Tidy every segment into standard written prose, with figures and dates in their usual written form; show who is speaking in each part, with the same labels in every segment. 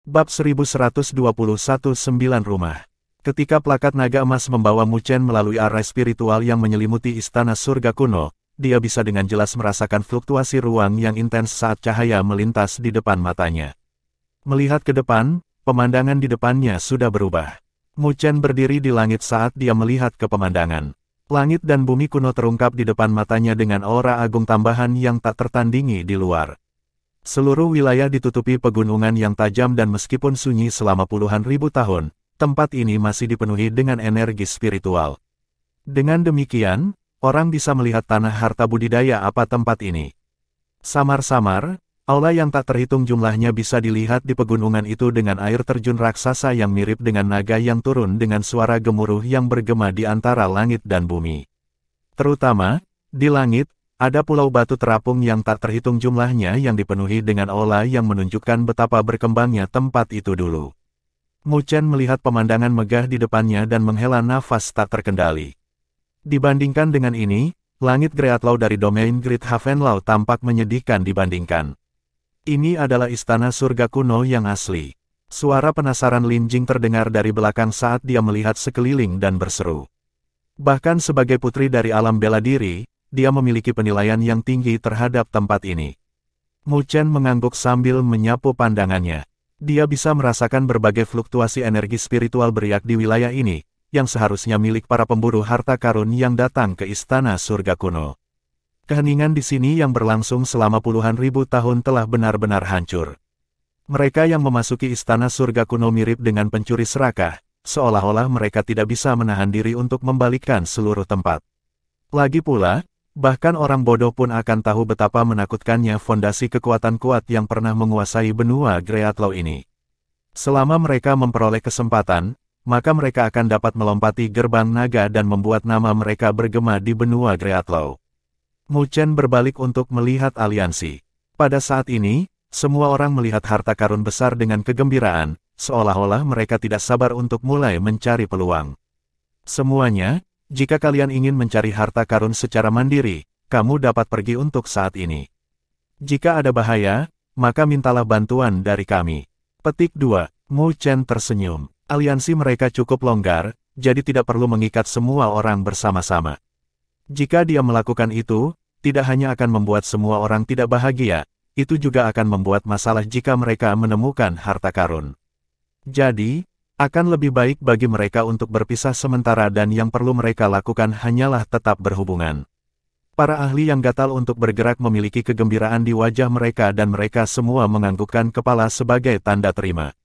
Speaker 1: Bab 1121 9 Rumah. Ketika plakat naga emas membawa Mu Chen melalui area spiritual yang menyelimuti istana surga kuno, dia bisa dengan jelas merasakan fluktuasi ruang yang intens saat cahaya melintas di depan matanya. Melihat ke depan, pemandangan di depannya sudah berubah. Mu Chen berdiri di langit saat dia melihat ke pemandangan. Langit dan bumi kuno terungkap di depan matanya dengan aura agung tambahan yang tak tertandingi di luar. Seluruh wilayah ditutupi pegunungan yang tajam dan meskipun sunyi selama puluhan ribu tahun, tempat ini masih dipenuhi dengan energi spiritual. Dengan demikian, orang bisa melihat tanah harta budidaya apa tempat ini. Samar-samar, aula yang tak terhitung jumlahnya bisa dilihat di pegunungan itu dengan air terjun raksasa yang mirip dengan naga yang turun dengan suara gemuruh yang bergema di antara langit dan bumi. Terutama, di langit, ada pulau batu terapung yang tak terhitung jumlahnya yang dipenuhi dengan aula yang menunjukkan betapa berkembangnya tempat itu dulu. Mu Chen melihat pemandangan megah di depannya dan menghela nafas tak terkendali. Dibandingkan dengan ini, langit Greatlaw dari domain Great Havenlaw tampak menyedihkan dibandingkan. Ini adalah istana surga kuno yang asli. Suara penasaran Lin Jing terdengar dari belakang saat dia melihat sekeliling dan berseru. Bahkan sebagai putri dari alam bela diri, dia memiliki penilaian yang tinggi terhadap tempat ini. Mu Chen mengangguk sambil menyapu pandangannya. Dia bisa merasakan berbagai fluktuasi energi spiritual beriak di wilayah ini, yang seharusnya milik para pemburu harta karun yang datang ke istana surga kuno. Keheningan di sini yang berlangsung selama puluhan ribu tahun telah benar-benar hancur. Mereka yang memasuki istana surga kuno mirip dengan pencuri serakah, seolah-olah mereka tidak bisa menahan diri untuk membalikkan seluruh tempat. Lagi pula, bahkan orang bodoh pun akan tahu betapa menakutkannya fondasi kekuatan kuat yang pernah menguasai benua Greatlaw ini. Selama mereka memperoleh kesempatan, maka mereka akan dapat melompati gerbang naga dan membuat nama mereka bergema di benua Greatlaw. Mu Chen berbalik untuk melihat aliansi. Pada saat ini, semua orang melihat harta karun besar dengan kegembiraan, seolah-olah mereka tidak sabar untuk mulai mencari peluang. Semuanya, jika kalian ingin mencari harta karun secara mandiri, kamu dapat pergi untuk saat ini. Jika ada bahaya, maka mintalah bantuan dari kami. Petik 2. Mu Chen tersenyum. Aliansi mereka cukup longgar, jadi tidak perlu mengikat semua orang bersama-sama. Jika dia melakukan itu, tidak hanya akan membuat semua orang tidak bahagia, itu juga akan membuat masalah jika mereka menemukan harta karun. Jadi, akan lebih baik bagi mereka untuk berpisah sementara dan yang perlu mereka lakukan hanyalah tetap berhubungan. Para ahli yang gatal untuk bergerak memiliki kegembiraan di wajah mereka dan mereka semua menganggukkan kepala sebagai tanda terima.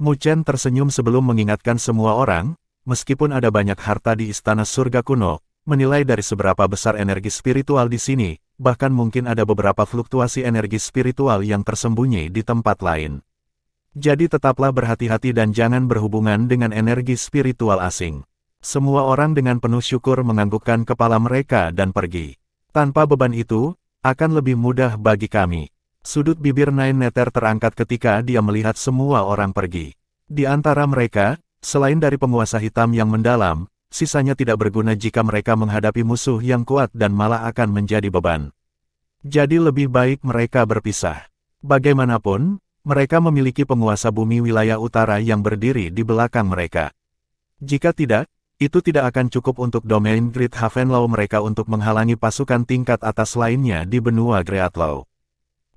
Speaker 1: Mu Chen tersenyum sebelum mengingatkan semua orang, meskipun ada banyak harta di istana surga kuno, menilai dari seberapa besar energi spiritual di sini, bahkan mungkin ada beberapa fluktuasi energi spiritual yang tersembunyi di tempat lain. Jadi tetaplah berhati-hati dan jangan berhubungan dengan energi spiritual asing. Semua orang dengan penuh syukur menganggukkan kepala mereka dan pergi. Tanpa beban itu, akan lebih mudah bagi kami. Sudut bibir Nine Nether terangkat ketika dia melihat semua orang pergi. Di antara mereka, selain dari penguasa hitam yang mendalam, sisanya tidak berguna jika mereka menghadapi musuh yang kuat dan malah akan menjadi beban. Jadi lebih baik mereka berpisah. Bagaimanapun, mereka memiliki penguasa bumi wilayah utara yang berdiri di belakang mereka. Jika tidak, itu tidak akan cukup untuk domain Great Havenlaw mereka untuk menghalangi pasukan tingkat atas lainnya di benua Greatlaw.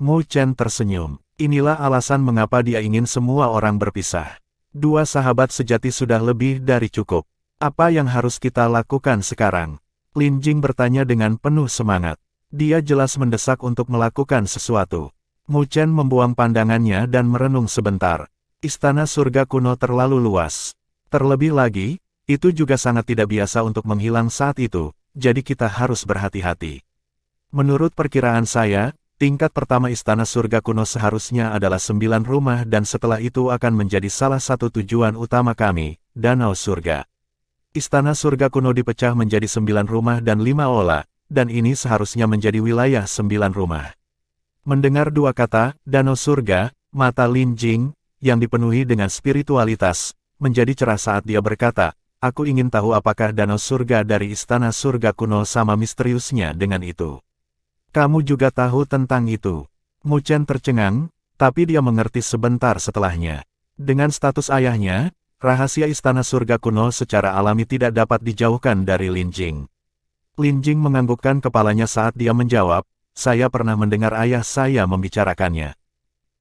Speaker 1: Mu Chen tersenyum. Inilah alasan mengapa dia ingin semua orang berpisah. Dua sahabat sejati sudah lebih dari cukup. Apa yang harus kita lakukan sekarang? Lin Jing bertanya dengan penuh semangat. Dia jelas mendesak untuk melakukan sesuatu. Mu Chen membuang pandangannya dan merenung sebentar. Istana surga kuno terlalu luas. Terlebih lagi, itu juga sangat tidak biasa untuk menghilang saat itu, jadi kita harus berhati-hati. Menurut perkiraan saya, tingkat pertama istana surga kuno seharusnya adalah 9 rumah dan setelah itu akan menjadi salah satu tujuan utama kami, Danau Surga. Istana surga kuno dipecah menjadi 9 rumah dan 5 aula, dan ini seharusnya menjadi wilayah 9 rumah. Mendengar dua kata, Danau Surga, mata Lin Jing, yang dipenuhi dengan spiritualitas, menjadi cerah saat dia berkata, aku ingin tahu apakah Danau Surga dari Istana Surga kuno sama misteriusnya dengan itu. Kamu juga tahu tentang itu. Mu Chen tercengang, tapi dia mengerti sebentar setelahnya. Dengan status ayahnya, rahasia Istana Surga Kuno secara alami tidak dapat dijauhkan dari Lin Jing. Lin Jing menganggukkan kepalanya saat dia menjawab, "Saya pernah mendengar ayah saya membicarakannya.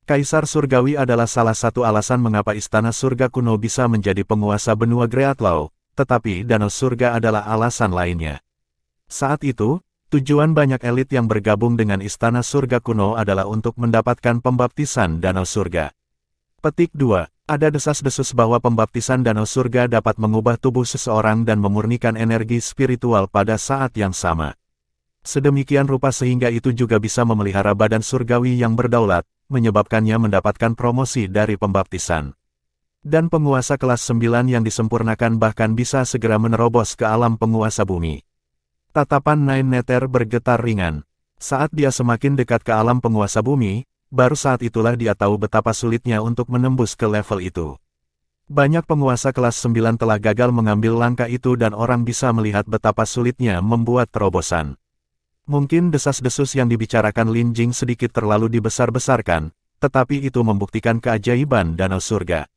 Speaker 1: Kaisar Surgawi adalah salah satu alasan mengapa Istana Surga Kuno bisa menjadi penguasa benua Greatlaw, tetapi Danau Surga adalah alasan lainnya. Saat itu, tujuan banyak elit yang bergabung dengan Istana Surga Kuno adalah untuk mendapatkan pembaptisan Danau Surga." Petik 2. Ada desas-desus bahwa pembaptisan Danau Surga dapat mengubah tubuh seseorang dan memurnikan energi spiritual pada saat yang sama. Sedemikian rupa sehingga itu juga bisa memelihara badan surgawi yang berdaulat, menyebabkannya mendapatkan promosi dari pembaptisan. Dan penguasa kelas 9 yang disempurnakan bahkan bisa segera menerobos ke alam penguasa bumi. Tatapan Nine Nether bergetar ringan. Saat dia semakin dekat ke alam penguasa bumi, baru saat itulah dia tahu betapa sulitnya untuk menembus ke level itu. Banyak penguasa kelas 9 telah gagal mengambil langkah itu dan orang bisa melihat betapa sulitnya membuat terobosan. Mungkin desas-desus yang dibicarakan Lin Jing sedikit terlalu dibesar-besarkan, tetapi itu membuktikan keajaiban Danau Surga.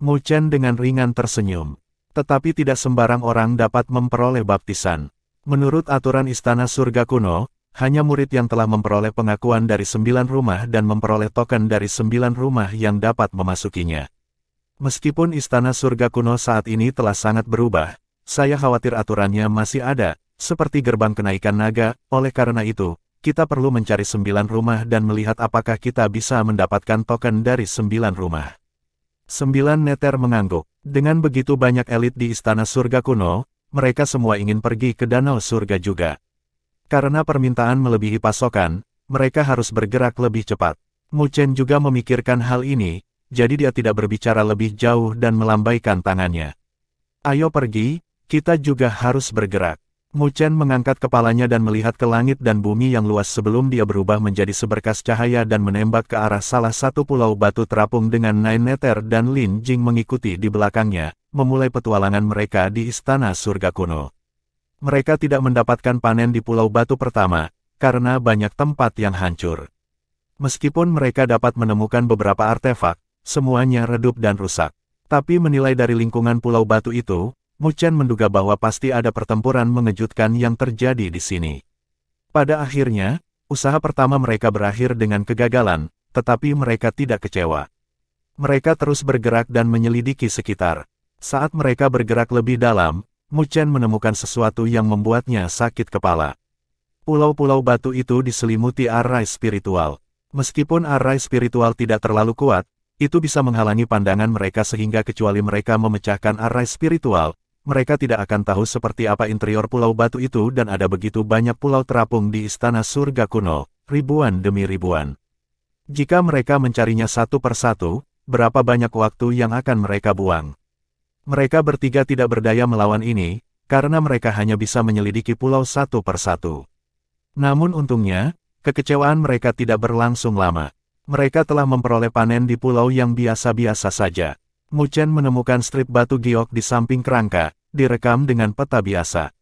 Speaker 1: Mu Chen dengan ringan tersenyum. Tetapi tidak sembarang orang dapat memperoleh baptisan. Menurut aturan Istana Surga Kuno, hanya murid yang telah memperoleh pengakuan dari 9 rumah dan memperoleh token dari 9 rumah yang dapat memasukinya. Meskipun Istana Surga Kuno saat ini telah sangat berubah, saya khawatir aturannya masih ada, seperti gerbang kenaikan naga. Oleh karena itu, kita perlu mencari 9 rumah dan melihat apakah kita bisa mendapatkan token dari 9 rumah. 9 Nether mengangguk. Dengan begitu banyak elit di Istana Surga Kuno, mereka semua ingin pergi ke Danau Surga juga. Karena permintaan melebihi pasokan, mereka harus bergerak lebih cepat. Mu Chen juga memikirkan hal ini, jadi dia tidak berbicara lebih jauh dan melambaikan tangannya. "Ayo pergi, kita juga harus bergerak." Mu Chen mengangkat kepalanya dan melihat ke langit dan bumi yang luas sebelum dia berubah menjadi seberkas cahaya dan menembak ke arah salah satu pulau batu terapung dengan Nine Nether dan Lin Jing mengikuti di belakangnya, memulai petualangan mereka di Istana Surga Kuno. Mereka tidak mendapatkan panen di pulau batu pertama, karena banyak tempat yang hancur. Meskipun mereka dapat menemukan beberapa artefak, semuanya redup dan rusak. Tapi menilai dari lingkungan pulau batu itu, Mu Chen menduga bahwa pasti ada pertempuran mengejutkan yang terjadi di sini. Pada akhirnya, usaha pertama mereka berakhir dengan kegagalan, tetapi mereka tidak kecewa. Mereka terus bergerak dan menyelidiki sekitar. Saat mereka bergerak lebih dalam, Mu Chen menemukan sesuatu yang membuatnya sakit kepala. Pulau-pulau batu itu diselimuti arai spiritual. Meskipun arai spiritual tidak terlalu kuat, itu bisa menghalangi pandangan mereka sehingga kecuali mereka memecahkan arai spiritual, mereka tidak akan tahu seperti apa interior pulau batu itu dan ada begitu banyak pulau terapung di Istana Surga Kuno, ribuan demi ribuan. Jika mereka mencarinya satu persatu, berapa banyak waktu yang akan mereka buang? Mereka bertiga tidak berdaya melawan ini, karena mereka hanya bisa menyelidiki pulau satu persatu. Namun untungnya, kekecewaan mereka tidak berlangsung lama. Mereka telah memperoleh panen di pulau yang biasa-biasa saja. Mu Chen menemukan strip batu giok di samping kerangka, direkam dengan peta biasa.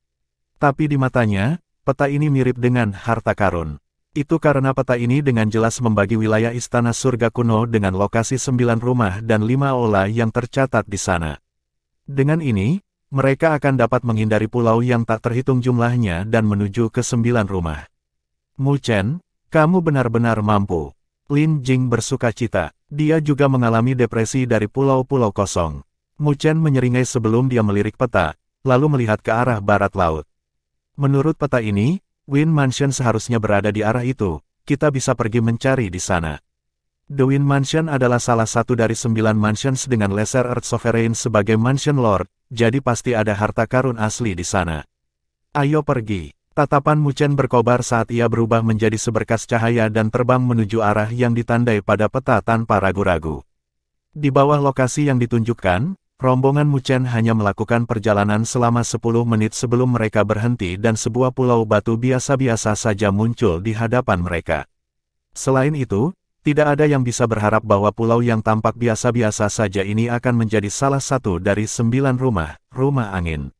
Speaker 1: Tapi di matanya, peta ini mirip dengan harta karun. Itu karena peta ini dengan jelas membagi wilayah Istana Surga Kuno dengan lokasi 9 rumah dan 5 aula yang tercatat di sana. Dengan ini, mereka akan dapat menghindari pulau yang tak terhitung jumlahnya dan menuju ke 9 rumah. Mu Chen, kamu benar-benar mampu. Lin Jing bersukacita. Dia juga mengalami depresi dari pulau-pulau kosong. Mu Chen menyeringai sebelum dia melirik peta, lalu melihat ke arah barat laut. Menurut peta ini, Wind Mansion seharusnya berada di arah itu. Kita bisa pergi mencari di sana. The Wind Mansion adalah salah satu dari 9 mansions dengan Lesser Earth Sovereign sebagai Mansion Lord, jadi pasti ada harta karun asli di sana. Ayo pergi. Tatapan Mu Chen berkobar saat ia berubah menjadi seberkas cahaya dan terbang menuju arah yang ditandai pada peta tanpa ragu-ragu. Di bawah lokasi yang ditunjukkan, rombongan Mu Chen hanya melakukan perjalanan selama 10 menit sebelum mereka berhenti dan sebuah pulau batu biasa-biasa saja muncul di hadapan mereka. Selain itu, tidak ada yang bisa berharap bahwa pulau yang tampak biasa-biasa saja ini akan menjadi salah satu dari 9 rumah angin.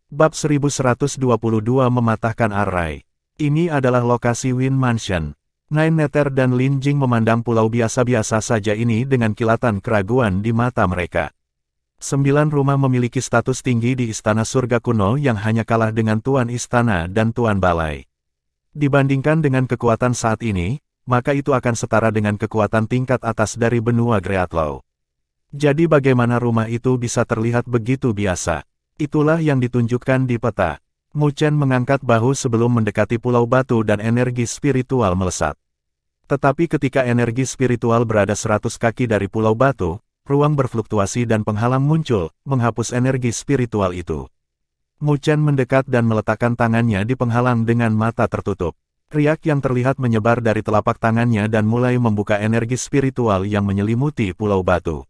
Speaker 1: Bab 1122 mematahkan arai. Ini adalah lokasi Wind Mansion. Nine Nether dan Lin Jing memandang pulau biasa-biasa saja ini dengan kilatan keraguan di mata mereka. 9 rumah memiliki status tinggi di Istana Surga Kuno yang hanya kalah dengan Tuan Istana dan Tuan Balai. Dibandingkan dengan kekuatan saat ini, maka itu akan setara dengan kekuatan tingkat atas dari benua Greatlaw. Jadi bagaimana rumah itu bisa terlihat begitu biasa? Itulah yang ditunjukkan di peta. Mu Chen mengangkat bahu sebelum mendekati Pulau Batu dan energi spiritual melesat. Tetapi ketika energi spiritual berada 100 kaki dari Pulau Batu, ruang berfluktuasi dan penghalang muncul, menghapus energi spiritual itu. Mu Chen mendekat dan meletakkan tangannya di penghalang dengan mata tertutup. Riak yang terlihat menyebar dari telapak tangannya dan mulai membuka energi spiritual yang menyelimuti Pulau Batu.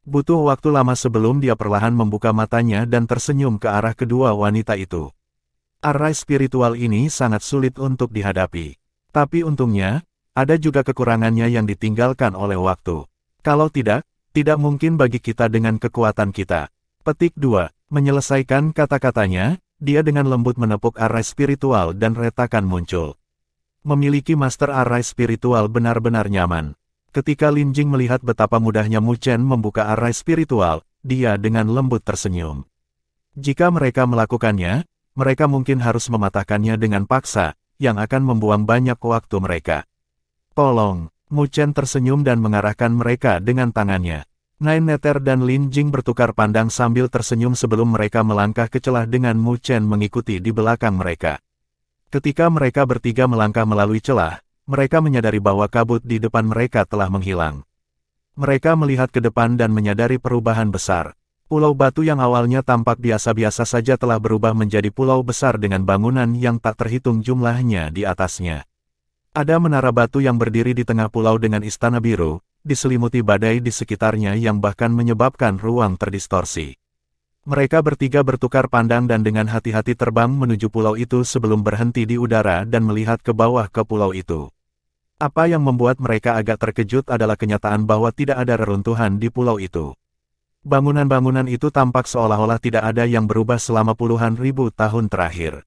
Speaker 1: Butuh waktu lama sebelum dia perlahan membuka matanya dan tersenyum ke arah kedua wanita itu. Arai spiritual ini sangat sulit untuk dihadapi. Tapi untungnya, ada juga kekurangannya yang ditinggalkan oleh waktu. Kalau tidak mungkin bagi kita dengan kekuatan kita. Petik 2. Menyelesaikan kata-katanya, dia dengan lembut menepuk arai spiritual dan retakan muncul. Memiliki master arai spiritual benar-benar nyaman. Ketika Lin Jing melihat betapa mudahnya Mu Chen membuka arai spiritual, dia dengan lembut tersenyum. Jika mereka melakukannya, mereka mungkin harus mematahkannya dengan paksa, yang akan membuang banyak waktu mereka. Tolong, Mu Chen tersenyum dan mengarahkan mereka dengan tangannya. Nine Nether dan Lin Jing bertukar pandang sambil tersenyum sebelum mereka melangkah ke celah dengan Mu Chen mengikuti di belakang mereka. Ketika mereka bertiga melangkah melalui celah, mereka menyadari bahwa kabut di depan mereka telah menghilang. Mereka melihat ke depan dan menyadari perubahan besar. Pulau Batu yang awalnya tampak biasa-biasa saja telah berubah menjadi pulau besar dengan bangunan yang tak terhitung jumlahnya di atasnya. Ada menara batu yang berdiri di tengah pulau dengan istana biru, diselimuti badai di sekitarnya yang bahkan menyebabkan ruang terdistorsi. Mereka bertiga bertukar pandang dan dengan hati-hati terbang menuju pulau itu sebelum berhenti di udara dan melihat ke bawah ke pulau itu. Apa yang membuat mereka agak terkejut adalah kenyataan bahwa tidak ada reruntuhan di pulau itu. Bangunan-bangunan itu tampak seolah-olah tidak ada yang berubah selama puluhan ribu tahun terakhir.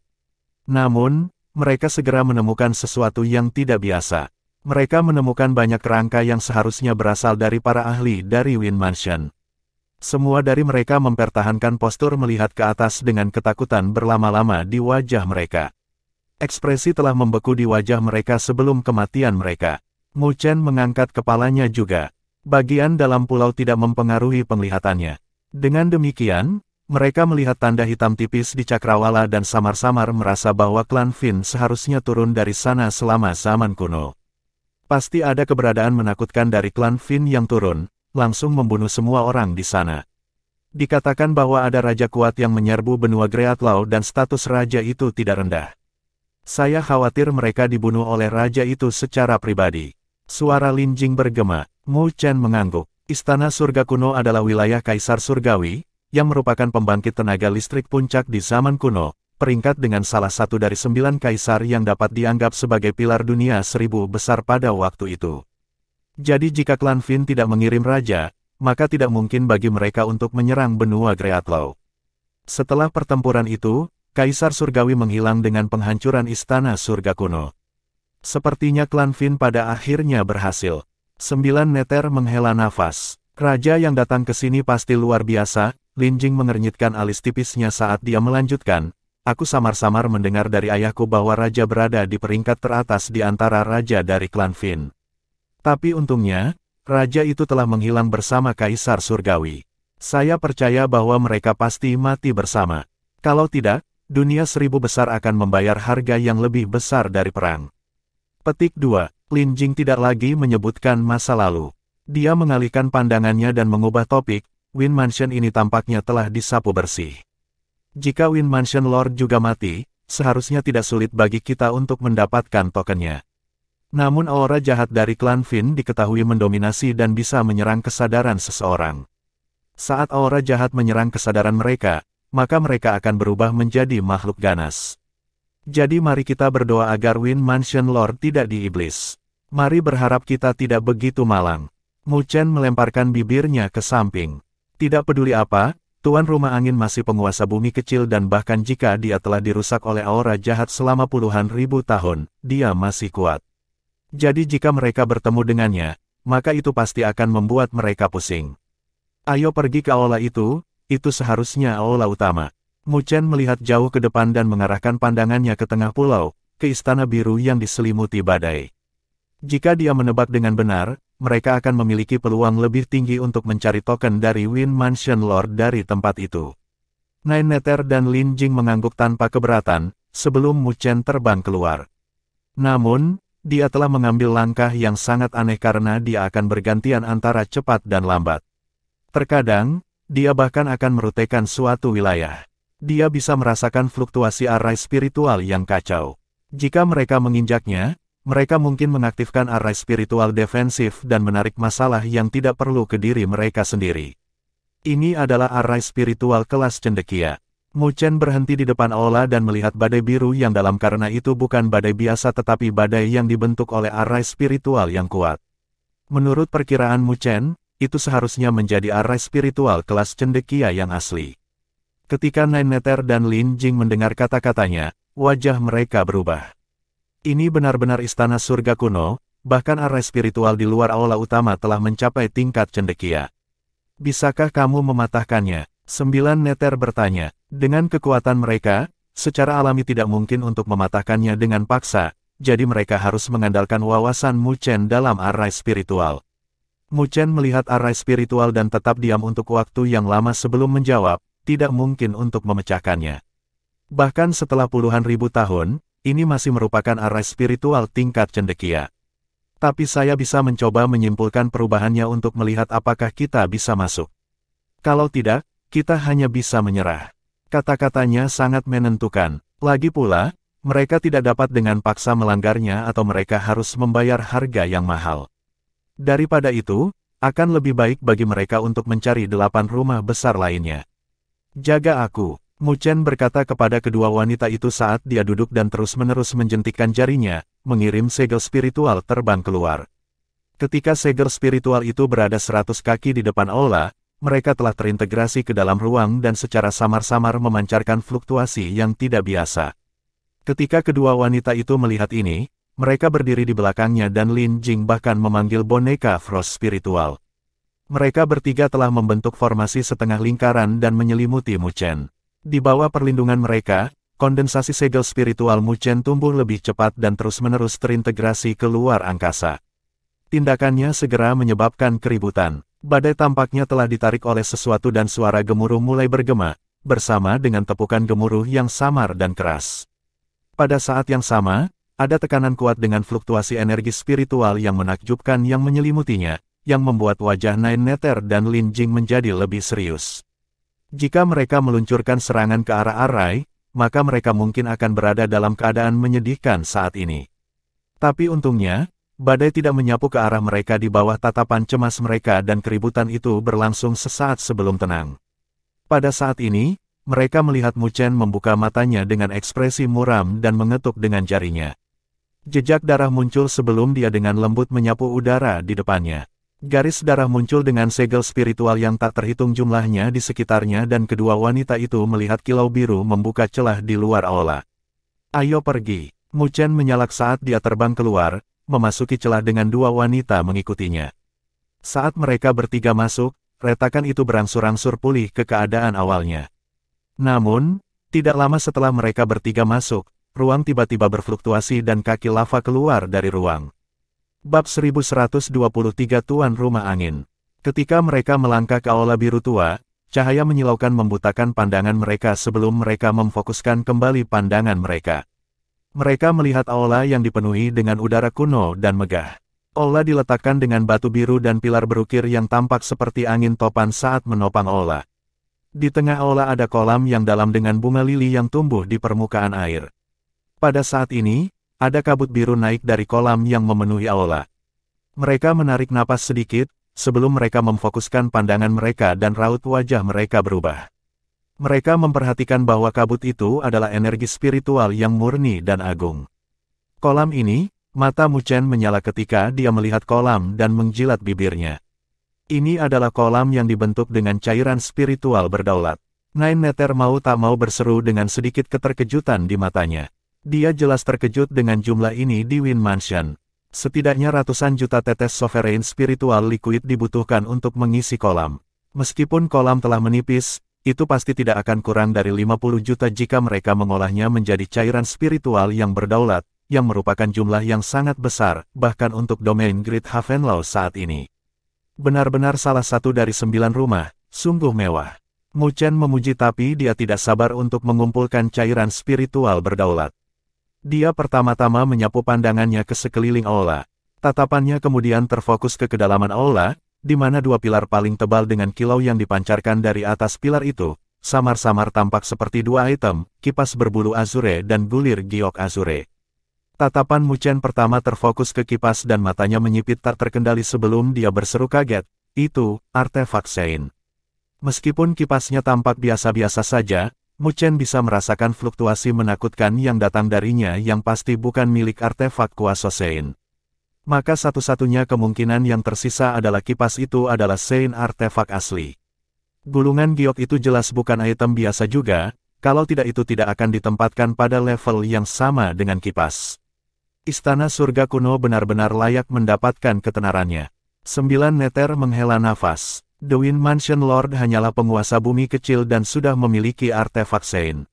Speaker 1: Namun, mereka segera menemukan sesuatu yang tidak biasa. Mereka menemukan banyak kerangka yang seharusnya berasal dari para ahli dari Wind Mansion. Semua dari mereka mempertahankan postur melihat ke atas dengan ketakutan berlama-lama di wajah mereka. Ekspresi telah membeku di wajah mereka sebelum kematian mereka. Mu Chen mengangkat kepalanya juga. Bagian dalam pulau tidak mempengaruhi penglihatannya. Dengan demikian, mereka melihat tanda hitam tipis di cakrawala dan samar-samar merasa bahwa klan Fin seharusnya turun dari sana selama zaman kuno. Pasti ada keberadaan menakutkan dari klan Fin yang turun, langsung membunuh semua orang di sana. Dikatakan bahwa ada raja kuat yang menyerbu benua Greatlaw dan status raja itu tidak rendah. Saya khawatir mereka dibunuh oleh raja itu secara pribadi. Suara Lin Jing bergema. Mu Chen mengangguk. Istana Surga Kuno adalah wilayah Kaisar Surgawi, yang merupakan pembangkit tenaga listrik puncak di zaman kuno, peringkat dengan salah satu dari 9 kaisar yang dapat dianggap sebagai pilar dunia 1000 besar pada waktu itu. Jadi jika klan Fin tidak mengirim raja, maka tidak mungkin bagi mereka untuk menyerang benua Greatlaw. Setelah pertempuran itu, Kaisar Surgawi menghilang dengan penghancuran Istana Surga Kuno. Sepertinya klan Fin pada akhirnya berhasil. 9 Nether menghela nafas. Raja yang datang ke sini pasti luar biasa. Lin Jing mengernyitkan alis tipisnya saat dia melanjutkan. Aku samar-samar mendengar dari ayahku bahwa raja berada di peringkat teratas di antara raja dari klan Fin. Tapi untungnya, raja itu telah menghilang bersama Kaisar Surgawi. Saya percaya bahwa mereka pasti mati bersama. Kalau tidak, dunia 1000 besar akan membayar harga yang lebih besar dari perang. Petik 2. Lin Jing tidak lagi menyebutkan masa lalu. Dia mengalihkan pandangannya dan mengubah topik. Wind Mansion ini tampaknya telah disapu bersih. Jika Wind Mansion Lord juga mati, seharusnya tidak sulit bagi kita untuk mendapatkan tokennya. Namun aura jahat dari klan Fin diketahui mendominasi dan bisa menyerang kesadaran seseorang. Saat aura jahat menyerang kesadaran mereka, maka mereka akan berubah menjadi makhluk ganas. Jadi mari kita berdoa agar Wind Mansion Lord tidak diiblis. Mari berharap kita tidak begitu malang. Mu Chen melemparkan bibirnya ke samping. Tidak peduli apa, Tuan Rumah Angin masih penguasa bumi kecil dan bahkan jika dia telah dirusak oleh aura jahat selama puluhan ribu tahun, dia masih kuat. Jadi jika mereka bertemu dengannya, maka itu pasti akan membuat mereka pusing. Ayo pergi ke aula itu seharusnya aula utama. Mu Chen melihat jauh ke depan dan mengarahkan pandangannya ke tengah pulau, ke istana biru yang diselimuti badai. Jika dia menebak dengan benar, mereka akan memiliki peluang lebih tinggi untuk mencari token dari Wind Mansion Lord dari tempat itu. Nine Nether dan Lin Jing mengangguk tanpa keberatan, sebelum Mu Chen terbang keluar. Namun, dia telah mengambil langkah yang sangat aneh karena dia akan bergantian antara cepat dan lambat. Terkadang, dia bahkan akan merutekan suatu wilayah. Dia bisa merasakan fluktuasi array spiritual yang kacau. Jika mereka menginjaknya, mereka mungkin mengaktifkan array spiritual defensif dan menarik masalah yang tidak perlu ke diri mereka sendiri. Ini adalah array spiritual kelas cendekia. Mu Chen berhenti di depan aula dan melihat badai biru yang dalam karena itu bukan badai biasa tetapi badai yang dibentuk oleh array spiritual yang kuat. Menurut perkiraan Mu Chen, itu seharusnya menjadi array spiritual kelas cendekia yang asli. Ketika Nine Nether dan Lin Jing mendengar kata-katanya, wajah mereka berubah. Ini benar-benar istana surga kuno, bahkan array spiritual di luar aula utama telah mencapai tingkat cendekia. Bisakah kamu mematahkannya? 9 Nether bertanya. Dengan kekuatan mereka, secara alami tidak mungkin untuk mematahkannya dengan paksa, jadi mereka harus mengandalkan wawasan Mu Chen dalam array spiritual. Mu Chen melihat array spiritual dan tetap diam untuk waktu yang lama sebelum menjawab, tidak mungkin untuk memecahkannya. Bahkan setelah puluhan ribu tahun, ini masih merupakan array spiritual tingkat cendekia. Tapi saya bisa mencoba menyimpulkan perubahannya untuk melihat apakah kita bisa masuk. Kalau tidak, kita hanya bisa menyerah. Kata-katanya sangat menentukan. Lagi pula, mereka tidak dapat dengan paksa melanggarnya atau mereka harus membayar harga yang mahal. Daripada itu, akan lebih baik bagi mereka untuk mencari 8 rumah besar lainnya. Jaga aku, Mu Chen berkata kepada kedua wanita itu saat dia duduk dan terus-menerus menjentikkan jarinya, mengirim segel spiritual terbang keluar. Ketika segel spiritual itu berada 100 kaki di depan aula, mereka telah terintegrasi ke dalam ruang dan secara samar-samar memancarkan fluktuasi yang tidak biasa. Ketika kedua wanita itu melihat ini, mereka berdiri di belakangnya dan Lin Jing bahkan memanggil boneka Frost spiritual. Mereka bertiga telah membentuk formasi setengah lingkaran dan menyelimuti Mu Chen. Di bawah perlindungan mereka, kondensasi segel spiritual Mu Chen tumbuh lebih cepat dan terus-menerus terintegrasi ke luar angkasa. Tindakannya segera menyebabkan keributan. Badai tampaknya telah ditarik oleh sesuatu dan suara gemuruh mulai bergema, bersama dengan tepukan gemuruh yang samar dan keras. Pada saat yang sama, ada tekanan kuat dengan fluktuasi energi spiritual yang menakjubkan yang menyelimutinya, yang membuat wajah Nine Nether dan Lin Jing menjadi lebih serius. Jika mereka meluncurkan serangan ke arah array, maka mereka mungkin akan berada dalam keadaan menyedihkan saat ini. Tapi untungnya, badai tidak menyapu ke arah mereka di bawah tatapan cemas mereka dan keributan itu berlangsung sesaat sebelum tenang. Pada saat ini, mereka melihat Mu Chen membuka matanya dengan ekspresi muram dan mengetuk dengan jarinya. Jejak darah muncul sebelum dia dengan lembut menyapu udara di depannya. Garis darah muncul dengan segel spiritual yang tak terhitung jumlahnya di sekitarnya dan kedua wanita itu melihat kilau biru membuka celah di luar aula. Ayo pergi. Mu Chen menyalak saat dia terbang keluar, memasuki celah dengan dua wanita mengikutinya. Saat mereka bertiga masuk, retakan itu berangsur-angsur pulih ke keadaan awalnya. Namun, tidak lama setelah mereka bertiga masuk, ruang tiba-tiba berfluktuasi dan kaki lava keluar dari ruang. Bab 1123 Tuan Rumah Angin. Ketika mereka melangkah ke aula biru tua, cahaya menyilaukan membutakan pandangan mereka sebelum mereka memfokuskan kembali pandangan mereka. Mereka melihat aula yang dipenuhi dengan udara kuno dan megah. Aula diletakkan dengan batu biru dan pilar berukir yang tampak seperti angin topan saat menopang aula. Di tengah aula ada kolam yang dalam dengan bunga lili yang tumbuh di permukaan air. Pada saat ini, ada kabut biru naik dari kolam yang memenuhi aula. Mereka menarik napas sedikit, sebelum mereka memfokuskan pandangan mereka dan raut wajah mereka berubah. Mereka memperhatikan bahwa kabut itu adalah energi spiritual yang murni dan agung. Kolam ini, mata Mu Chen menyala ketika dia melihat kolam dan menjilat bibirnya. Ini adalah kolam yang dibentuk dengan cairan spiritual berdaulat. Nine Nether mau tak mau berseru dengan sedikit keterkejutan di matanya. Dia jelas terkejut dengan jumlah ini di Wind Mansion. Setidaknya ratusan juta tetes sovereign spiritual liquid dibutuhkan untuk mengisi kolam. Meskipun kolam telah menipis, itu pasti tidak akan kurang dari 50 juta jika mereka mengolahnya menjadi cairan spiritual yang berdaulat, yang merupakan jumlah yang sangat besar, bahkan untuk domain Great Havenlow saat ini. Benar-benar salah satu dari 9 rumah, sungguh mewah. Mu Chen memuji tapi dia tidak sabar untuk mengumpulkan cairan spiritual berdaulat. Dia pertama-tama menyapu pandangannya ke sekeliling aula. Tatapannya kemudian terfokus ke kedalaman aula, di mana dua pilar paling tebal dengan kilau yang dipancarkan dari atas pilar itu, samar-samar tampak seperti dua item, kipas berbulu azure dan gulir giok azure. Tatapan Mu Chen pertama terfokus ke kipas dan matanya menyipit tak terkendali sebelum dia berseru kaget, itu, artefak Sein. Meskipun kipasnya tampak biasa-biasa saja, Mu Chen bisa merasakan fluktuasi menakutkan yang datang darinya yang pasti bukan milik artefak kuasa Sein. Maka satu-satunya kemungkinan yang tersisa adalah kipas itu adalah Sein artefak asli. Gulungan giok itu jelas bukan item biasa juga, kalau tidak itu tidak akan ditempatkan pada level yang sama dengan kipas. Istana surga kuno benar-benar layak mendapatkan ketenarannya. 9 neter menghela nafas. The Wind Mansion Lord hanyalah penguasa bumi kecil dan sudah memiliki artefak Sein.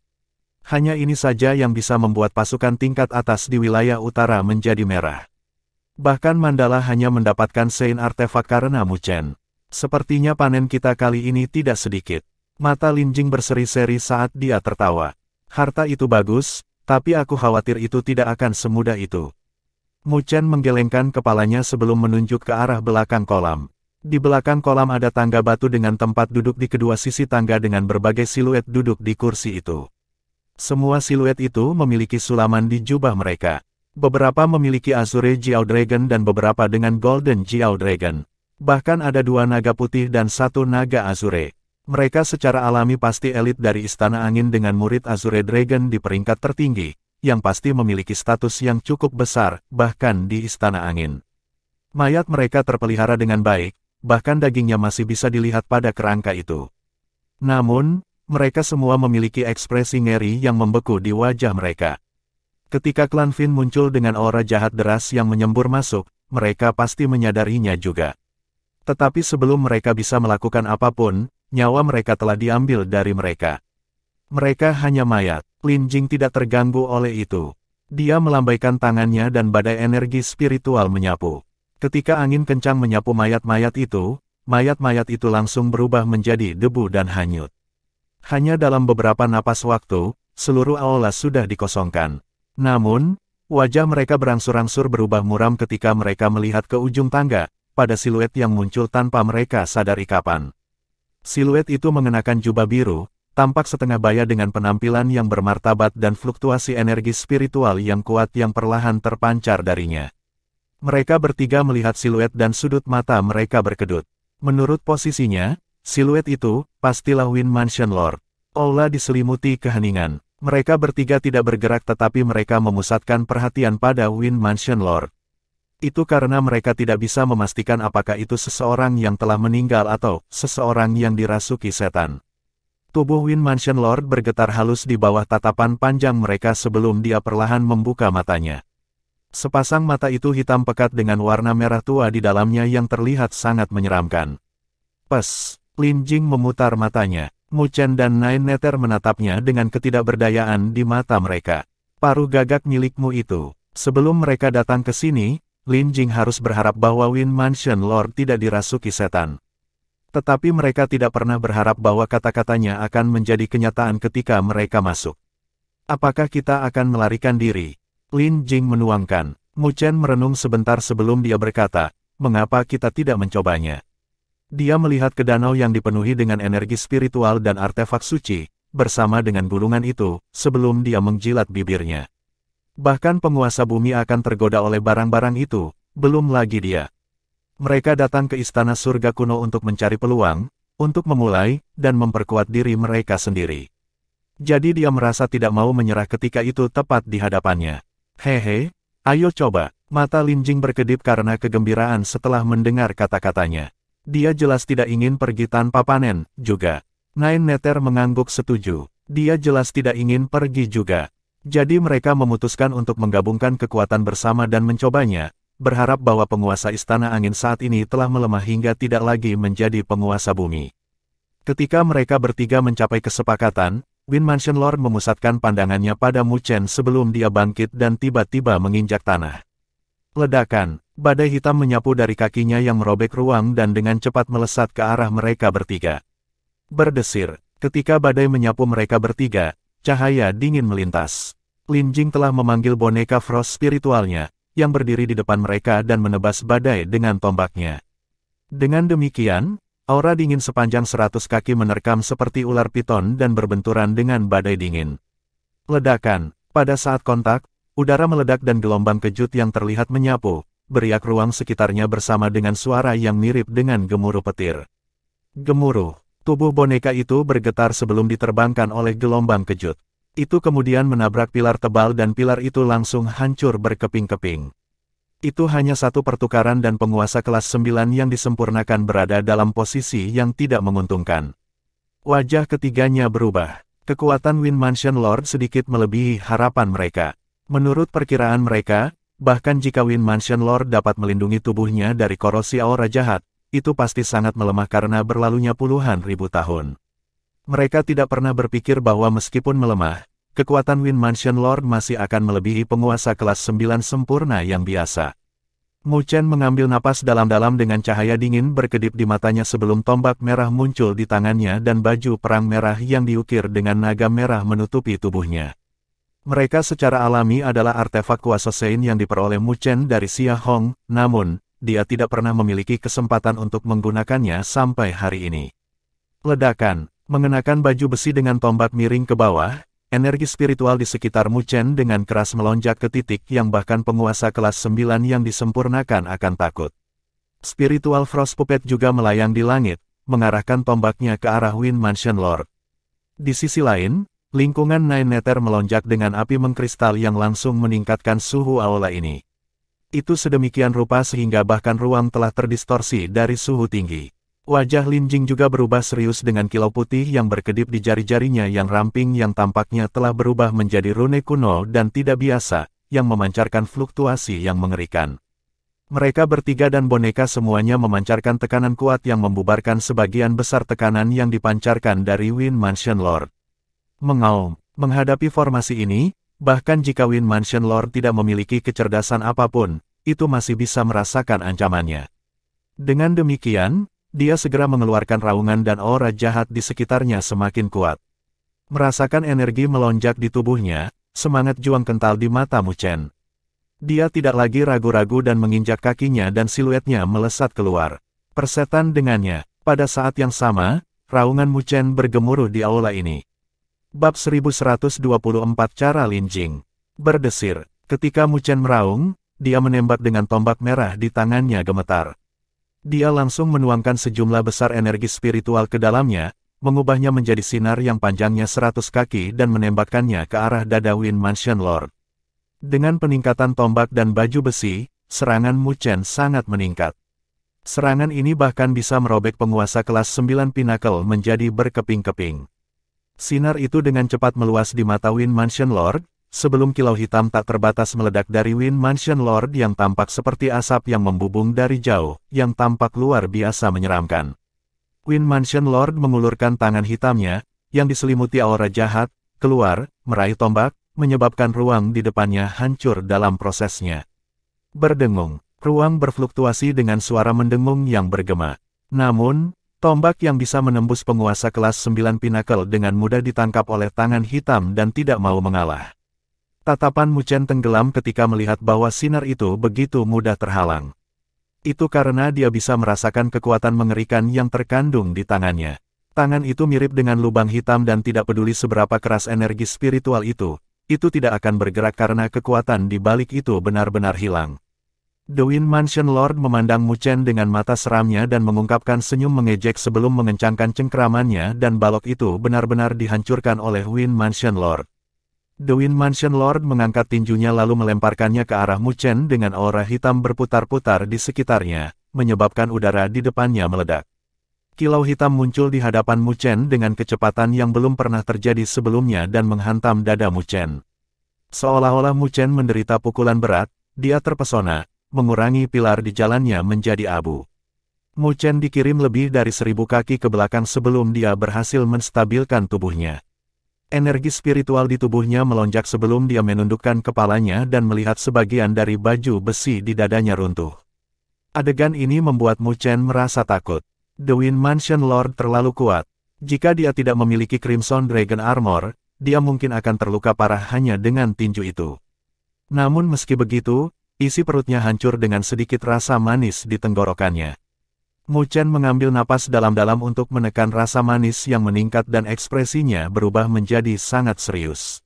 Speaker 1: Hanya ini saja yang bisa membuat pasukan tingkat atas di wilayah utara menjadi merah. Bahkan Mandala hanya mendapatkan Sein artefak karena Mu Chen. Sepertinya panen kita kali ini tidak sedikit. Mata Lin Jing berseri-seri saat dia tertawa. Harta itu bagus, tapi aku khawatir itu tidak akan semudah itu. Mu Chen menggelengkan kepalanya sebelum menunjuk ke arah belakang kolam. Di belakang kolam ada tangga batu dengan tempat duduk di kedua sisi tangga dengan berbagai siluet duduk di kursi itu. Semua siluet itu memiliki sulaman di jubah mereka. Beberapa memiliki Azure Jiao Dragon dan beberapa dengan Golden Jiao Dragon. Bahkan ada 2 naga putih dan 1 naga Azure. Mereka secara alami pasti elit dari Istana Angin dengan murid Azure Dragon di peringkat tertinggi, yang pasti memiliki status yang cukup besar, bahkan di Istana Angin. Mayat mereka terpelihara dengan baik, bahkan dagingnya masih bisa dilihat pada kerangka itu. Namun, mereka semua memiliki ekspresi ngeri yang membeku di wajah mereka. Ketika klan Fin muncul dengan aura jahat deras yang menyembur masuk, mereka pasti menyadarinya juga. Tetapi sebelum mereka bisa melakukan apapun, nyawa mereka telah diambil dari mereka. Mereka hanya mayat. Lin Jing tidak terganggu oleh itu. Dia melambaikan tangannya dan badai energi spiritual menyapu. Ketika angin kencang menyapu mayat-mayat itu langsung berubah menjadi debu dan hanyut. Hanya dalam beberapa napas waktu, seluruh aula sudah dikosongkan. Namun, wajah mereka berangsur-angsur berubah muram ketika mereka melihat ke ujung tangga, pada siluet yang muncul tanpa mereka sadari kapan. Siluet itu mengenakan jubah biru, tampak setengah baya dengan penampilan yang bermartabat dan fluktuasi energi spiritual yang kuat yang perlahan terpancar darinya. Mereka bertiga melihat siluet dan sudut mata mereka berkedut. Menurut posisinya, siluet itu, pastilah Wind Mansion Lord. Aula diselimuti keheningan. Mereka bertiga tidak bergerak tetapi mereka memusatkan perhatian pada Wind Mansion Lord. Itu karena mereka tidak bisa memastikan apakah itu seseorang yang telah meninggal atau seseorang yang dirasuki setan. Tubuh Wind Mansion Lord bergetar halus di bawah tatapan panjang mereka sebelum dia perlahan membuka matanya. Sepasang mata itu hitam pekat dengan warna merah tua di dalamnya yang terlihat sangat menyeramkan. Pes, Lin Jing memutar matanya. Mu Chen dan Nine Neter menatapnya dengan ketidakberdayaan di mata mereka. Paruh gagak milikmu itu. Sebelum mereka datang ke sini, Lin Jing harus berharap bahwa Wind Mansion Lord tidak dirasuki setan. Tetapi mereka tidak pernah berharap bahwa kata-katanya akan menjadi kenyataan ketika mereka masuk. Apakah kita akan melarikan diri? Lin Jing menuangkan. Mu Chen merenung sebentar sebelum dia berkata, mengapa kita tidak mencobanya? Dia melihat ke danau yang dipenuhi dengan energi spiritual dan artefak suci, bersama dengan gulungan itu, sebelum dia menjilat bibirnya. Bahkan penguasa bumi akan tergoda oleh barang-barang itu, belum lagi dia. Mereka datang ke Istana Surga Kuno untuk mencari peluang, untuk memulai, dan memperkuat diri mereka sendiri. Jadi dia merasa tidak mau menyerah ketika itu tepat di hadapannya. Hehe, ayo coba. Mata Lin Jing berkedip karena kegembiraan setelah mendengar kata-katanya. Dia jelas tidak ingin pergi tanpa panen, juga. Nine Neter mengangguk setuju. Dia jelas tidak ingin pergi juga. Jadi mereka memutuskan untuk menggabungkan kekuatan bersama dan mencobanya, berharap bahwa penguasa Istana Angin saat ini telah melemah hingga tidak lagi menjadi penguasa bumi. Ketika mereka bertiga mencapai kesepakatan, Wind Mansion Lord memusatkan pandangannya pada Mu Chen sebelum dia bangkit dan tiba-tiba menginjak tanah. Ledakan, badai hitam menyapu dari kakinya yang merobek ruang dan dengan cepat melesat ke arah mereka bertiga. Berdesir, ketika badai menyapu mereka bertiga, cahaya dingin melintas. Lin Jing telah memanggil boneka Frost spiritualnya, yang berdiri di depan mereka dan menebas badai dengan tombaknya. Dengan demikian, aura dingin sepanjang 100 kaki menerkam seperti ular piton dan berbenturan dengan badai dingin. Ledakan, pada saat kontak, udara meledak dan gelombang kejut yang terlihat menyapu, beriak ruang sekitarnya bersama dengan suara yang mirip dengan gemuruh petir. Gemuruh, tubuh boneka itu bergetar sebelum diterbangkan oleh gelombang kejut. Itu kemudian menabrak pilar tebal dan pilar itu langsung hancur berkeping-keping. Itu hanya satu pertukaran dan penguasa kelas 9 yang disempurnakan berada dalam posisi yang tidak menguntungkan. Wajah ketiganya berubah. Kekuatan Wind Mansion Lord sedikit melebihi harapan mereka. Menurut perkiraan mereka, bahkan jika Wind Mansion Lord dapat melindungi tubuhnya dari korosi aura jahat, itu pasti sangat melemah karena berlalunya puluhan ribu tahun. Mereka tidak pernah berpikir bahwa meskipun melemah, kekuatan Wind Mansion Lord masih akan melebihi penguasa kelas 9 sempurna yang biasa. Mu Chen mengambil napas dalam-dalam dengan cahaya dingin berkedip di matanya sebelum tombak merah muncul di tangannya dan baju perang merah yang diukir dengan naga merah menutupi tubuhnya. Mereka secara alami adalah artefak kuasa Sein yang diperoleh Mu Chen dari Xia Hong, namun, dia tidak pernah memiliki kesempatan untuk menggunakannya sampai hari ini. Ledakan. Mengenakan baju besi dengan tombak miring ke bawah, energi spiritual di sekitar Mu Chen dengan keras melonjak ke titik yang bahkan penguasa kelas 9 yang disempurnakan akan takut. Spiritual Frost Puppet juga melayang di langit, mengarahkan tombaknya ke arah Wind Mansion Lord. Di sisi lain, lingkungan Nine Nether melonjak dengan api mengkristal yang langsung meningkatkan suhu aula ini. Itu sedemikian rupa sehingga bahkan ruang telah terdistorsi dari suhu tinggi. Wajah Lin Jing juga berubah serius dengan kilau putih yang berkedip di jari-jarinya yang ramping yang tampaknya telah berubah menjadi rune kuno dan tidak biasa, yang memancarkan fluktuasi yang mengerikan. Mereka bertiga dan boneka semuanya memancarkan tekanan kuat yang membubarkan sebagian besar tekanan yang dipancarkan dari Wind Mansion Lord. Mengaum, menghadapi formasi ini, bahkan jika Wind Mansion Lord tidak memiliki kecerdasan apapun, itu masih bisa merasakan ancamannya. Dengan demikian, dia segera mengeluarkan raungan dan aura jahat di sekitarnya semakin kuat. Merasakan energi melonjak di tubuhnya, semangat juang kental di mata Mu Chen. Dia tidak lagi ragu-ragu dan menginjak kakinya dan siluetnya melesat keluar. Persetan dengannya, pada saat yang sama, raungan Mu Chen bergemuruh di aula ini. Bab 1124 Cara Lin Jing. Berdesir, ketika Mu Chen meraung, dia menembak dengan tombak merah di tangannya gemetar. Dia langsung menuangkan sejumlah besar energi spiritual ke dalamnya, mengubahnya menjadi sinar yang panjangnya 100 kaki dan menembakkannya ke arah dada Wind Mansion Lord. Dengan peningkatan tombak dan baju besi, serangan Mu Chen sangat meningkat. Serangan ini bahkan bisa merobek penguasa kelas 9 Pinnacle menjadi berkeping-keping. Sinar itu dengan cepat meluas di mata Wind Mansion Lord, sebelum kilau hitam tak terbatas meledak dari Wind Mansion Lord yang tampak seperti asap yang membubung dari jauh, yang tampak luar biasa menyeramkan. Wind Mansion Lord mengulurkan tangan hitamnya, yang diselimuti aura jahat, keluar, meraih tombak, menyebabkan ruang di depannya hancur dalam prosesnya. Berdengung, ruang berfluktuasi dengan suara mendengung yang bergema. Namun, tombak yang bisa menembus penguasa kelas 9 Pinnacle dengan mudah ditangkap oleh tangan hitam dan tidak mau mengalah. Tatapan Mu Chen tenggelam ketika melihat bahwa sinar itu begitu mudah terhalang. Itu karena dia bisa merasakan kekuatan mengerikan yang terkandung di tangannya. Tangan itu mirip dengan lubang hitam dan tidak peduli seberapa keras energi spiritual itu tidak akan bergerak karena kekuatan di balik itu benar-benar hilang. The Wind Mansion Lord memandang Mu Chen dengan mata seramnya dan mengungkapkan senyum mengejek sebelum mengencangkan cengkeramannya dan balok itu benar-benar dihancurkan oleh Wind Mansion Lord. The Wind Mansion Lord mengangkat tinjunya lalu melemparkannya ke arah Mu Chen dengan aura hitam berputar-putar di sekitarnya, menyebabkan udara di depannya meledak. Kilau hitam muncul di hadapan Mu Chen dengan kecepatan yang belum pernah terjadi sebelumnya dan menghantam dada Mu Chen. Seolah-olah Mu Chen menderita pukulan berat, dia terpesona, mengurangi pilar di jalannya menjadi abu. Mu Chen dikirim lebih dari 1000 kaki ke belakang sebelum dia berhasil menstabilkan tubuhnya. Energi spiritual di tubuhnya melonjak sebelum dia menundukkan kepalanya dan melihat sebagian dari baju besi di dadanya runtuh. Adegan ini membuat Mu Chen merasa takut. The Wind Mansion Lord terlalu kuat. Jika dia tidak memiliki Crimson Dragon Armor, dia mungkin akan terluka parah hanya dengan tinju itu. Namun meski begitu, isi perutnya hancur dengan sedikit rasa manis di tenggorokannya. Mu Chen mengambil napas dalam-dalam untuk menekan rasa manis yang meningkat dan ekspresinya berubah menjadi sangat serius.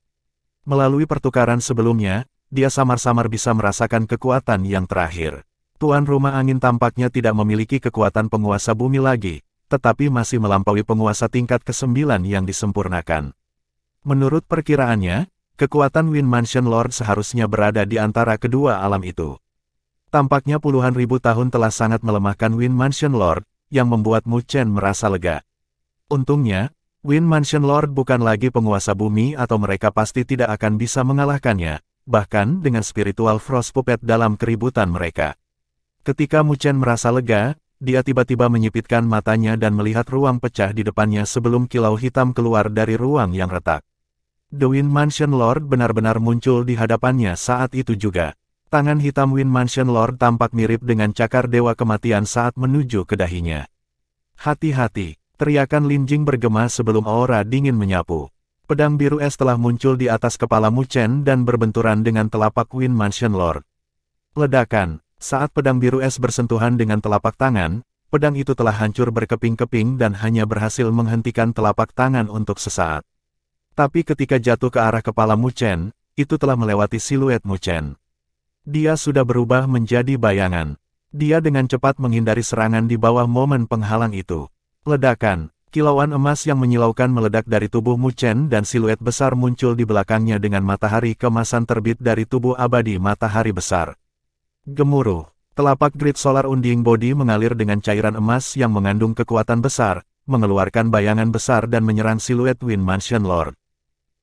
Speaker 1: Melalui pertukaran sebelumnya, dia samar-samar bisa merasakan kekuatan yang terakhir. Tuan rumah angin tampaknya tidak memiliki kekuatan penguasa bumi lagi, tetapi masih melampaui penguasa tingkat ke-9 yang disempurnakan. Menurut perkiraannya, kekuatan Wind Mansion Lord seharusnya berada di antara kedua alam itu. Tampaknya puluhan ribu tahun telah sangat melemahkan Wind Mansion Lord, yang membuat Mu Chen merasa lega. Untungnya, Wind Mansion Lord bukan lagi penguasa bumi atau mereka pasti tidak akan bisa mengalahkannya, bahkan dengan spiritual Frost Puppet dalam keributan mereka. Ketika Mu Chen merasa lega, dia tiba-tiba menyipitkan matanya dan melihat ruang pecah di depannya sebelum kilau hitam keluar dari ruang yang retak. The Wind Mansion Lord benar-benar muncul di hadapannya saat itu juga. Tangan hitam Wind Mansion Lord tampak mirip dengan cakar Dewa Kematian saat menuju ke dahinya. Hati-hati, teriakan Lin Jing bergema sebelum aura dingin menyapu. Pedang biru es telah muncul di atas kepala Mu Chen dan berbenturan dengan telapak Wind Mansion Lord. Ledakan. Saat pedang biru es bersentuhan dengan telapak tangan, pedang itu telah hancur berkeping-keping dan hanya berhasil menghentikan telapak tangan untuk sesaat. Tapi ketika jatuh ke arah kepala Mu Chen, itu telah melewati siluet Mu Chen. Dia sudah berubah menjadi bayangan. Dia dengan cepat menghindari serangan di bawah momen penghalang itu. Ledakan, kilauan emas yang menyilaukan meledak dari tubuh Mu Chen dan siluet besar muncul di belakangnya dengan matahari kemasan terbit dari tubuh abadi matahari besar. Gemuruh, telapak Great Solar Undying Body mengalir dengan cairan emas yang mengandung kekuatan besar, mengeluarkan bayangan besar dan menyerang siluet Wind Mansion Lord.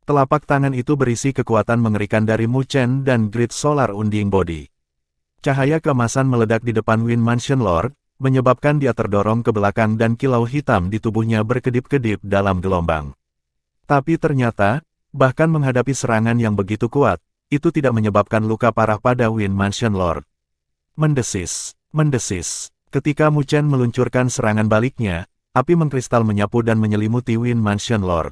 Speaker 1: Telapak tangan itu berisi kekuatan mengerikan dari Mu Chen dan Great Solar Undying Body. Cahaya keemasan meledak di depan Wind Mansion Lord, menyebabkan dia terdorong ke belakang dan kilau hitam di tubuhnya berkedip-kedip dalam gelombang. Tapi ternyata, bahkan menghadapi serangan yang begitu kuat, itu tidak menyebabkan luka parah pada Wind Mansion Lord. Mendesis, mendesis. Ketika Mu Chen meluncurkan serangan baliknya, api mengkristal menyapu dan menyelimuti Wind Mansion Lord.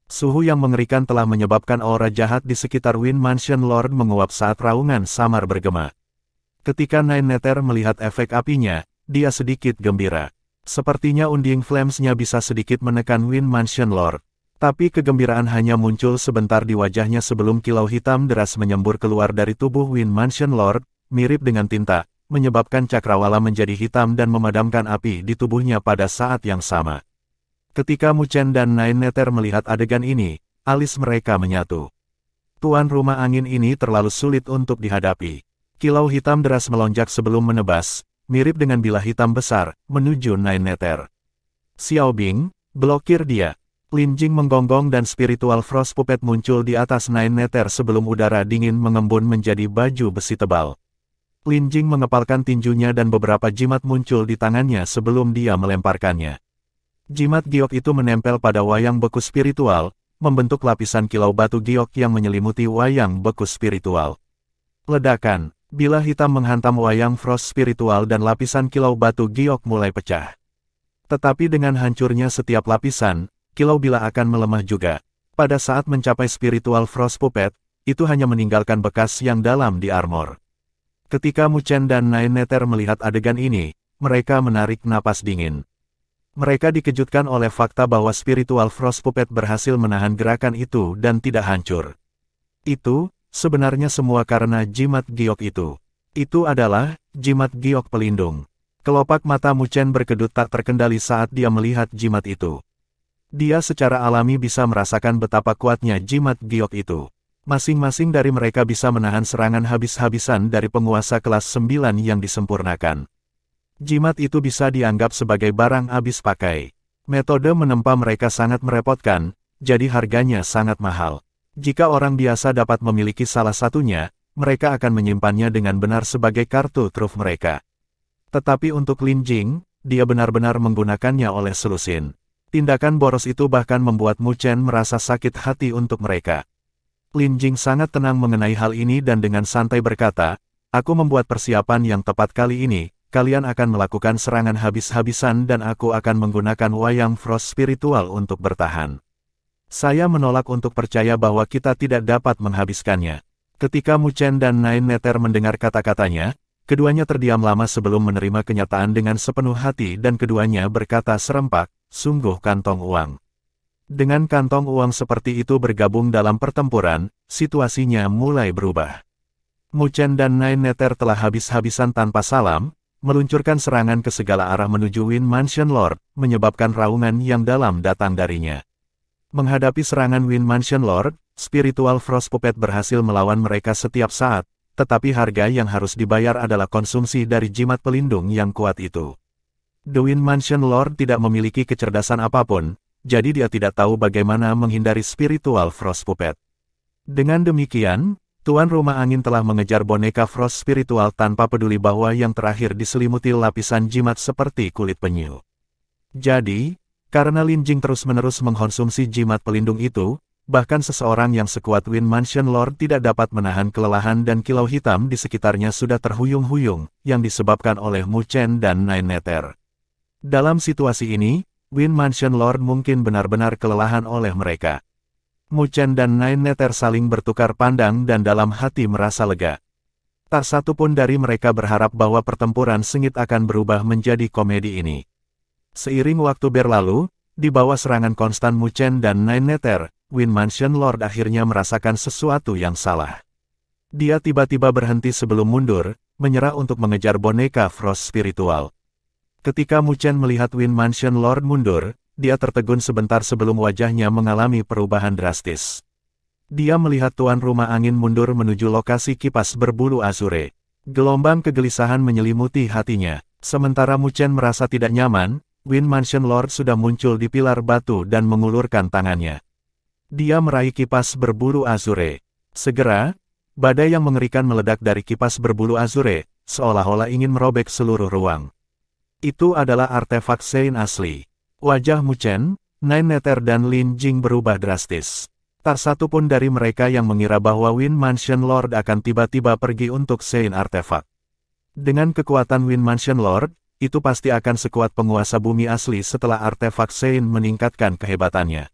Speaker 1: Suhu yang mengerikan telah menyebabkan aura jahat di sekitar Wind Mansion Lord menguap saat raungan samar bergema. Ketika Nine Nether melihat efek apinya, dia sedikit gembira. Sepertinya Undying Flames-nya bisa sedikit menekan Wind Mansion Lord. Tapi kegembiraan hanya muncul sebentar di wajahnya sebelum kilau hitam deras menyembur keluar dari tubuh Wind Mansion Lord, mirip dengan tinta, menyebabkan cakrawala menjadi hitam dan memadamkan api di tubuhnya pada saat yang sama. Ketika Mu Chen dan Nine Nether melihat adegan ini, alis mereka menyatu. Tuan rumah angin ini terlalu sulit untuk dihadapi. Kilau hitam deras melonjak sebelum menebas, mirip dengan bilah hitam besar, menuju Nine Nether. Xiao Bing, blokir dia. Lin Jing menggonggong dan spiritual Frost Puppet muncul di atas Nine Nether sebelum udara dingin mengembun menjadi baju besi tebal. Lin Jing mengepalkan tinjunya dan beberapa jimat muncul di tangannya sebelum dia melemparkannya. Jimat giok itu menempel pada wayang beku spiritual, membentuk lapisan kilau batu giok yang menyelimuti wayang beku spiritual. Ledakan, bilah hitam menghantam wayang frost spiritual dan lapisan kilau batu giok mulai pecah. Tetapi dengan hancurnya setiap lapisan, kilau bilah akan melemah juga. Pada saat mencapai spiritual Frost Puppet, itu hanya meninggalkan bekas yang dalam di armor. Ketika Mu Chen dan Nine Nether melihat adegan ini, mereka menarik napas dingin. Mereka dikejutkan oleh fakta bahwa spiritual Frost Puppet berhasil menahan gerakan itu dan tidak hancur. Itu, sebenarnya semua karena jimat giok itu. Itu adalah, jimat giok pelindung. Kelopak mata Mu Chen berkedut tak terkendali saat dia melihat jimat itu. Dia secara alami bisa merasakan betapa kuatnya jimat giok itu. Masing-masing dari mereka bisa menahan serangan habis-habisan dari penguasa kelas 9 yang disempurnakan. Jimat itu bisa dianggap sebagai barang habis pakai. Metode menempa mereka sangat merepotkan, jadi harganya sangat mahal. Jika orang biasa dapat memiliki salah satunya, mereka akan menyimpannya dengan benar sebagai kartu truf mereka. Tetapi untuk Lin Jing, dia benar-benar menggunakannya oleh selusin. Tindakan boros itu bahkan membuat Mu Chen merasa sakit hati untuk mereka. Lin Jing sangat tenang mengenai hal ini dan dengan santai berkata, "Aku membuat persiapan yang tepat kali ini, kalian akan melakukan serangan habis-habisan dan aku akan menggunakan wayang frost spiritual untuk bertahan. Saya menolak untuk percaya bahwa kita tidak dapat menghabiskannya." Ketika Mu Chen dan Nine Nether mendengar kata-katanya, keduanya terdiam lama sebelum menerima kenyataan dengan sepenuh hati dan keduanya berkata serempak, "Sungguh kantong uang." Dengan kantong uang seperti itu bergabung dalam pertempuran, situasinya mulai berubah. Mu Chen dan Nine Nether telah habis-habisan tanpa salam, meluncurkan serangan ke segala arah menuju Wind Mansion Lord, menyebabkan raungan yang dalam datang darinya. Menghadapi serangan Wind Mansion Lord, Spiritual Frost Puppet berhasil melawan mereka setiap saat, tetapi harga yang harus dibayar adalah konsumsi dari jimat pelindung yang kuat itu. The Wind Mansion Lord tidak memiliki kecerdasan apapun, jadi dia tidak tahu bagaimana menghindari Spiritual Frost Puppet. Dengan demikian, Tuan Rumah Angin telah mengejar boneka Frost Spiritual tanpa peduli bahwa yang terakhir diselimuti lapisan jimat seperti kulit penyu. Jadi, karena Lin Jing terus-menerus mengkonsumsi jimat pelindung itu, bahkan seseorang yang sekuat Wind Mansion Lord tidak dapat menahan kelelahan dan kilau hitam di sekitarnya sudah terhuyung-huyung, yang disebabkan oleh Mu Chen dan Nine Nether. Dalam situasi ini, Wind Mansion Lord mungkin benar-benar kelelahan oleh mereka. Mu Chen dan Nine Nether saling bertukar pandang dan dalam hati merasa lega. Tak satu pun dari mereka berharap bahwa pertempuran sengit akan berubah menjadi komedi ini. Seiring waktu berlalu, di bawah serangan konstan Mu Chen dan Nine Nether, Wind Mansion Lord akhirnya merasakan sesuatu yang salah. Dia tiba-tiba berhenti sebelum mundur, menyerah untuk mengejar boneka Frost Spiritual. Ketika Mu Chen melihat Wind Mansion Lord mundur, dia tertegun sebentar sebelum wajahnya mengalami perubahan drastis. Dia melihat Tuan Rumah Angin mundur menuju lokasi kipas berbulu azure. Gelombang kegelisahan menyelimuti hatinya. Sementara Mu Chen merasa tidak nyaman, Wind Mansion Lord sudah muncul di pilar batu dan mengulurkan tangannya. Dia meraih kipas berbulu azure. Segera, badai yang mengerikan meledak dari kipas berbulu azure, seolah-olah ingin merobek seluruh ruang. Itu adalah artefak Sein asli. Wajah Mu Chen, Nine Nether dan Lin Jing berubah drastis. Tak satu pun dari mereka yang mengira bahwa Wind Mansion Lord akan tiba-tiba pergi untuk Sein artefak. Dengan kekuatan Wind Mansion Lord, itu pasti akan sekuat penguasa bumi asli setelah artefak Sein meningkatkan kehebatannya.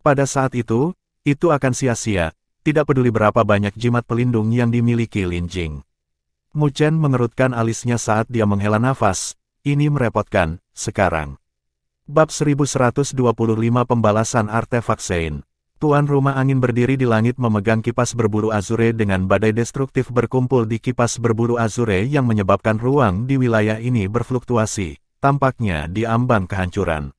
Speaker 1: Pada saat itu akan sia-sia, tidak peduli berapa banyak jimat pelindung yang dimiliki Lin Jing. Mu Chen mengerutkan alisnya saat dia menghela nafas, ini merepotkan, sekarang. Bab 1125 Pembalasan Artefak Sein. Tuan Rumah Angin berdiri di langit memegang kipas berbulu azure dengan badai destruktif berkumpul di kipas berbulu azure yang menyebabkan ruang di wilayah ini berfluktuasi, tampaknya di ambang kehancuran.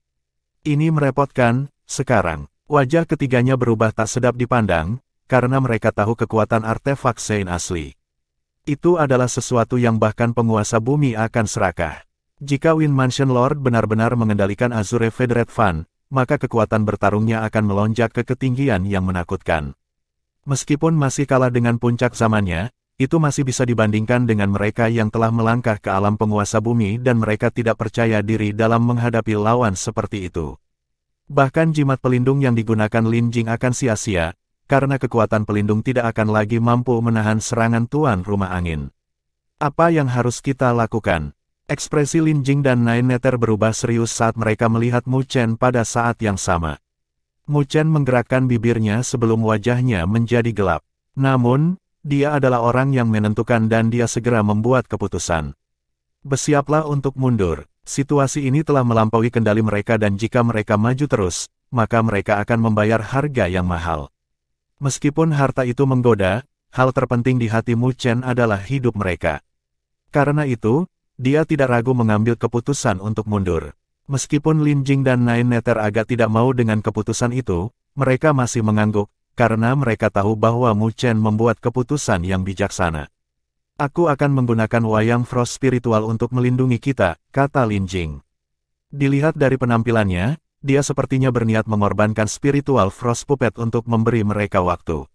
Speaker 1: Ini merepotkan, sekarang. Wajah ketiganya berubah tak sedap dipandang, karena mereka tahu kekuatan artefak Sein asli. Itu adalah sesuatu yang bahkan penguasa bumi akan serakah. Jika Wind Mansion Lord benar-benar mengendalikan Azure Federate Fund, maka kekuatan bertarungnya akan melonjak ke ketinggian yang menakutkan. Meskipun masih kalah dengan puncak zamannya, itu masih bisa dibandingkan dengan mereka yang telah melangkah ke alam penguasa bumi dan mereka tidak percaya diri dalam menghadapi lawan seperti itu. Bahkan jimat pelindung yang digunakan Lin Jing akan sia-sia, karena kekuatan pelindung tidak akan lagi mampu menahan serangan Tuan Rumah Angin. Apa yang harus kita lakukan? Ekspresi Lin Jing dan Nine Nether berubah serius saat mereka melihat Mu Chen pada saat yang sama. Mu Chen menggerakkan bibirnya sebelum wajahnya menjadi gelap. Namun, dia adalah orang yang menentukan dan dia segera membuat keputusan. Bersiaplah untuk mundur. Situasi ini telah melampaui kendali mereka dan jika mereka maju terus, maka mereka akan membayar harga yang mahal. Meskipun harta itu menggoda, hal terpenting di hati Mu Chen adalah hidup mereka. Karena itu, dia tidak ragu mengambil keputusan untuk mundur. Meskipun Lin Jing dan Nine Nether agak tidak mau dengan keputusan itu, mereka masih mengangguk, karena mereka tahu bahwa Mu Chen membuat keputusan yang bijaksana. Aku akan menggunakan wayang Frost Spiritual untuk melindungi kita, kata Lin Jing. Dilihat dari penampilannya, dia sepertinya berniat mengorbankan Spiritual Frost Puppet untuk memberi mereka waktu.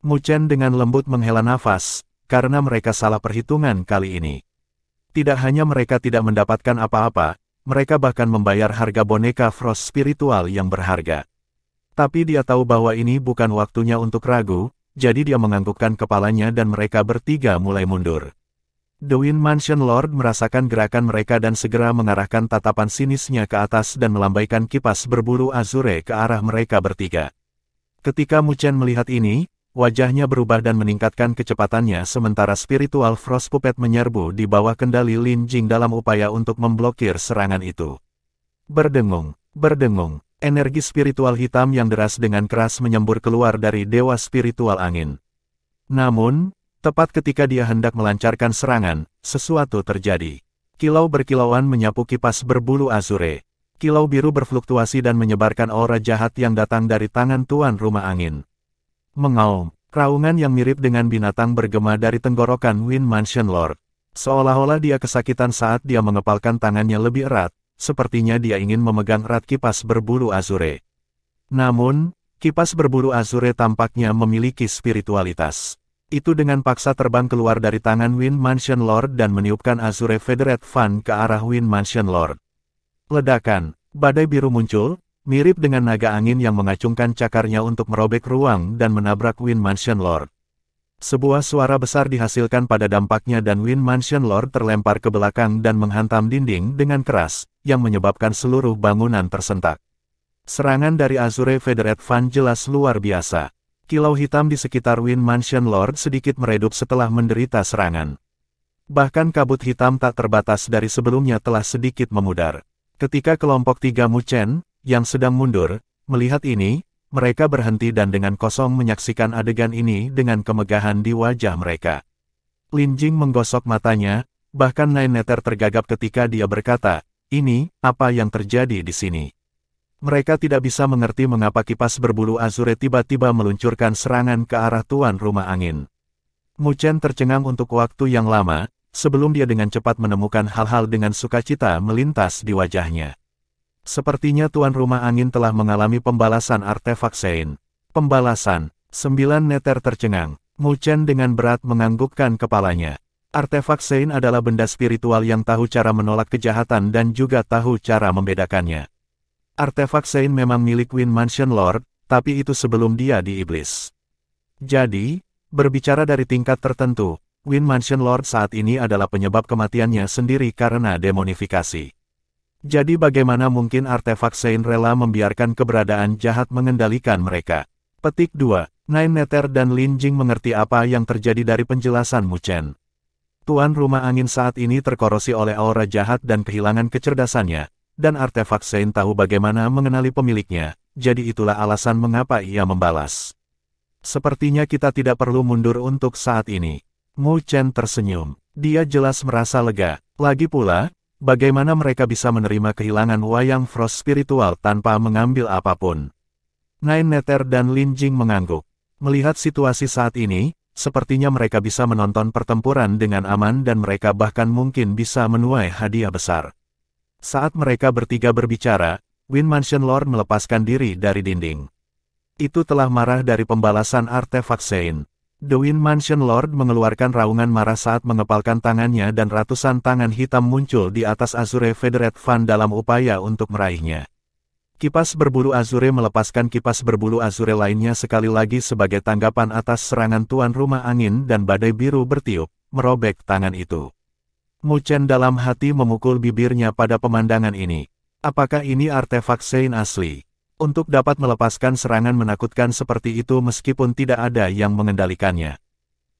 Speaker 1: Mu Chen dengan lembut menghela nafas, karena mereka salah perhitungan kali ini. Tidak hanya mereka tidak mendapatkan apa-apa, mereka bahkan membayar harga boneka Frost spiritual yang berharga. Tapi dia tahu bahwa ini bukan waktunya untuk ragu, jadi dia menganggukkan kepalanya dan mereka bertiga mulai mundur. The Wind Mansion Lord merasakan gerakan mereka dan segera mengarahkan tatapan sinisnya ke atas dan melambaikan kipas berbulu azure ke arah mereka bertiga. Ketika Mu Chen melihat ini, wajahnya berubah dan meningkatkan kecepatannya sementara spiritual Frost Puppet menyerbu di bawah kendali Lin Jing dalam upaya untuk memblokir serangan itu. Berdengung, berdengung, energi spiritual hitam yang deras dengan keras menyembur keluar dari Dewa Spiritual Angin. Namun, tepat ketika dia hendak melancarkan serangan, sesuatu terjadi. Kilau berkilauan menyapu kipas berbulu azure. Kilau biru berfluktuasi dan menyebarkan aura jahat yang datang dari tangan Tuan Rumah Angin. Mengaum, raungan yang mirip dengan binatang bergema dari tenggorokan Wind Mansion Lord. Seolah-olah dia kesakitan saat dia mengepalkan tangannya lebih erat, sepertinya dia ingin memegang erat kipas berbulu azure. Namun, kipas berbulu azure tampaknya memiliki spiritualitas. Itu dengan paksa terbang keluar dari tangan Wind Mansion Lord dan meniupkan Azure Federate Fan ke arah Wind Mansion Lord. Ledakan, badai biru muncul, mirip dengan naga angin yang mengacungkan cakarnya untuk merobek ruang dan menabrak Wind Mansion Lord. Sebuah suara besar dihasilkan pada dampaknya dan Wind Mansion Lord terlempar ke belakang dan menghantam dinding dengan keras, yang menyebabkan seluruh bangunan tersentak. Serangan dari Azure Federate Fan jelas luar biasa. Kilau hitam di sekitar Wind Mansion Lord sedikit meredup setelah menderita serangan. Bahkan kabut hitam tak terbatas dari sebelumnya telah sedikit memudar. Ketika kelompok 3 Mu Chen, yang sedang mundur, melihat ini, mereka berhenti dan dengan kosong menyaksikan adegan ini dengan kemegahan di wajah mereka. Lin Jing menggosok matanya, bahkan Nine Nether tergagap ketika dia berkata, "Ini, apa yang terjadi di sini?" Mereka tidak bisa mengerti mengapa kipas berbulu azure tiba-tiba meluncurkan serangan ke arah Tuan Rumah Angin. Mu Chen tercengang untuk waktu yang lama, sebelum dia dengan cepat menemukan hal-hal dengan sukacita melintas di wajahnya. Sepertinya Tuan Rumah Angin telah mengalami pembalasan artefak Sein. Pembalasan, 9 Nether tercengang. Mu Chen dengan berat menganggukkan kepalanya. Artefak Sein adalah benda spiritual yang tahu cara menolak kejahatan dan juga tahu cara membedakannya. Artefak Sein memang milik Wind Mansion Lord, tapi itu sebelum dia di iblis. Jadi, berbicara dari tingkat tertentu, Wind Mansion Lord saat ini adalah penyebab kematiannya sendiri karena demonifikasi. Jadi bagaimana mungkin artefak Sein rela membiarkan keberadaan jahat mengendalikan mereka? Petik 2, Nine Nether dan Lin Jing mengerti apa yang terjadi dari penjelasan Mu Chen. Tuan Rumah Angin saat ini terkorosi oleh aura jahat dan kehilangan kecerdasannya. Dan artefak Sein tahu bagaimana mengenali pemiliknya, jadi itulah alasan mengapa ia membalas. Sepertinya kita tidak perlu mundur untuk saat ini. Mu Chen tersenyum. Dia jelas merasa lega. Lagi pula, bagaimana mereka bisa menerima kehilangan wayang Frost spiritual tanpa mengambil apapun? Nine Nether dan Lin Jing mengangguk. Melihat situasi saat ini, sepertinya mereka bisa menonton pertempuran dengan aman dan mereka bahkan mungkin bisa menuai hadiah besar. Saat mereka bertiga berbicara, Wind Mansion Lord melepaskan diri dari dinding. Itu telah marah dari pembalasan artefak Sein. The Wind Mansion Lord mengeluarkan raungan marah saat mengepalkan tangannya dan ratusan tangan hitam muncul di atas Azure Federate Fan dalam upaya untuk meraihnya. Kipas berbulu azure melepaskan kipas berbulu azure lainnya sekali lagi sebagai tanggapan atas serangan Tuan Rumah Angin dan badai biru bertiup, merobek tangan itu. Mu Chen dalam hati memukul bibirnya pada pemandangan ini. Apakah ini artefak Sein asli? Untuk dapat melepaskan serangan menakutkan seperti itu meskipun tidak ada yang mengendalikannya.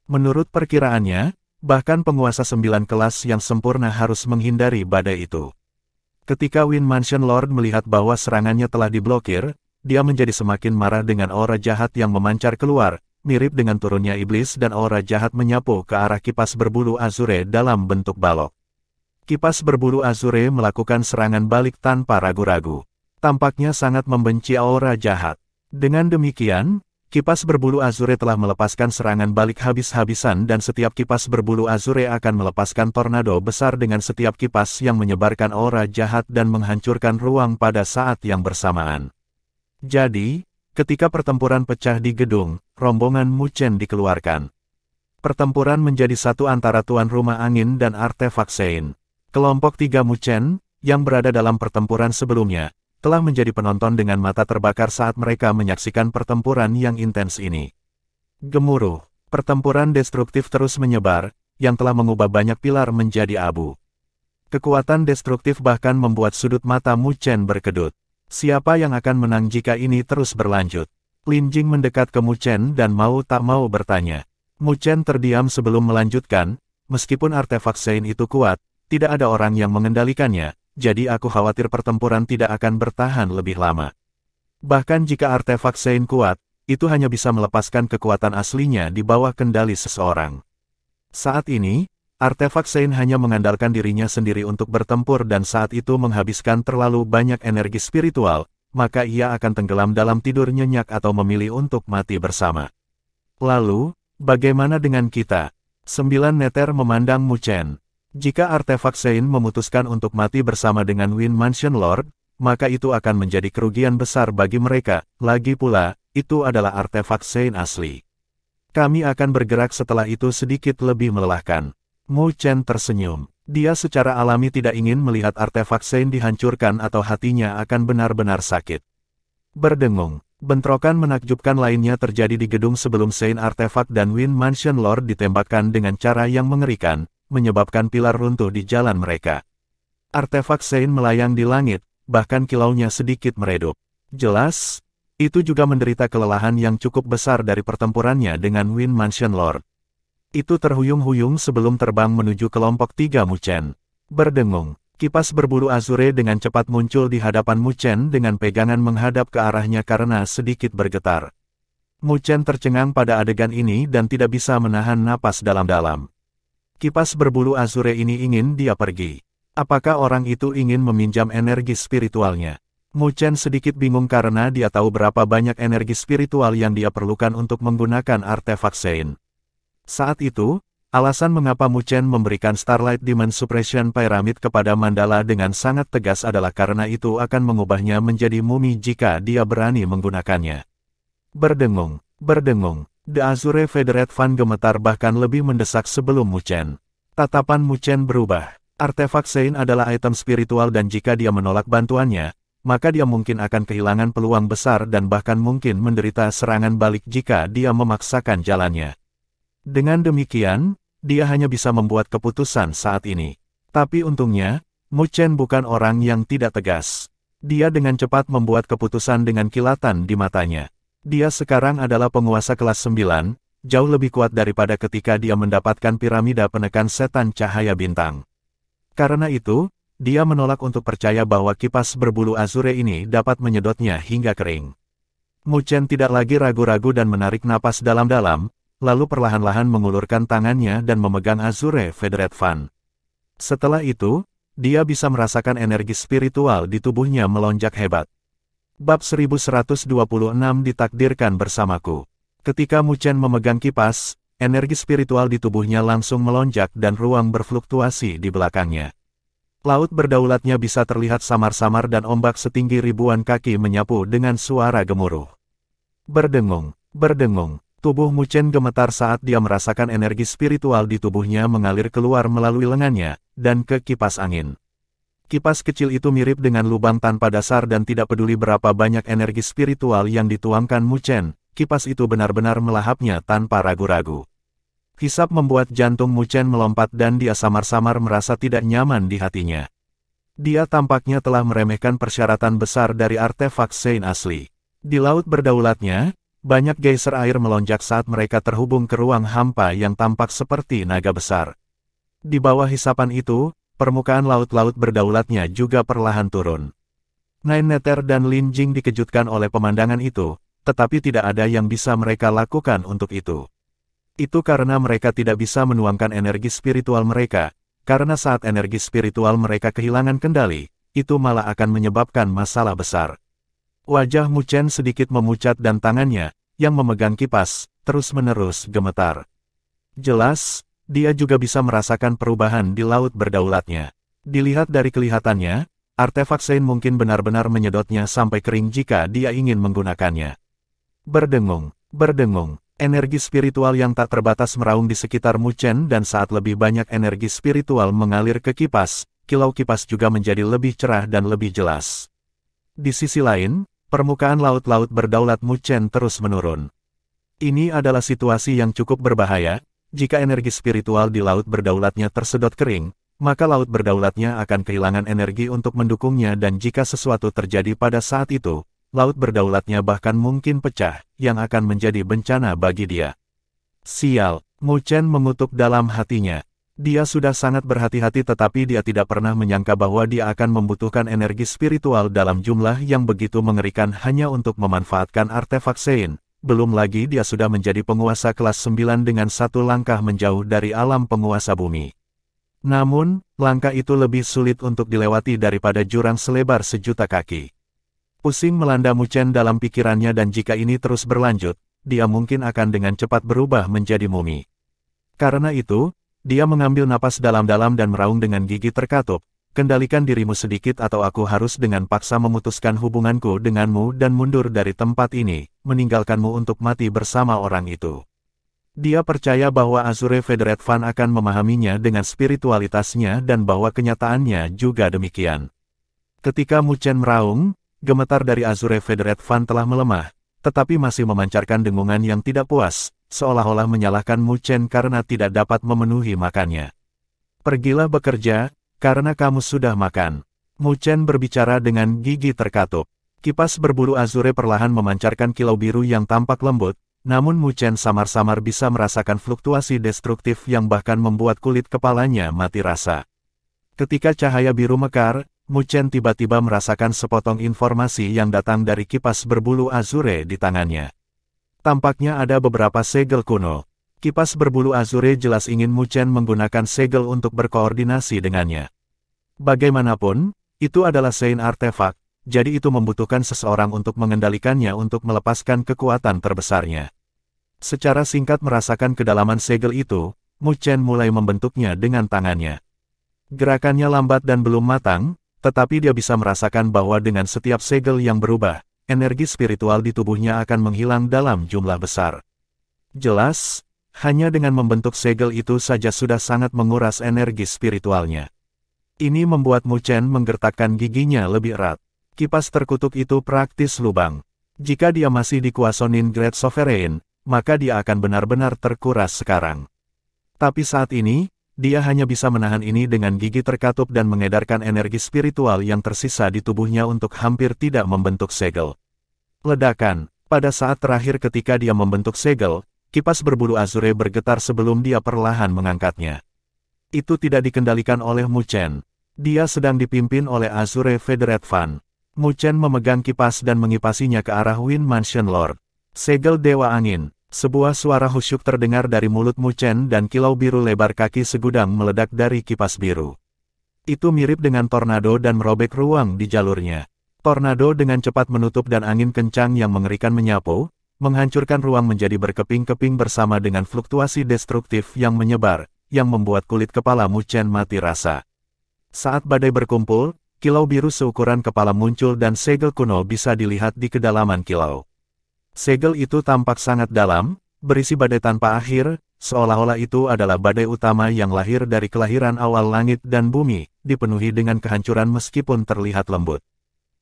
Speaker 1: Menurut perkiraannya, bahkan penguasa 9 kelas yang sempurna harus menghindari badai itu. Ketika Wind Mansion Lord melihat bahwa serangannya telah diblokir, dia menjadi semakin marah dengan aura jahat yang memancar keluar, mirip dengan turunnya iblis dan aura jahat menyapu ke arah kipas berbulu azure dalam bentuk balok. Kipas berbulu azure melakukan serangan balik tanpa ragu-ragu. Tampaknya sangat membenci aura jahat. Dengan demikian, kipas berbulu azure telah melepaskan serangan balik habis-habisan dan setiap kipas berbulu azure akan melepaskan tornado besar dengan setiap kipas yang menyebarkan aura jahat dan menghancurkan ruang pada saat yang bersamaan. Jadi, ketika pertempuran pecah di gedung, rombongan Mu Chen dikeluarkan. Pertempuran menjadi satu antara tuan rumah angin dan artefak Sein. Kelompok 3 Mu Chen, yang berada dalam pertempuran sebelumnya, telah menjadi penonton dengan mata terbakar saat mereka menyaksikan pertempuran yang intens ini. Gemuruh, pertempuran destruktif terus menyebar, yang telah mengubah banyak pilar menjadi abu. Kekuatan destruktif bahkan membuat sudut mata Mu Chen berkedut. Siapa yang akan menang jika ini terus berlanjut? Lin Jing mendekat ke Mu Chen dan mau tak mau bertanya. Mu Chen terdiam sebelum melanjutkan, meskipun artefak Sein itu kuat, tidak ada orang yang mengendalikannya, jadi aku khawatir pertempuran tidak akan bertahan lebih lama. Bahkan jika artefak Sein kuat, itu hanya bisa melepaskan kekuatan aslinya di bawah kendali seseorang. Saat ini, artefak Sein hanya mengandalkan dirinya sendiri untuk bertempur dan saat itu menghabiskan terlalu banyak energi spiritual, maka ia akan tenggelam dalam tidur nyenyak atau memilih untuk mati bersama. Lalu, bagaimana dengan kita? 9 Neter memandang Mu Chen. Jika artefak Sein memutuskan untuk mati bersama dengan Wind Mansion Lord, maka itu akan menjadi kerugian besar bagi mereka. Lagi pula, itu adalah artefak Sein asli. Kami akan bergerak setelah itu sedikit lebih melelahkan. Mu Chen tersenyum. Dia secara alami tidak ingin melihat artefak Sein dihancurkan atau hatinya akan benar-benar sakit. Berdengung. Bentrokan menakjubkan lainnya terjadi di gedung sebelum Sein artefak dan Wind Mansion Lord ditembakkan dengan cara yang mengerikan, menyebabkan pilar runtuh di jalan mereka. Artefak Sein melayang di langit, bahkan kilaunya sedikit meredup. Jelas, itu juga menderita kelelahan yang cukup besar dari pertempurannya dengan Wind Mansion Lord. Itu terhuyung-huyung sebelum terbang menuju kelompok 3 Mu Chen. Berdengung. Kipas berbulu azure dengan cepat muncul di hadapan Mu Chen dengan pegangan menghadap ke arahnya karena sedikit bergetar. Mu Chen tercengang pada adegan ini dan tidak bisa menahan napas dalam-dalam. Kipas berbulu azure ini ingin dia pergi. Apakah orang itu ingin meminjam energi spiritualnya? Mu Chen sedikit bingung karena dia tahu berapa banyak energi spiritual yang dia perlukan untuk menggunakan artefak Sein. Saat itu, alasan mengapa Mu Chen memberikan Starlight Demon Suppression Pyramid kepada Mandala dengan sangat tegas adalah karena itu akan mengubahnya menjadi mumi jika dia berani menggunakannya. Berdengung, berdengung. The Azure Federate Fan gemetar bahkan lebih mendesak sebelum Mu Chen. Tatapan Mu Chen berubah. Artefak Sein adalah item spiritual dan jika dia menolak bantuannya, maka dia mungkin akan kehilangan peluang besar dan bahkan mungkin menderita serangan balik jika dia memaksakan jalannya. Dengan demikian, dia hanya bisa membuat keputusan saat ini. Tapi untungnya, Mu Chen bukan orang yang tidak tegas. Dia dengan cepat membuat keputusan dengan kilatan di matanya. Dia sekarang adalah penguasa kelas 9, jauh lebih kuat daripada ketika dia mendapatkan piramida penekan setan cahaya bintang. Karena itu, dia menolak untuk percaya bahwa kipas berbulu azure ini dapat menyedotnya hingga kering. Mu Chen tidak lagi ragu-ragu dan menarik napas dalam-dalam, lalu perlahan-lahan mengulurkan tangannya dan memegang Azure Federate Fan. Setelah itu, dia bisa merasakan energi spiritual di tubuhnya melonjak hebat. Bab 1126 ditakdirkan bersamaku. Ketika Mu Chen memegang kipas, energi spiritual di tubuhnya langsung melonjak dan ruang berfluktuasi di belakangnya. Laut berdaulatnya bisa terlihat samar-samar dan ombak setinggi ribuan kaki menyapu dengan suara gemuruh. Berdengung, berdengung. Tubuh Mu Chen gemetar saat dia merasakan energi spiritual di tubuhnya mengalir keluar melalui lengannya, dan ke kipas angin. Kipas kecil itu mirip dengan lubang tanpa dasar dan tidak peduli berapa banyak energi spiritual yang dituangkan Mu Chen, kipas itu benar-benar melahapnya tanpa ragu-ragu. Hisap membuat jantung Mu Chen melompat dan dia samar-samar merasa tidak nyaman di hatinya. Dia tampaknya telah meremehkan persyaratan besar dari artefak Sein asli. Di laut berdaulatnya, banyak geyser air melonjak saat mereka terhubung ke ruang hampa yang tampak seperti naga besar. Di bawah hisapan itu, permukaan laut-laut berdaulatnya juga perlahan turun. Nine Nether dan Lin Jing dikejutkan oleh pemandangan itu, tetapi tidak ada yang bisa mereka lakukan untuk itu. Itu karena mereka tidak bisa menuangkan energi spiritual mereka, karena saat energi spiritual mereka kehilangan kendali, itu malah akan menyebabkan masalah besar. Wajah Mu Chen sedikit memucat dan tangannya, yang memegang kipas, terus-menerus gemetar. Jelas, dia juga bisa merasakan perubahan di laut berdaulatnya. Dilihat dari kelihatannya, artefak Sein mungkin benar-benar menyedotnya sampai kering jika dia ingin menggunakannya. Berdengung, berdengung. Energi spiritual yang tak terbatas meraung di sekitar Mu Chen dan saat lebih banyak energi spiritual mengalir ke kipas, kilau kipas juga menjadi lebih cerah dan lebih jelas. Di sisi lain, permukaan laut-laut berdaulat Mu Chen terus menurun. Ini adalah situasi yang cukup berbahaya. Jika energi spiritual di laut berdaulatnya tersedot kering, maka laut berdaulatnya akan kehilangan energi untuk mendukungnya dan jika sesuatu terjadi pada saat itu, laut berdaulatnya bahkan mungkin pecah, yang akan menjadi bencana bagi dia. Sial, Mu Chen mengutuk dalam hatinya. Dia sudah sangat berhati-hati tetapi dia tidak pernah menyangka bahwa dia akan membutuhkan energi spiritual dalam jumlah yang begitu mengerikan hanya untuk memanfaatkan artefak Sein. Belum lagi dia sudah menjadi penguasa kelas 9 dengan satu langkah menjauh dari alam penguasa bumi. Namun, langkah itu lebih sulit untuk dilewati daripada jurang selebar sejuta kaki. Pusing melanda Mu Chen dalam pikirannya dan jika ini terus berlanjut, dia mungkin akan dengan cepat berubah menjadi mumi. Karena itu, dia mengambil napas dalam-dalam dan meraung dengan gigi terkatup, kendalikan dirimu sedikit atau aku harus dengan paksa memutuskan hubunganku denganmu dan mundur dari tempat ini, meninggalkanmu untuk mati bersama orang itu. Dia percaya bahwa Azure Federate Fan akan memahaminya dengan spiritualitasnya dan bahwa kenyataannya juga demikian. Ketika Mu Chen meraung, gemetar dari Azure Federate Fan telah melemah, tetapi masih memancarkan dengungan yang tidak puas, seolah-olah menyalahkan Mu Chen karena tidak dapat memenuhi makannya. Pergilah bekerja, karena kamu sudah makan. Mu Chen berbicara dengan gigi terkatup. Kipas berbulu Azure perlahan memancarkan kilau biru yang tampak lembut, namun Mu Chen samar-samar bisa merasakan fluktuasi destruktif yang bahkan membuat kulit kepalanya mati rasa. Ketika cahaya biru mekar, Mu Chen tiba-tiba merasakan sepotong informasi yang datang dari kipas berbulu Azure di tangannya. Tampaknya ada beberapa segel kuno. Kipas berbulu Azure jelas ingin Mu Chen menggunakan segel untuk berkoordinasi dengannya. Bagaimanapun, itu adalah Sein artefak, jadi itu membutuhkan seseorang untuk mengendalikannya untuk melepaskan kekuatan terbesarnya. Secara singkat merasakan kedalaman segel itu, Mu Chen mulai membentuknya dengan tangannya. Gerakannya lambat dan belum matang, tetapi dia bisa merasakan bahwa dengan setiap segel yang berubah, energi spiritual di tubuhnya akan menghilang dalam jumlah besar. Jelas, hanya dengan membentuk segel itu saja sudah sangat menguras energi spiritualnya. Ini membuat Mu Chen menggertakkan giginya lebih erat. Kipas terkutuk itu praktis lubang. Jika dia masih dikuasonin Great Sovereign, maka dia akan benar-benar terkuras sekarang. Tapi saat ini, dia hanya bisa menahan ini dengan gigi terkatup dan mengedarkan energi spiritual yang tersisa di tubuhnya untuk hampir tidak membentuk segel. Ledakan, pada saat terakhir ketika dia membentuk segel, kipas berbulu Azure bergetar sebelum dia perlahan mengangkatnya. Itu tidak dikendalikan oleh Mu Chen. Dia sedang dipimpin oleh Azure Federate Fan. Mu Chen memegang kipas dan mengipasinya ke arah Wind Mansion Lord. Segel Dewa Angin. Sebuah suara khusyuk terdengar dari mulut Mu Chen dan kilau biru lebar kaki segudang meledak dari kipas biru. Itu mirip dengan tornado dan merobek ruang di jalurnya. Tornado dengan cepat menutup dan angin kencang yang mengerikan menyapu, menghancurkan ruang menjadi berkeping-keping bersama dengan fluktuasi destruktif yang menyebar, yang membuat kulit kepala Mu Chen mati rasa. Saat badai berkumpul, kilau biru seukuran kepala muncul dan segel kuno bisa dilihat di kedalaman kilau. Segel itu tampak sangat dalam, berisi badai tanpa akhir, seolah-olah itu adalah badai utama yang lahir dari kelahiran awal langit dan bumi, dipenuhi dengan kehancuran meskipun terlihat lembut.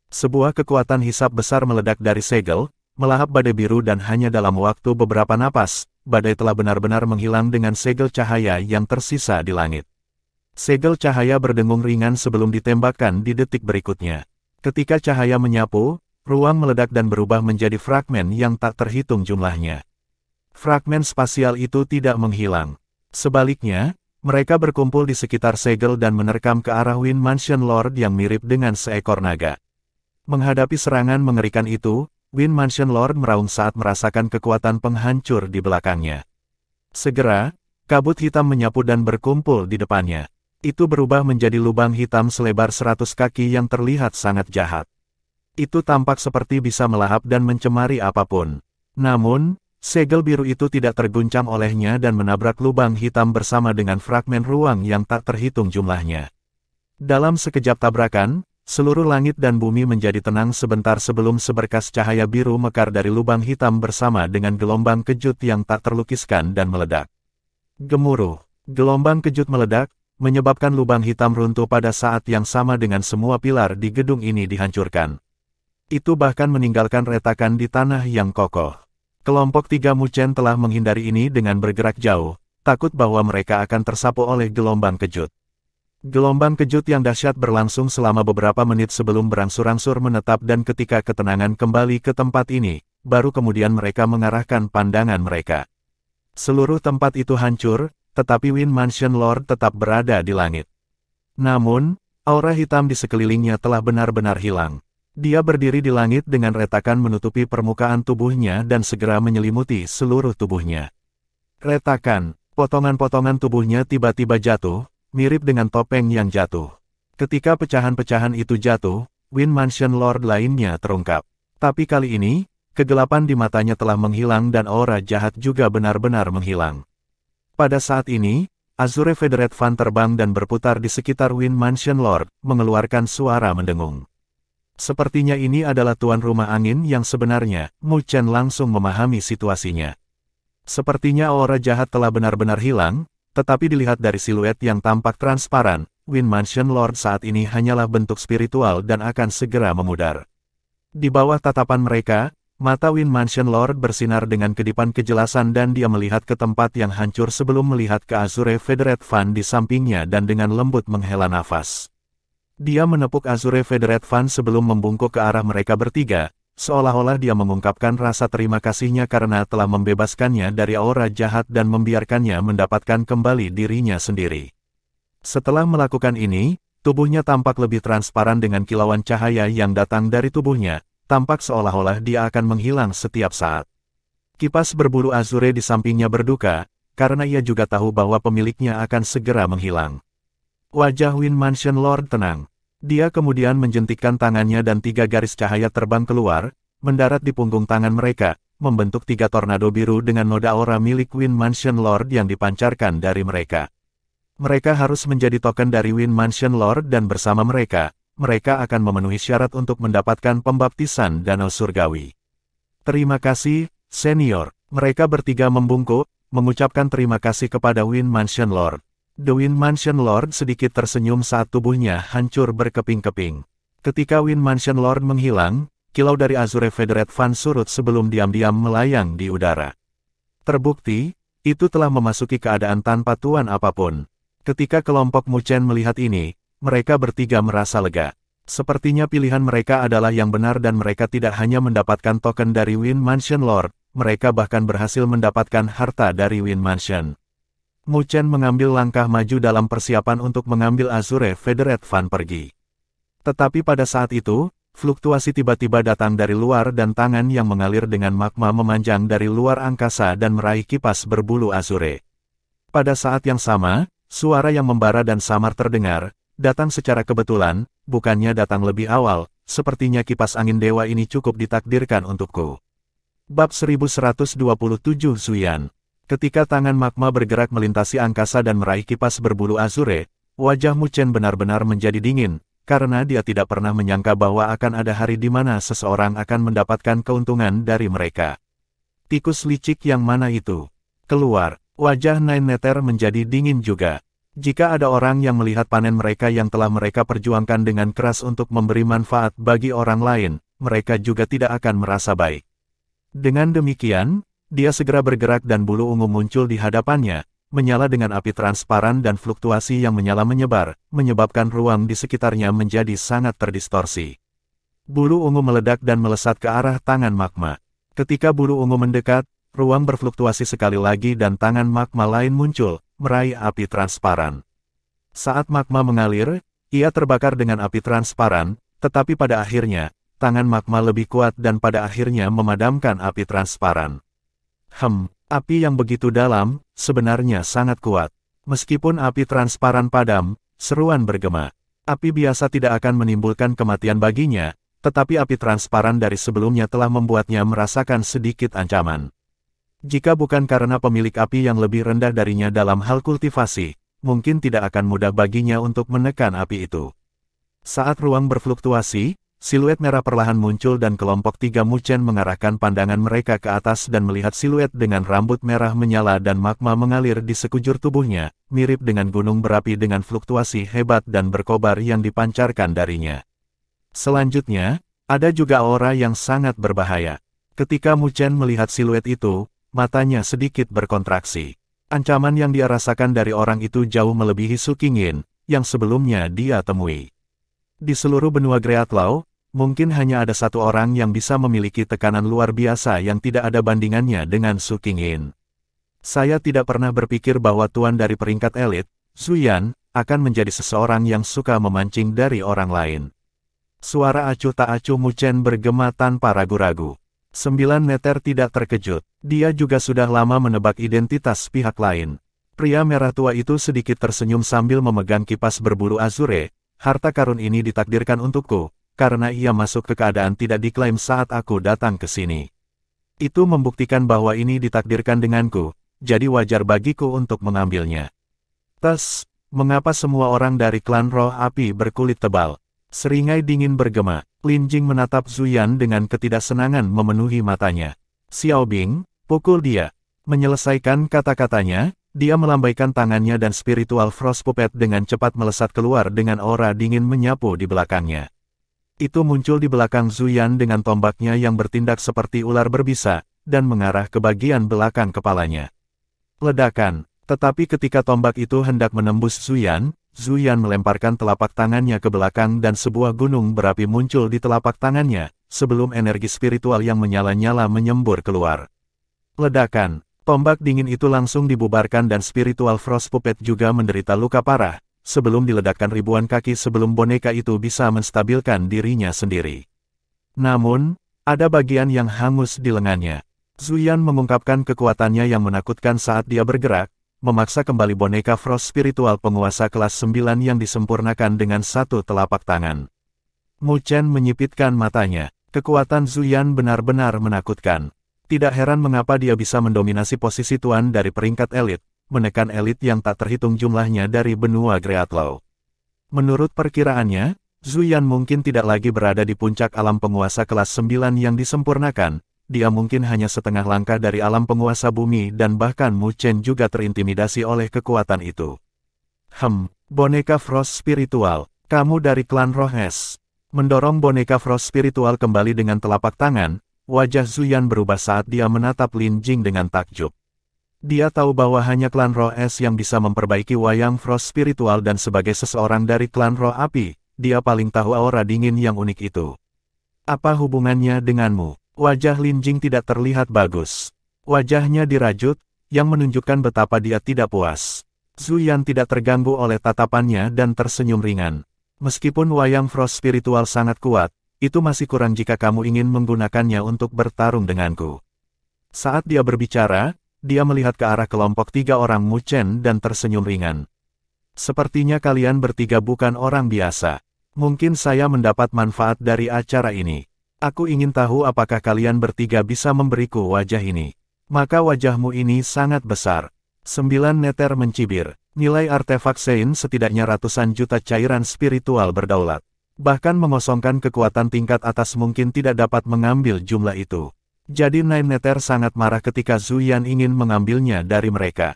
Speaker 1: Sebuah kekuatan hisap besar meledak dari segel, melahap badai biru dan hanya dalam waktu beberapa napas, badai telah benar-benar menghilang dengan segel cahaya yang tersisa di langit. Segel cahaya berdengung ringan sebelum ditembakkan di detik berikutnya. Ketika cahaya menyapu, ruang meledak dan berubah menjadi fragmen yang tak terhitung jumlahnya. Fragmen spasial itu tidak menghilang. Sebaliknya, mereka berkumpul di sekitar segel dan menerkam ke arah Wind Mansion Lord yang mirip dengan seekor naga. Menghadapi serangan mengerikan itu, Wind Mansion Lord meraung saat merasakan kekuatan penghancur di belakangnya. Segera, kabut hitam menyapu dan berkumpul di depannya. Itu berubah menjadi lubang hitam selebar 100 kaki yang terlihat sangat jahat. Itu tampak seperti bisa melahap dan mencemari apapun. Namun, segel biru itu tidak terguncang olehnya dan menabrak lubang hitam bersama dengan fragmen ruang yang tak terhitung jumlahnya. Dalam sekejap tabrakan, Seluruh langit dan bumi menjadi tenang sebentar sebelum seberkas cahaya biru mekar dari lubang hitam bersama dengan gelombang kejut yang tak terlukiskan dan meledak. Gemuruh. Gelombang kejut meledak, menyebabkan lubang hitam runtuh pada saat yang sama dengan semua pilar di gedung ini dihancurkan. Itu bahkan meninggalkan retakan di tanah yang kokoh. Kelompok 3 Muchen telah menghindari ini dengan bergerak jauh, takut bahwa mereka akan tersapu oleh gelombang kejut. Gelombang kejut yang dahsyat berlangsung selama beberapa menit sebelum berangsur-angsur menetap dan ketika ketenangan kembali ke tempat ini, baru kemudian mereka mengarahkan pandangan mereka. Seluruh tempat itu hancur, tetapi Wind Mansion Lord tetap berada di langit. Namun, aura hitam di sekelilingnya telah benar-benar hilang. Dia berdiri di langit dengan retakan menutupi permukaan tubuhnya dan segera menyelimuti seluruh tubuhnya. Retakan, potongan-potongan tubuhnya tiba-tiba jatuh, mirip dengan topeng yang jatuh. Ketika pecahan-pecahan itu jatuh, Wind Mansion Lord lainnya terungkap. Tapi kali ini, kegelapan di matanya telah menghilang dan aura jahat juga benar-benar menghilang. Pada saat ini, Azure Federate Fan terbang dan berputar di sekitar Wind Mansion Lord, mengeluarkan suara mendengung. Sepertinya ini adalah tuan rumah angin yang sebenarnya. Muchen langsung memahami situasinya. Sepertinya aura jahat telah benar-benar hilang, tetapi dilihat dari siluet yang tampak transparan, Wind Mansion Lord saat ini hanyalah bentuk spiritual dan akan segera memudar. Di bawah tatapan mereka, mata Wind Mansion Lord bersinar dengan kedipan kejelasan dan dia melihat ke tempat yang hancur sebelum melihat ke Azure Federate Fan di sampingnya dan dengan lembut menghela nafas. Dia menepuk Azure Federate Fan sebelum membungkuk ke arah mereka bertiga, seolah-olah dia mengungkapkan rasa terima kasihnya karena telah membebaskannya dari aura jahat dan membiarkannya mendapatkan kembali dirinya sendiri. Setelah melakukan ini, tubuhnya tampak lebih transparan dengan kilauan cahaya yang datang dari tubuhnya. Tampak seolah-olah dia akan menghilang setiap saat. Kipas berbulu azure di sampingnya berduka, karena ia juga tahu bahwa pemiliknya akan segera menghilang. Wajah Wind Mansion Lord tenang. Dia kemudian menjentikkan tangannya dan 3 garis cahaya terbang keluar, mendarat di punggung tangan mereka, membentuk 3 tornado biru dengan noda aura milik Wind Mansion Lord yang dipancarkan dari mereka. Mereka harus menjadi token dari Wind Mansion Lord dan bersama mereka akan memenuhi syarat untuk mendapatkan pembaptisan danau surgawi. Terima kasih, senior. Mereka bertiga membungkuk, mengucapkan terima kasih kepada Wind Mansion Lord. The Wind Mansion Lord sedikit tersenyum saat tubuhnya hancur berkeping-keping. Ketika Wind Mansion Lord menghilang, kilau dari Azure Federate Fan surut sebelum diam-diam melayang di udara. Terbukti, itu telah memasuki keadaan tanpa tuan apapun. Ketika kelompok Muchen melihat ini, mereka bertiga merasa lega. Sepertinya pilihan mereka adalah yang benar dan mereka tidak hanya mendapatkan token dari Wind Mansion Lord, mereka bahkan berhasil mendapatkan harta dari Wind Mansion. Muchen mengambil langkah maju dalam persiapan untuk mengambil Azure Federate Fan pergi. Tetapi pada saat itu, fluktuasi tiba-tiba datang dari luar dan tangan yang mengalir dengan magma memanjang dari luar angkasa dan meraih kipas berbulu azure. Pada saat yang sama, suara yang membara dan samar terdengar, datang secara kebetulan, bukannya datang lebih awal, sepertinya kipas angin dewa ini cukup ditakdirkan untukku. Bab 1127 Zuyan. Ketika tangan magma bergerak melintasi angkasa dan meraih kipas berbulu azure, wajah Muchen benar-benar menjadi dingin, karena dia tidak pernah menyangka bahwa akan ada hari di mana seseorang akan mendapatkan keuntungan dari mereka. Tikus licik yang mana itu? Keluar, wajah Nine Nether menjadi dingin juga. Jika ada orang yang melihat panen mereka yang telah mereka perjuangkan dengan keras untuk memberi manfaat bagi orang lain, mereka juga tidak akan merasa baik. Dengan demikian, dia segera bergerak dan bulu ungu muncul di hadapannya, menyala dengan api transparan dan fluktuasi yang menyala menyebar, menyebabkan ruang di sekitarnya menjadi sangat terdistorsi. Bulu ungu meledak dan melesat ke arah tangan magma. Ketika bulu ungu mendekat, ruang berfluktuasi sekali lagi dan tangan magma lain muncul, meraih api transparan. Saat magma mengalir, ia terbakar dengan api transparan, tetapi pada akhirnya, tangan magma lebih kuat dan pada akhirnya memadamkan api transparan. Api yang begitu dalam, sebenarnya sangat kuat. Meskipun api transparan padam, seruan bergema. Api biasa tidak akan menimbulkan kematian baginya, tetapi api transparan dari sebelumnya telah membuatnya merasakan sedikit ancaman. Jika bukan karena pemilik api yang lebih rendah darinya dalam hal kultivasi, mungkin tidak akan mudah baginya untuk menekan api itu. Saat ruang berfluktuasi, siluet merah perlahan muncul dan kelompok 3 Muchen mengarahkan pandangan mereka ke atas dan melihat siluet dengan rambut merah menyala dan magma mengalir di sekujur tubuhnya, mirip dengan gunung berapi dengan fluktuasi hebat dan berkobar yang dipancarkan darinya. Selanjutnya, ada juga aura yang sangat berbahaya. Ketika Muchen melihat siluet itu, matanya sedikit berkontraksi. Ancaman yang dia rasakan dari orang itu jauh melebihi Su Qingyin, yang sebelumnya dia temui. Di seluruh benua Greatlaw, mungkin hanya ada satu orang yang bisa memiliki tekanan luar biasa yang tidak ada bandingannya dengan Su Qingyin. Saya tidak pernah berpikir bahwa tuan dari peringkat elit, Zuyan, akan menjadi seseorang yang suka memancing dari orang lain. Suara acuh tak acuh Muchen bergema tanpa ragu-ragu. 9 meter tidak terkejut, dia juga sudah lama menebak identitas pihak lain. Pria merah tua itu sedikit tersenyum sambil memegang kipas berbulu azure. Harta karun ini ditakdirkan untukku, karena ia masuk ke keadaan tidak diklaim saat aku datang ke sini. Itu membuktikan bahwa ini ditakdirkan denganku, jadi wajar bagiku untuk mengambilnya. Tes, mengapa semua orang dari klan roh api berkulit tebal? Seringai dingin bergema, Lin Jing menatap Zuyan dengan ketidaksenangan memenuhi matanya. Xiao Bing, pukul dia. Menyelesaikan kata-katanya, dia melambaikan tangannya dan spiritual frost puppet dengan cepat melesat keluar dengan aura dingin menyapu di belakangnya. Itu muncul di belakang Zuyan dengan tombaknya yang bertindak seperti ular berbisa, dan mengarah ke bagian belakang kepalanya. Ledakan, tetapi ketika tombak itu hendak menembus Zuyan, Zuyan melemparkan telapak tangannya ke belakang dan sebuah gunung berapi muncul di telapak tangannya, sebelum energi spiritual yang menyala-nyala menyembur keluar. Ledakan, tombak dingin itu langsung dibubarkan dan spiritual frost puppet juga menderita luka parah, sebelum diledakkan ribuan kaki sebelum boneka itu bisa menstabilkan dirinya sendiri. Namun, ada bagian yang hangus di lengannya. Zuyan mengungkapkan kekuatannya yang menakutkan saat dia bergerak, memaksa kembali boneka frost spiritual penguasa kelas 9 yang disempurnakan dengan satu telapak tangan. Muchen menyipitkan matanya. Kekuatan Zuyan benar-benar menakutkan. Tidak heran mengapa dia bisa mendominasi posisi tuan dari peringkat elit, menekan elit yang tak terhitung jumlahnya dari benua Greatlaw. Menurut perkiraannya, Zuyan mungkin tidak lagi berada di puncak alam penguasa kelas 9 yang disempurnakan. Dia mungkin hanya setengah langkah dari alam penguasa bumi dan bahkan Muchen juga terintimidasi oleh kekuatan itu. Boneka Frost Spiritual, kamu dari klan Roh Es. Mendorong boneka Frost Spiritual kembali dengan telapak tangan, wajah Zuyan berubah saat dia menatap Lin Jing dengan takjub. Dia tahu bahwa hanya klan Roh Es yang bisa memperbaiki wayang Frost Spiritual dan sebagai seseorang dari klan Roh Api, dia paling tahu aura dingin yang unik itu. Apa hubungannya denganmu? Wajah Lin Jing tidak terlihat bagus. Wajahnya dirajut, yang menunjukkan betapa dia tidak puas. Zuyan tidak terganggu oleh tatapannya dan tersenyum ringan. Meskipun wayang Frost Spiritual sangat kuat, itu masih kurang jika kamu ingin menggunakannya untuk bertarung denganku. Saat dia berbicara, dia melihat ke arah kelompok 3 orang Muchen dan tersenyum ringan. Sepertinya kalian bertiga bukan orang biasa. Mungkin saya mendapat manfaat dari acara ini. Aku ingin tahu apakah kalian bertiga bisa memberiku wajah ini. Maka wajahmu ini sangat besar. 9 meter mencibir. Nilai artefak Sein setidaknya ratusan juta cairan spiritual berdaulat. Bahkan mengosongkan kekuatan tingkat atas mungkin tidak dapat mengambil jumlah itu. Jadi 9 meter sangat marah ketika Zuyan ingin mengambilnya dari mereka.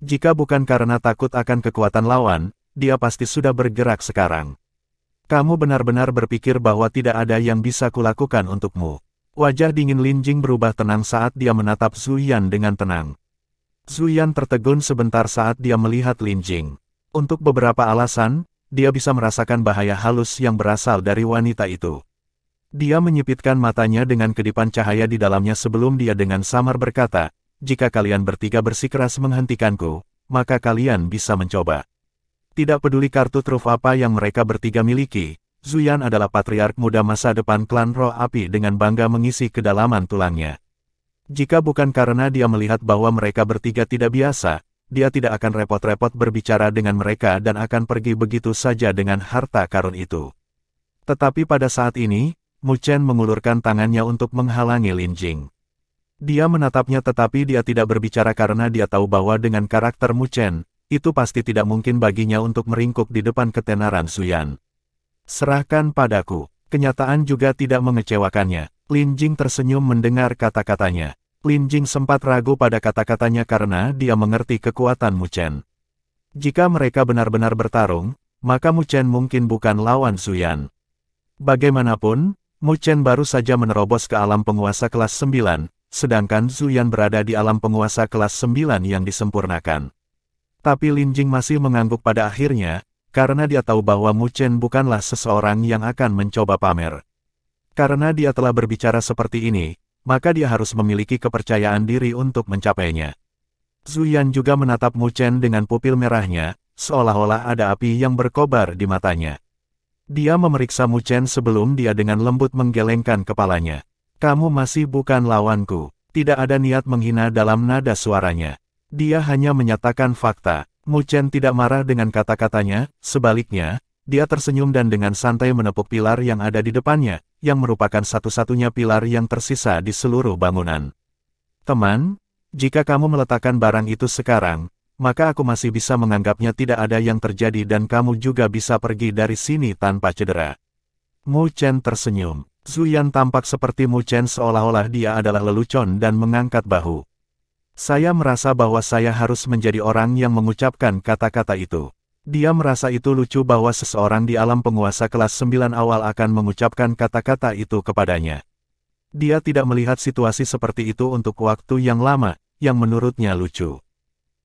Speaker 1: Jika bukan karena takut akan kekuatan lawan, dia pasti sudah bergerak sekarang. Kamu benar-benar berpikir bahwa tidak ada yang bisa kulakukan untukmu. Wajah dingin Lin Jing berubah tenang saat dia menatap Zuyan dengan tenang. Zuyan tertegun sebentar saat dia melihat Lin Jing. Untuk beberapa alasan, dia bisa merasakan bahaya halus yang berasal dari wanita itu. Dia menyipitkan matanya dengan kedipan cahaya di dalamnya sebelum dia dengan samar berkata, jika kalian bertiga bersikeras menghentikanku, maka kalian bisa mencoba. Tidak peduli kartu truf apa yang mereka bertiga miliki, Zuyan adalah patriark muda masa depan klan Roh Api dengan bangga mengisi kedalaman tulangnya. Jika bukan karena dia melihat bahwa mereka bertiga tidak biasa, dia tidak akan repot-repot berbicara dengan mereka dan akan pergi begitu saja dengan harta karun itu. Tetapi pada saat ini, Muchen mengulurkan tangannya untuk menghalangi Lin Jing. Dia menatapnya tetapi dia tidak berbicara karena dia tahu bahwa dengan karakter Muchen, itu pasti tidak mungkin baginya untuk meringkuk di depan ketenaran Zuyan. Serahkan padaku. Kenyataan juga tidak mengecewakannya. Lin Jing tersenyum mendengar kata-katanya. Lin Jing sempat ragu pada kata-katanya karena dia mengerti kekuatan Mu Chen. Jika mereka benar-benar bertarung, maka Mu Chen mungkin bukan lawan Zuyan. Bagaimanapun, Mu Chen baru saja menerobos ke alam penguasa kelas 9, sedangkan Zuyan berada di alam penguasa kelas 9 yang disempurnakan. Tapi Lin Jing masih mengangguk pada akhirnya, karena dia tahu bahwa Mu Chen bukanlah seseorang yang akan mencoba pamer. Karena dia telah berbicara seperti ini, maka dia harus memiliki kepercayaan diri untuk mencapainya. Zuyan juga menatap Mu Chen dengan pupil merahnya, seolah-olah ada api yang berkobar di matanya. Dia memeriksa Mu Chen sebelum dia dengan lembut menggelengkan kepalanya. Kamu masih bukan lawanku. Tidak ada niat menghina dalam nada suaranya. Dia hanya menyatakan fakta. Mu Chen tidak marah dengan kata-katanya, sebaliknya, dia tersenyum dan dengan santai menepuk pilar yang ada di depannya, yang merupakan satu-satunya pilar yang tersisa di seluruh bangunan. Teman, jika kamu meletakkan barang itu sekarang, maka aku masih bisa menganggapnya tidak ada yang terjadi dan kamu juga bisa pergi dari sini tanpa cedera. Mu Chen tersenyum. Zuyan tampak seperti Mu Chen seolah-olah dia adalah lelucon dan mengangkat bahu. Saya merasa bahwa saya harus menjadi orang yang mengucapkan kata-kata itu. Dia merasa itu lucu bahwa seseorang di alam penguasa kelas 9 awal akan mengucapkan kata-kata itu kepadanya. Dia tidak melihat situasi seperti itu untuk waktu yang lama, yang menurutnya lucu.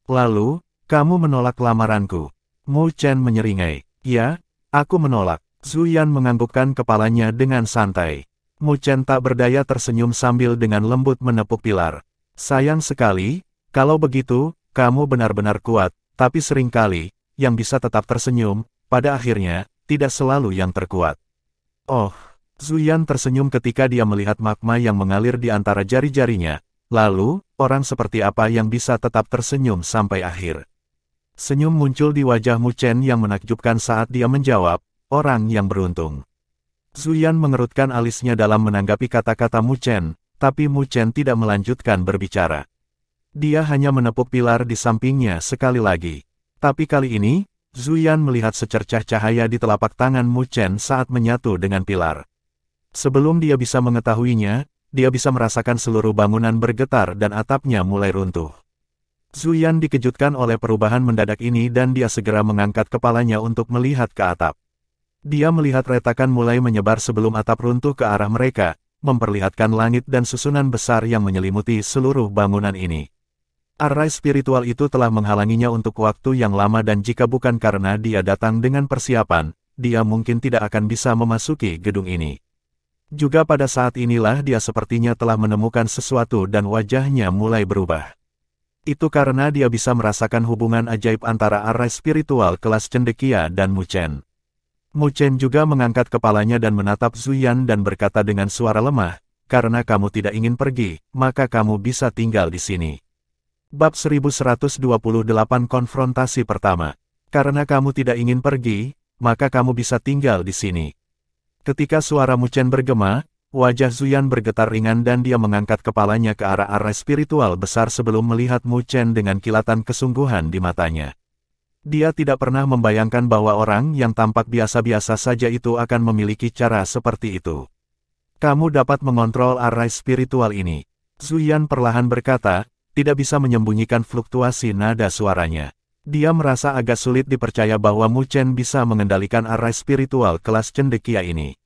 Speaker 1: Lalu, kamu menolak lamaranku. Mu Chen menyeringai. Ya, aku menolak. Zuyan menganggukkan kepalanya dengan santai. Mu Chen tak berdaya tersenyum sambil dengan lembut menepuk pilar. Sayang sekali, kalau begitu, kamu benar-benar kuat, tapi seringkali, yang bisa tetap tersenyum, pada akhirnya, tidak selalu yang terkuat. Oh, Zuyan tersenyum ketika dia melihat magma yang mengalir di antara jari-jarinya, lalu, orang seperti apa yang bisa tetap tersenyum sampai akhir. Senyum muncul di wajah Mu Chen yang menakjubkan saat dia menjawab, orang yang beruntung. Zuyan mengerutkan alisnya dalam menanggapi kata-kata Mu Chen, tapi Mu Chen tidak melanjutkan berbicara. Dia hanya menepuk pilar di sampingnya sekali lagi. Tapi kali ini, Zuyan melihat secercah cahaya di telapak tangan Mu Chen saat menyatu dengan pilar. Sebelum dia bisa mengetahuinya, dia bisa merasakan seluruh bangunan bergetar dan atapnya mulai runtuh. Zuyan dikejutkan oleh perubahan mendadak ini dan dia segera mengangkat kepalanya untuk melihat ke atap. Dia melihat retakan mulai menyebar sebelum atap runtuh ke arah mereka, memperlihatkan langit dan susunan besar yang menyelimuti seluruh bangunan ini. Array spiritual itu telah menghalanginya untuk waktu yang lama dan jika bukan karena dia datang dengan persiapan, dia mungkin tidak akan bisa memasuki gedung ini. Juga pada saat inilah dia sepertinya telah menemukan sesuatu dan wajahnya mulai berubah. Itu karena dia bisa merasakan hubungan ajaib antara array spiritual kelas cendekia dan Mu Chen. Mu Chen juga mengangkat kepalanya dan menatap Zuyan dan berkata dengan suara lemah, karena kamu tidak ingin pergi, maka kamu bisa tinggal di sini. Bab 1128 Konfrontasi Pertama. Karena kamu tidak ingin pergi, maka kamu bisa tinggal di sini. Ketika suara Mu Chen bergema, wajah Zuyan bergetar ringan dan dia mengangkat kepalanya ke arah array spiritual besar sebelum melihat Mu Chen dengan kilatan kesungguhan di matanya. Dia tidak pernah membayangkan bahwa orang yang tampak biasa-biasa saja itu akan memiliki cara seperti itu. Kamu dapat mengontrol array spiritual ini. Zuyan perlahan berkata, tidak bisa menyembunyikan fluktuasi nada suaranya. Dia merasa agak sulit dipercaya bahwa Mu Chen bisa mengendalikan array spiritual kelas cendekia ini.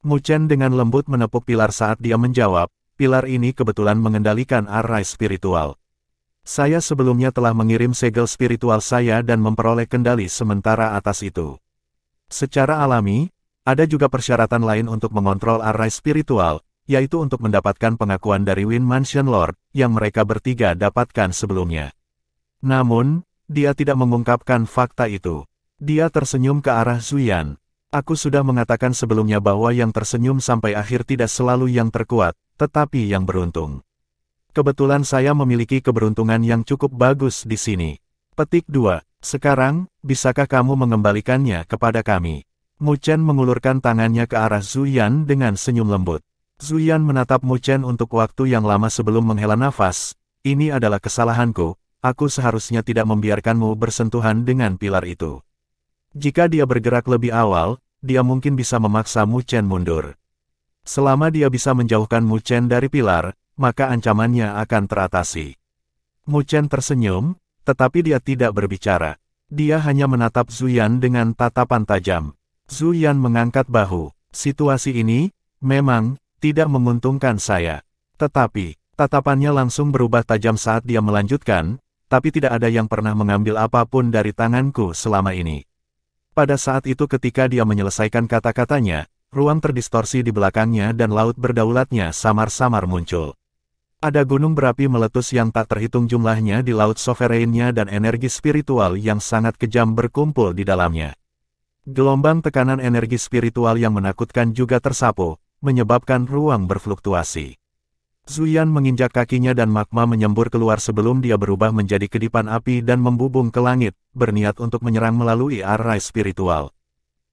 Speaker 1: Mu Chen dengan lembut menepuk pilar saat dia menjawab, pilar ini kebetulan mengendalikan array spiritual. Saya sebelumnya telah mengirim segel spiritual saya dan memperoleh kendali sementara atas itu. Secara alami, ada juga persyaratan lain untuk mengontrol array spiritual, yaitu untuk mendapatkan pengakuan dari Wind Mansion Lord, yang mereka bertiga dapatkan sebelumnya. Namun, dia tidak mengungkapkan fakta itu. Dia tersenyum ke arah Zuyan. Aku sudah mengatakan sebelumnya bahwa yang tersenyum sampai akhir tidak selalu yang terkuat, tetapi yang beruntung. Kebetulan saya memiliki keberuntungan yang cukup bagus di sini. Petik 2. Sekarang, bisakah kamu mengembalikannya kepada kami? Mu Chen mengulurkan tangannya ke arah Zuyan dengan senyum lembut. Zuyan menatap Mu Chen untuk waktu yang lama sebelum menghela nafas. Ini adalah kesalahanku, aku seharusnya tidak membiarkanmu bersentuhan dengan pilar itu. Jika dia bergerak lebih awal, dia mungkin bisa memaksa Mu Chen mundur. Selama dia bisa menjauhkan Mu Chen dari pilar, maka ancamannya akan teratasi. Mu Chen tersenyum, tetapi dia tidak berbicara. Dia hanya menatap Zuyan dengan tatapan tajam. Zuyan mengangkat bahu. Situasi ini, memang, tidak menguntungkan saya. Tetapi, tatapannya langsung berubah tajam saat dia melanjutkan, tapi tidak ada yang pernah mengambil apapun dari tanganku selama ini. Pada saat itu ketika dia menyelesaikan kata-katanya, ruang terdistorsi di belakangnya dan laut berdaulatnya samar-samar muncul. Ada gunung berapi meletus yang tak terhitung jumlahnya di laut sovereignnya dan energi spiritual yang sangat kejam berkumpul di dalamnya. Gelombang tekanan energi spiritual yang menakutkan juga tersapu, menyebabkan ruang berfluktuasi. Zuyan menginjak kakinya dan magma menyembur keluar sebelum dia berubah menjadi kedipan api dan membubung ke langit, berniat untuk menyerang melalui arai spiritual.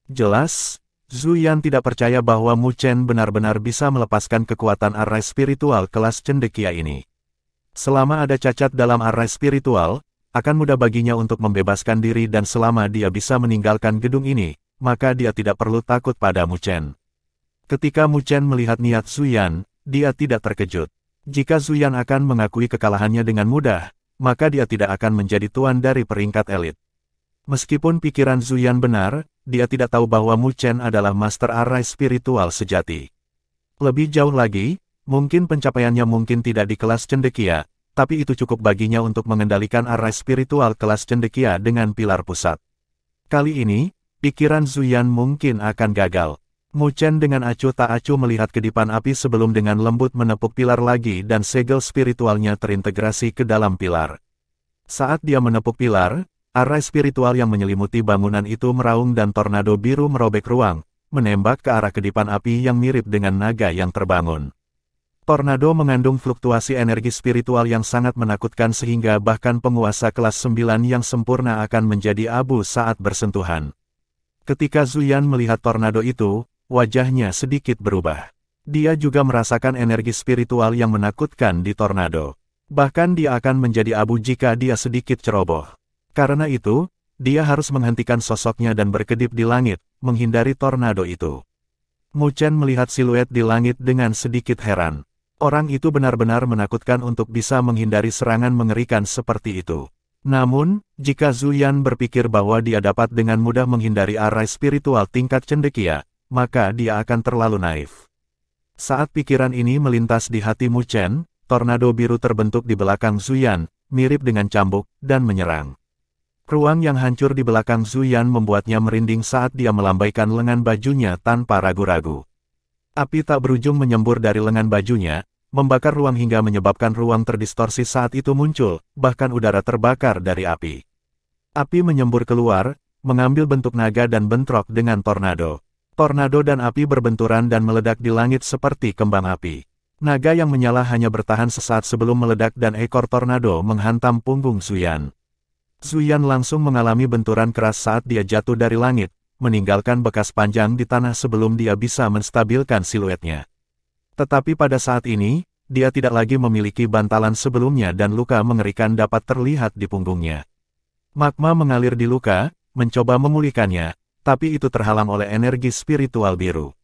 Speaker 1: Jelas, Zuyan tidak percaya bahwa Mu Chen benar-benar bisa melepaskan kekuatan arai spiritual kelas cendekia ini. Selama ada cacat dalam arai spiritual, akan mudah baginya untuk membebaskan diri dan selama dia bisa meninggalkan gedung ini, maka dia tidak perlu takut pada Mu Chen. Ketika Mu Chen melihat niat Zuyan, dia tidak terkejut. Jika Zuyan akan mengakui kekalahannya dengan mudah, maka dia tidak akan menjadi tuan dari peringkat elit. Meskipun pikiran Zuyan benar, dia tidak tahu bahwa Mu Chen adalah master arai spiritual sejati. Lebih jauh lagi, mungkin pencapaiannya mungkin tidak di kelas cendekia, tapi itu cukup baginya untuk mengendalikan arai spiritual kelas cendekia dengan pilar pusat. Kali ini, pikiran Zuyan mungkin akan gagal. Mu Chen dengan acuh tak acuh melihat kedipan api sebelum dengan lembut menepuk pilar lagi dan segel spiritualnya terintegrasi ke dalam pilar. Saat dia menepuk pilar, arai spiritual yang menyelimuti bangunan itu meraung dan tornado biru merobek ruang, menembak ke arah kedipan api yang mirip dengan naga yang terbangun. Tornado mengandung fluktuasi energi spiritual yang sangat menakutkan sehingga bahkan penguasa kelas 9 yang sempurna akan menjadi abu saat bersentuhan. Ketika Zuyan melihat tornado itu, wajahnya sedikit berubah. Dia juga merasakan energi spiritual yang menakutkan di tornado. Bahkan dia akan menjadi abu jika dia sedikit ceroboh. Karena itu, dia harus menghentikan sosoknya dan berkedip di langit, menghindari tornado itu. Mu Chen melihat siluet di langit dengan sedikit heran. Orang itu benar-benar menakutkan untuk bisa menghindari serangan mengerikan seperti itu. Namun, jika Zuyan berpikir bahwa dia dapat dengan mudah menghindari arai spiritual tingkat cendekia, maka dia akan terlalu naif. Saat pikiran ini melintas di hati Mu Chen, tornado biru terbentuk di belakang Zuyan, mirip dengan cambuk, dan menyerang. Ruang yang hancur di belakang Zuyan membuatnya merinding saat dia melambaikan lengan bajunya tanpa ragu-ragu. Api tak berujung menyembur dari lengan bajunya, membakar ruang hingga menyebabkan ruang terdistorsi saat itu muncul, bahkan udara terbakar dari api. Api menyembur keluar, mengambil bentuk naga dan bentrok dengan tornado. Tornado dan api berbenturan dan meledak di langit seperti kembang api. Naga yang menyala hanya bertahan sesaat sebelum meledak dan ekor tornado menghantam punggung Zuyan. Zuyan langsung mengalami benturan keras saat dia jatuh dari langit, meninggalkan bekas panjang di tanah sebelum dia bisa menstabilkan siluetnya. Tetapi pada saat ini, dia tidak lagi memiliki bantalan sebelumnya dan luka mengerikan dapat terlihat di punggungnya. Magma mengalir di luka, mencoba memulihkannya, tapi itu terhalang oleh energi spiritual biru.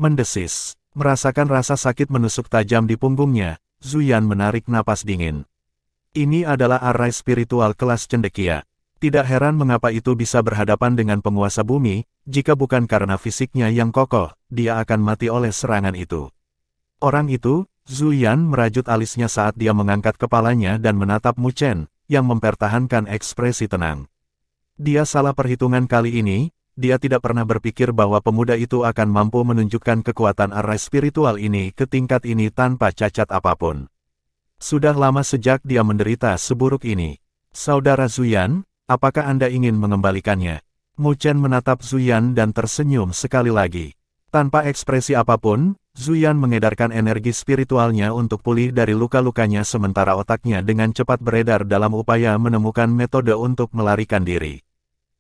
Speaker 1: Mendesis, merasakan rasa sakit menusuk tajam di punggungnya, Zuyan menarik napas dingin. Ini adalah arai spiritual kelas cendekia. Tidak heran mengapa itu bisa berhadapan dengan penguasa bumi, jika bukan karena fisiknya yang kokoh, dia akan mati oleh serangan itu. Orang itu, Zuyan merajut alisnya saat dia mengangkat kepalanya dan menatap Mu Chen, yang mempertahankan ekspresi tenang. Dia salah perhitungan kali ini, dia tidak pernah berpikir bahwa pemuda itu akan mampu menunjukkan kekuatan arai spiritual ini ke tingkat ini tanpa cacat apapun. Sudah lama sejak dia menderita seburuk ini. Saudara Zuyan, apakah Anda ingin mengembalikannya? Mu Chen menatap Zuyan dan tersenyum sekali lagi. Tanpa ekspresi apapun, Zuyan mengedarkan energi spiritualnya untuk pulih dari luka-lukanya sementara otaknya dengan cepat beredar dalam upaya menemukan metode untuk melarikan diri.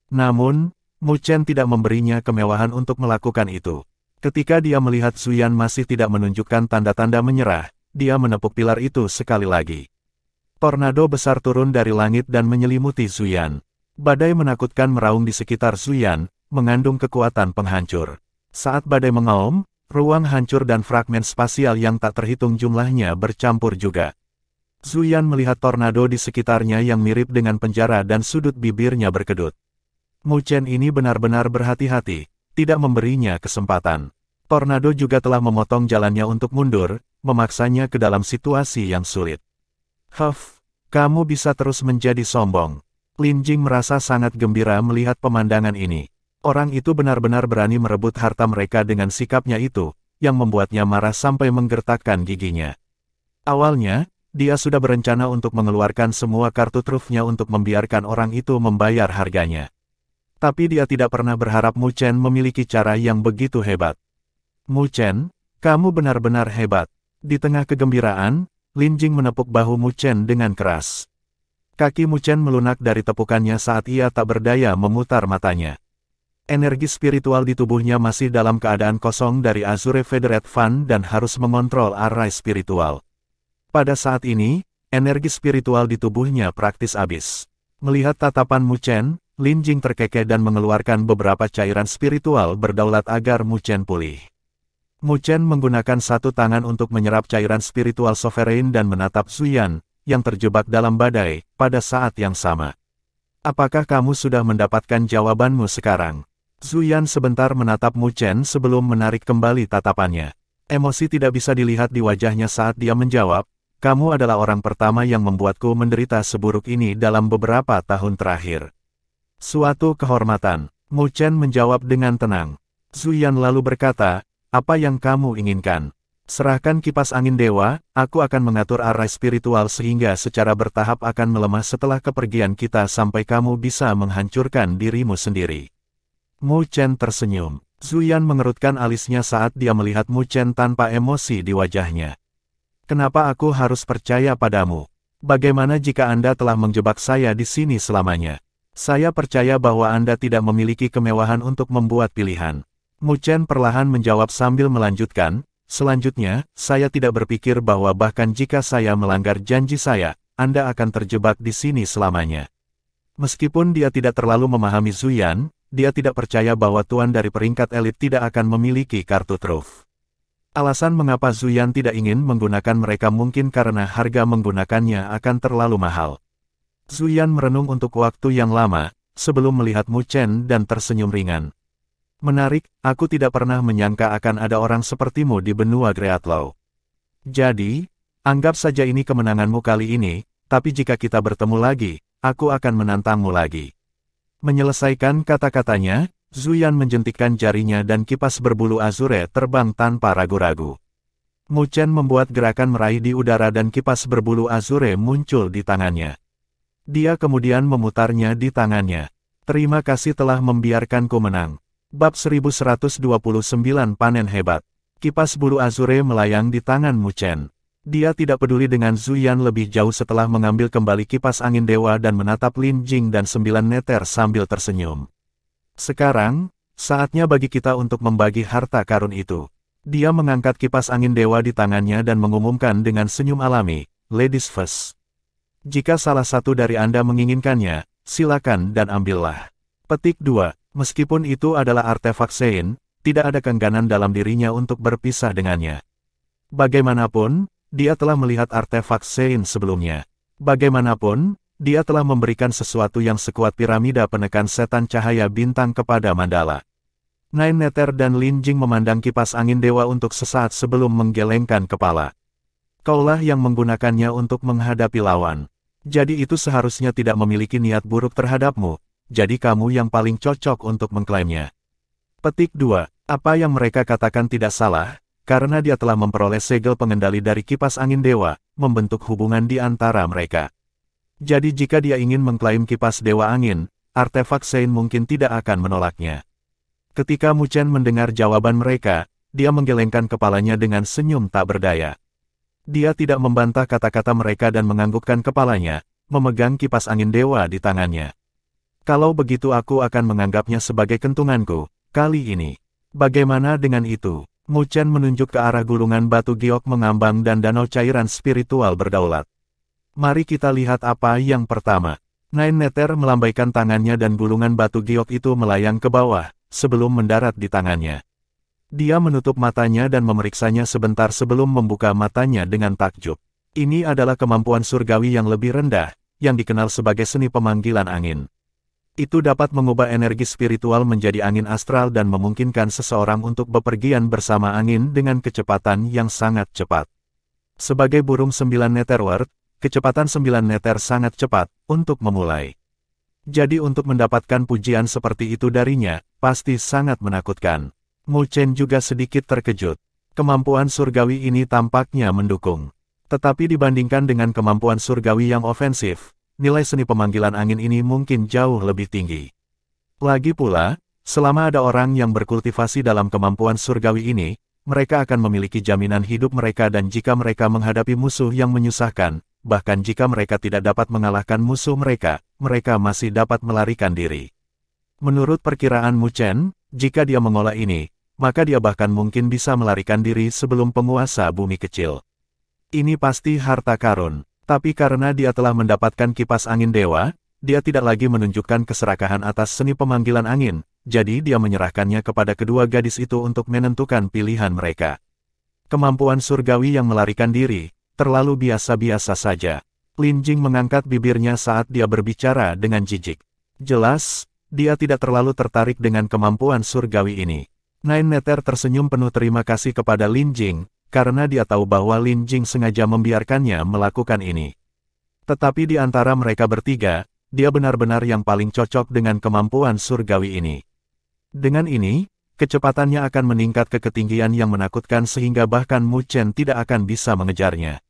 Speaker 1: Namun, Mu Chen tidak memberinya kemewahan untuk melakukan itu. Ketika dia melihat Zuyan masih tidak menunjukkan tanda-tanda menyerah, dia menepuk pilar itu sekali lagi. Tornado besar turun dari langit dan menyelimuti Zuyan. Badai menakutkan meraung di sekitar Zuyan, mengandung kekuatan penghancur. Saat badai mengaum, ruang hancur dan fragmen spasial yang tak terhitung jumlahnya bercampur juga. Zuyan melihat tornado di sekitarnya yang mirip dengan penjara dan sudut bibirnya berkedut. Mu Chen ini benar-benar berhati-hati, tidak memberinya kesempatan. Tornado juga telah memotong jalannya untuk mundur, memaksanya ke dalam situasi yang sulit. Huff, kamu bisa terus menjadi sombong. Lin Jing merasa sangat gembira melihat pemandangan ini. Orang itu benar-benar berani merebut harta mereka dengan sikapnya itu, yang membuatnya marah sampai menggertakkan giginya. Awalnya, dia sudah berencana untuk mengeluarkan semua kartu trufnya untuk membiarkan orang itu membayar harganya. Tapi dia tidak pernah berharap Mu Chen memiliki cara yang begitu hebat. Mu Chen, kamu benar-benar hebat. Di tengah kegembiraan, Lin Jing menepuk bahu Mu Chen dengan keras. Kaki Mu Chen melunak dari tepukannya saat ia tak berdaya memutar matanya. Energi spiritual di tubuhnya masih dalam keadaan kosong dari Azure Federate Fund dan harus mengontrol array spiritual. Pada saat ini, energi spiritual di tubuhnya praktis habis. Melihat tatapan Mu Chen, Lin Jing terkekeh dan mengeluarkan beberapa cairan spiritual berdaulat agar Mu Chen pulih. Mu Chen menggunakan satu tangan untuk menyerap cairan spiritual sovereign dan menatap Zuyan, yang terjebak dalam badai, pada saat yang sama. Apakah kamu sudah mendapatkan jawabanmu sekarang? Zuyan sebentar menatap Mu Chen sebelum menarik kembali tatapannya. Emosi tidak bisa dilihat di wajahnya saat dia menjawab, kamu adalah orang pertama yang membuatku menderita seburuk ini dalam beberapa tahun terakhir. Suatu kehormatan. Mu Chen menjawab dengan tenang. Zuyan lalu berkata, apa yang kamu inginkan? Serahkan kipas angin dewa, aku akan mengatur arah spiritual sehingga secara bertahap akan melemah setelah kepergian kita sampai kamu bisa menghancurkan dirimu sendiri. Mu Chen tersenyum. Zuyan mengerutkan alisnya saat dia melihat Mu Chen tanpa emosi di wajahnya. Kenapa aku harus percaya padamu? Bagaimana jika Anda telah menjebak saya di sini selamanya? Saya percaya bahwa Anda tidak memiliki kemewahan untuk membuat pilihan. Mu Chen perlahan menjawab sambil melanjutkan, selanjutnya, saya tidak berpikir bahwa bahkan jika saya melanggar janji saya, Anda akan terjebak di sini selamanya. Meskipun dia tidak terlalu memahami Zuyan, dia tidak percaya bahwa tuan dari peringkat elit tidak akan memiliki kartu truf. Alasan mengapa Zuyan tidak ingin menggunakan mereka mungkin karena harga menggunakannya akan terlalu mahal. Zuyan merenung untuk waktu yang lama, sebelum melihat Mu Chen dan tersenyum ringan. Menarik, aku tidak pernah menyangka akan ada orang sepertimu di benua Greatlaw. Jadi, anggap saja ini kemenanganmu kali ini, tapi jika kita bertemu lagi, aku akan menantangmu lagi. Menyelesaikan kata-katanya, Zuyan menjentikkan jarinya dan kipas berbulu azure terbang tanpa ragu-ragu. Mu Chen membuat gerakan meraih di udara dan kipas berbulu azure muncul di tangannya. Dia kemudian memutarnya di tangannya. Terima kasih telah membiarkanku menang. Bab 1129 Panen Hebat. Kipas bulu azure melayang di tangan Mu Chen. Dia tidak peduli dengan Zuyan lebih jauh setelah mengambil kembali kipas angin dewa dan menatap Lin Jing dan 9 neter sambil tersenyum. Sekarang, saatnya bagi kita untuk membagi harta karun itu. Dia mengangkat kipas angin dewa di tangannya dan mengumumkan dengan senyum alami, Ladies first. Jika salah satu dari Anda menginginkannya, silakan dan ambillah. Petik 2. Meskipun itu adalah artefak Sein, tidak ada keengganan dalam dirinya untuk berpisah dengannya. Bagaimanapun, dia telah melihat artefak Sein sebelumnya. Bagaimanapun, dia telah memberikan sesuatu yang sekuat piramida penekan setan cahaya bintang kepada Mandala. Nine Neter dan Lin Jing memandang kipas angin dewa untuk sesaat sebelum menggelengkan kepala. Kaulah yang menggunakannya untuk menghadapi lawan. Jadi itu seharusnya tidak memiliki niat buruk terhadapmu, jadi kamu yang paling cocok untuk mengklaimnya. Petik 2. Apa yang mereka katakan tidak salah, karena dia telah memperoleh segel pengendali dari kipas angin dewa, membentuk hubungan di antara mereka. Jadi jika dia ingin mengklaim kipas dewa angin, artefak Sein mungkin tidak akan menolaknya. Ketika Mu Chen mendengar jawaban mereka, dia menggelengkan kepalanya dengan senyum tak berdaya. Dia tidak membantah kata-kata mereka dan menganggukkan kepalanya, memegang kipas angin dewa di tangannya. Kalau begitu aku akan menganggapnya sebagai kentunganku, kali ini. Bagaimana dengan itu? Mu Chen menunjuk ke arah gulungan batu giok mengambang dan danau cairan spiritual berdaulat. Mari kita lihat apa yang pertama. Nine Neter melambaikan tangannya dan gulungan batu giok itu melayang ke bawah, sebelum mendarat di tangannya. Dia menutup matanya dan memeriksanya sebentar sebelum membuka matanya dengan takjub. Ini adalah kemampuan surgawi yang lebih rendah, yang dikenal sebagai seni pemanggilan angin. Itu dapat mengubah energi spiritual menjadi angin astral dan memungkinkan seseorang untuk bepergian bersama angin dengan kecepatan yang sangat cepat. Sebagai burung 9 Netherworld, kecepatan 9 Nether sangat cepat untuk memulai. Jadi untuk mendapatkan pujian seperti itu darinya, pasti sangat menakutkan. Mu Chen juga sedikit terkejut. Kemampuan surgawi ini tampaknya mendukung. Tetapi dibandingkan dengan kemampuan surgawi yang ofensif, nilai seni pemanggilan angin ini mungkin jauh lebih tinggi. Lagi pula, selama ada orang yang berkultivasi dalam kemampuan surgawi ini, mereka akan memiliki jaminan hidup mereka dan jika mereka menghadapi musuh yang menyusahkan, bahkan jika mereka tidak dapat mengalahkan musuh mereka, mereka masih dapat melarikan diri. Menurut perkiraan Mu Chen, jika dia mengolah ini, maka dia bahkan mungkin bisa melarikan diri sebelum penguasa bumi kecil. Ini pasti harta karun, tapi karena dia telah mendapatkan kipas angin dewa, dia tidak lagi menunjukkan keserakahan atas seni pemanggilan angin, jadi dia menyerahkannya kepada kedua gadis itu untuk menentukan pilihan mereka. Kemampuan surgawi yang melarikan diri, terlalu biasa-biasa saja. Lin Jing mengangkat bibirnya saat dia berbicara dengan jijik. Jelas, dia tidak terlalu tertarik dengan kemampuan surgawi ini. Nine Nether tersenyum penuh terima kasih kepada Lin Jing, karena dia tahu bahwa Lin Jing sengaja membiarkannya melakukan ini. Tetapi di antara mereka bertiga, dia benar-benar yang paling cocok dengan kemampuan surgawi ini. Dengan ini, kecepatannya akan meningkat ke ketinggian yang menakutkan sehingga bahkan Mu Chen tidak akan bisa mengejarnya.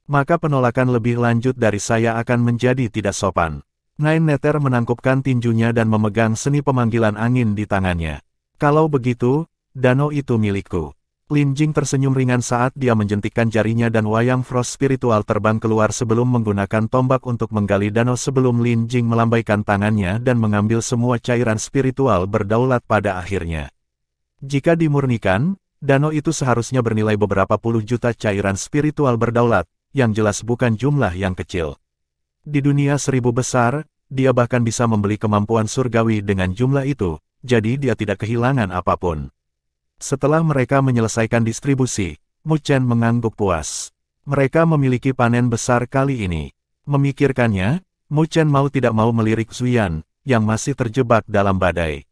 Speaker 1: Maka penolakan lebih lanjut dari saya akan menjadi tidak sopan. Nine Nether menangkupkan tinjunya dan memegang seni pemanggilan angin di tangannya. Kalau begitu, danau itu milikku. Lin Jing tersenyum ringan saat dia menjentikkan jarinya dan wayang frost spiritual terbang keluar sebelum menggunakan tombak untuk menggali danau sebelum Lin Jing melambaikan tangannya dan mengambil semua cairan spiritual berdaulat pada akhirnya. Jika dimurnikan, danau itu seharusnya bernilai beberapa puluh juta cairan spiritual berdaulat, yang jelas bukan jumlah yang kecil. Di dunia 1000 besar, dia bahkan bisa membeli kemampuan surgawi dengan jumlah itu, jadi dia tidak kehilangan apapun. Setelah mereka menyelesaikan distribusi, Mu Chen mengangguk puas. Mereka memiliki panen besar kali ini. Memikirkannya, Mu Chen mau tidak mau melirik Zuyan, yang masih terjebak dalam badai.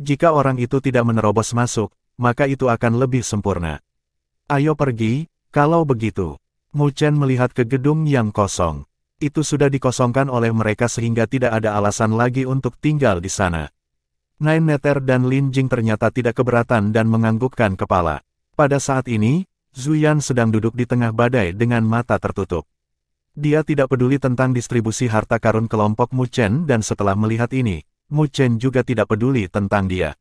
Speaker 1: Jika orang itu tidak menerobos masuk, maka itu akan lebih sempurna. Ayo pergi, kalau begitu. Mu Chen melihat ke gedung yang kosong. Itu sudah dikosongkan oleh mereka sehingga tidak ada alasan lagi untuk tinggal di sana. Nine Nether dan Lin Jing ternyata tidak keberatan dan menganggukkan kepala. Pada saat ini, Zuyan sedang duduk di tengah badai dengan mata tertutup. Dia tidak peduli tentang distribusi harta karun kelompok Mu Chen dan setelah melihat ini, Mu Chen juga tidak peduli tentang dia.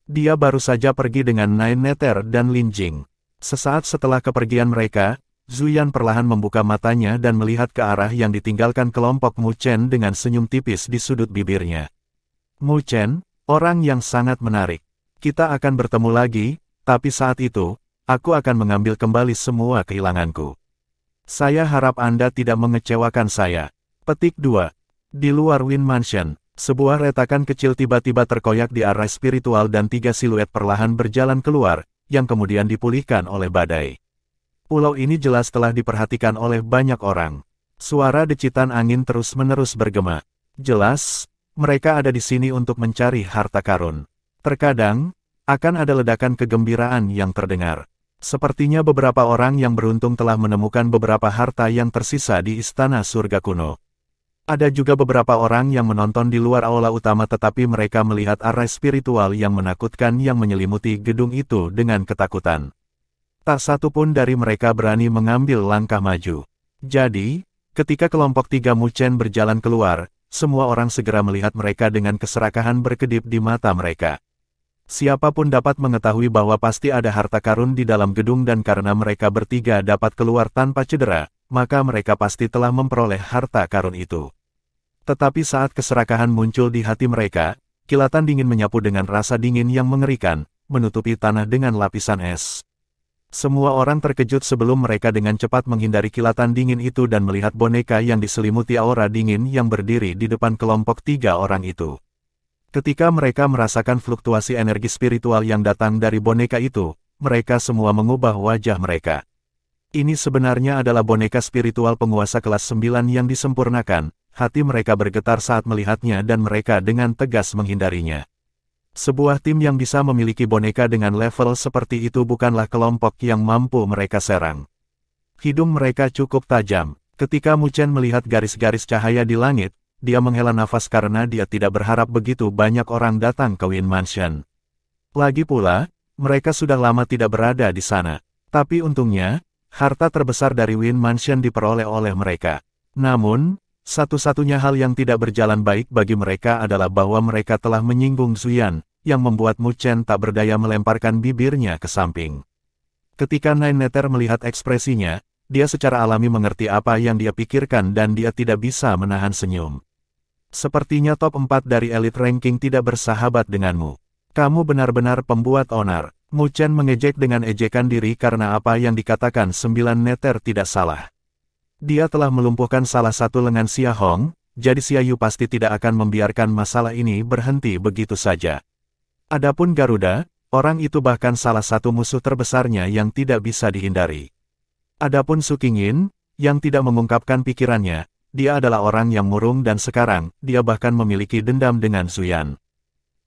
Speaker 1: Dia baru saja pergi dengan Nine Nether dan Lin Jing. Sesaat setelah kepergian mereka, Zuyan perlahan membuka matanya dan melihat ke arah yang ditinggalkan kelompok Mu Chen dengan senyum tipis di sudut bibirnya. Mu Chen, orang yang sangat menarik. Kita akan bertemu lagi, tapi saat itu, aku akan mengambil kembali semua kehilanganku. Saya harap Anda tidak mengecewakan saya. Petik 2. Di luar Wind Mansion, sebuah retakan kecil tiba-tiba terkoyak di arah spiritual dan 3 siluet perlahan berjalan keluar, yang kemudian dipulihkan oleh badai. Pulau ini jelas telah diperhatikan oleh banyak orang. Suara decitan angin terus-menerus bergema. Jelas, mereka ada di sini untuk mencari harta karun. Terkadang, akan ada ledakan kegembiraan yang terdengar. Sepertinya beberapa orang yang beruntung telah menemukan beberapa harta yang tersisa di Istana Surga Kuno. Ada juga beberapa orang yang menonton di luar aula utama tetapi mereka melihat arah spiritual yang menakutkan yang menyelimuti gedung itu dengan ketakutan. Tak satu pun dari mereka berani mengambil langkah maju. Jadi, ketika kelompok 3 Mu Chen berjalan keluar, semua orang segera melihat mereka dengan keserakahan berkedip di mata mereka. Siapapun dapat mengetahui bahwa pasti ada harta karun di dalam gedung dan karena mereka bertiga dapat keluar tanpa cedera, maka mereka pasti telah memperoleh harta karun itu. Tetapi saat keserakahan muncul di hati mereka, kilatan dingin menyapu dengan rasa dingin yang mengerikan, menutupi tanah dengan lapisan es. Semua orang terkejut sebelum mereka dengan cepat menghindari kilatan dingin itu dan melihat boneka yang diselimuti aura dingin yang berdiri di depan kelompok 3 orang itu. Ketika mereka merasakan fluktuasi energi spiritual yang datang dari boneka itu, mereka semua mengubah wajah mereka. Ini sebenarnya adalah boneka spiritual penguasa kelas 9 yang disempurnakan. Hati mereka bergetar saat melihatnya dan mereka dengan tegas menghindarinya. Sebuah tim yang bisa memiliki boneka dengan level seperti itu bukanlah kelompok yang mampu mereka serang. Hidung mereka cukup tajam. Ketika Mu Chen melihat garis-garis cahaya di langit, dia menghela nafas karena dia tidak berharap begitu banyak orang datang ke Win Mansion. Lagi pula, mereka sudah lama tidak berada di sana. Tapi untungnya, harta terbesar dari Win Mansion diperoleh oleh mereka. Namun, satu-satunya hal yang tidak berjalan baik bagi mereka adalah bahwa mereka telah menyinggung Zuyan, yang membuat Mu Chen tak berdaya melemparkan bibirnya ke samping. Ketika Nine Nether melihat ekspresinya, dia secara alami mengerti apa yang dia pikirkan dan dia tidak bisa menahan senyum. Sepertinya top 4 dari elite ranking tidak bersahabat denganmu. Kamu benar-benar pembuat onar. Mu Chen mengejek dengan ejekan diri karena apa yang dikatakan 9 Nether tidak salah. Dia telah melumpuhkan salah satu lengan Xia Hong, jadi Xia Yu pasti tidak akan membiarkan masalah ini berhenti begitu saja. Adapun Garuda, orang itu bahkan salah satu musuh terbesarnya yang tidak bisa dihindari. Adapun Su Qingyin, yang tidak mengungkapkan pikirannya, dia adalah orang yang murung dan sekarang, dia bahkan memiliki dendam dengan Zuyan.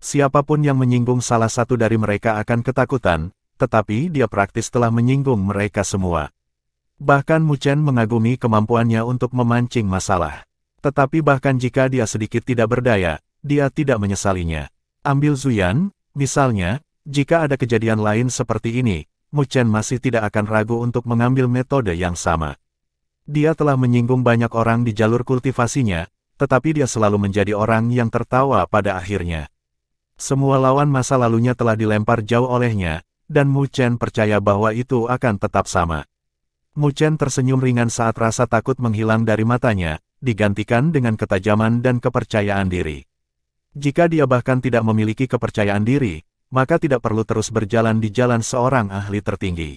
Speaker 1: Siapapun yang menyinggung salah satu dari mereka akan ketakutan, tetapi dia praktis telah menyinggung mereka semua. Bahkan Mu Chen mengagumi kemampuannya untuk memancing masalah. Tetapi bahkan jika dia sedikit tidak berdaya, dia tidak menyesalinya. Ambil Zuyan, misalnya, jika ada kejadian lain seperti ini, Mu Chen masih tidak akan ragu untuk mengambil metode yang sama. Dia telah menyinggung banyak orang di jalur kultivasinya, tetapi dia selalu menjadi orang yang tertawa pada akhirnya. Semua lawan masa lalunya telah dilempar jauh olehnya, dan Mu Chen percaya bahwa itu akan tetap sama. Mu Chen tersenyum ringan saat rasa takut menghilang dari matanya, digantikan dengan ketajaman dan kepercayaan diri. Jika dia bahkan tidak memiliki kepercayaan diri, maka tidak perlu terus berjalan di jalan seorang ahli tertinggi.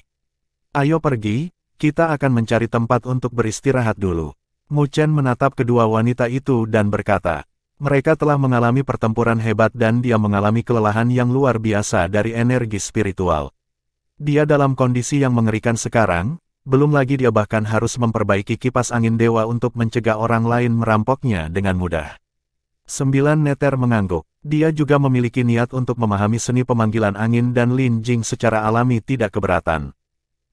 Speaker 1: Ayo pergi, kita akan mencari tempat untuk beristirahat dulu. Mu Chen menatap kedua wanita itu dan berkata, mereka telah mengalami pertempuran hebat dan dia mengalami kelelahan yang luar biasa dari energi spiritual. Dia dalam kondisi yang mengerikan sekarang, belum lagi dia bahkan harus memperbaiki kipas angin dewa untuk mencegah orang lain merampoknya dengan mudah. 9 Nether mengangguk. Dia juga memiliki niat untuk memahami seni pemanggilan angin dan Lin Jing secara alami tidak keberatan.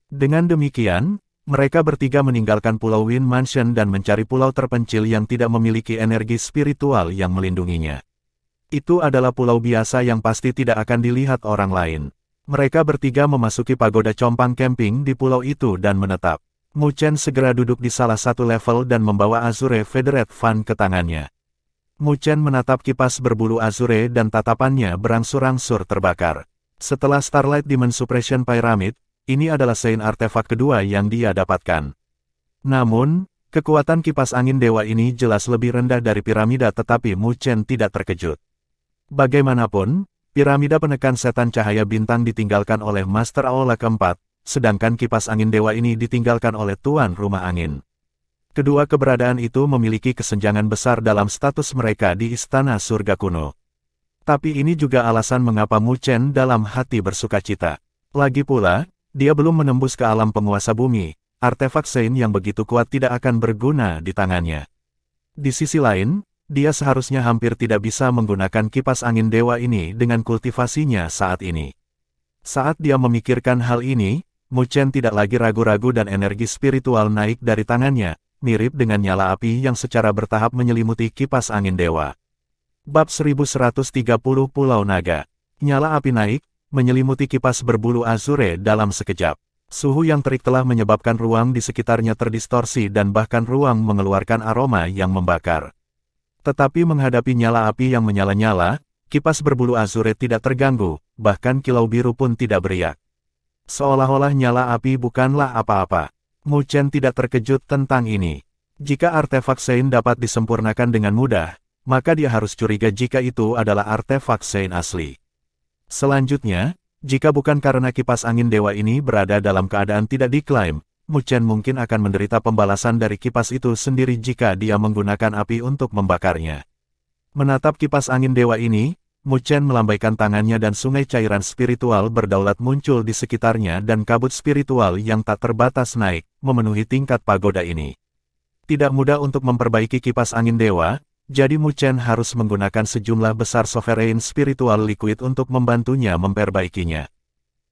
Speaker 1: Dengan demikian, mereka bertiga meninggalkan Pulau Win Mansion dan mencari pulau terpencil yang tidak memiliki energi spiritual yang melindunginya. Itu adalah pulau biasa yang pasti tidak akan dilihat orang lain. Mereka bertiga memasuki pagoda compang camping di pulau itu dan menetap. Mu Chen segera duduk di salah satu level dan membawa Azure Federate Fan ke tangannya. Mu Chen menatap kipas berbulu Azure dan tatapannya berangsur-angsur terbakar. Setelah Starlight Demon Suppression Pyramid, ini adalah Sein artefak kedua yang dia dapatkan. Namun, kekuatan kipas angin dewa ini jelas lebih rendah dari piramida tetapi Mu Chen tidak terkejut. Bagaimanapun, piramida penekan setan cahaya bintang ditinggalkan oleh Master Aula keempat, sedangkan kipas angin dewa ini ditinggalkan oleh Tuan Rumah Angin. Kedua keberadaan itu memiliki kesenjangan besar dalam status mereka di Istana Surga Kuno. Tapi ini juga alasan mengapa Mu Chen dalam hati bersukacita. Lagi pula, dia belum menembus ke alam penguasa bumi, artefak Sein yang begitu kuat tidak akan berguna di tangannya. Di sisi lain, dia seharusnya hampir tidak bisa menggunakan kipas angin dewa ini dengan kultivasinya saat ini. Saat dia memikirkan hal ini, Mu Chen tidak lagi ragu-ragu dan energi spiritual naik dari tangannya, mirip dengan nyala api yang secara bertahap menyelimuti kipas angin dewa. Bab 1130 Pulau Naga. Nyala api naik, menyelimuti kipas berbulu Azure dalam sekejap. Suhu yang terik telah menyebabkan ruang di sekitarnya terdistorsi dan bahkan ruang mengeluarkan aroma yang membakar. Tetapi menghadapi nyala api yang menyala-nyala, kipas berbulu Azure tidak terganggu, bahkan kilau biru pun tidak beriak. Seolah-olah nyala api bukanlah apa-apa. Mu Chen tidak terkejut tentang ini. Jika artefak Sein dapat disempurnakan dengan mudah, maka dia harus curiga jika itu adalah artefak Sein asli. Selanjutnya, jika bukan karena kipas angin dewa ini berada dalam keadaan tidak diklaim, Mu Chen mungkin akan menderita pembalasan dari kipas itu sendiri jika dia menggunakan api untuk membakarnya. Menatap kipas angin dewa ini, Mu Chen melambaikan tangannya dan sungai cairan spiritual berdaulat muncul di sekitarnya dan kabut spiritual yang tak terbatas naik, memenuhi tingkat pagoda ini. Tidak mudah untuk memperbaiki kipas angin dewa, jadi Mu Chen harus menggunakan sejumlah besar sovereign spiritual liquid untuk membantunya memperbaikinya.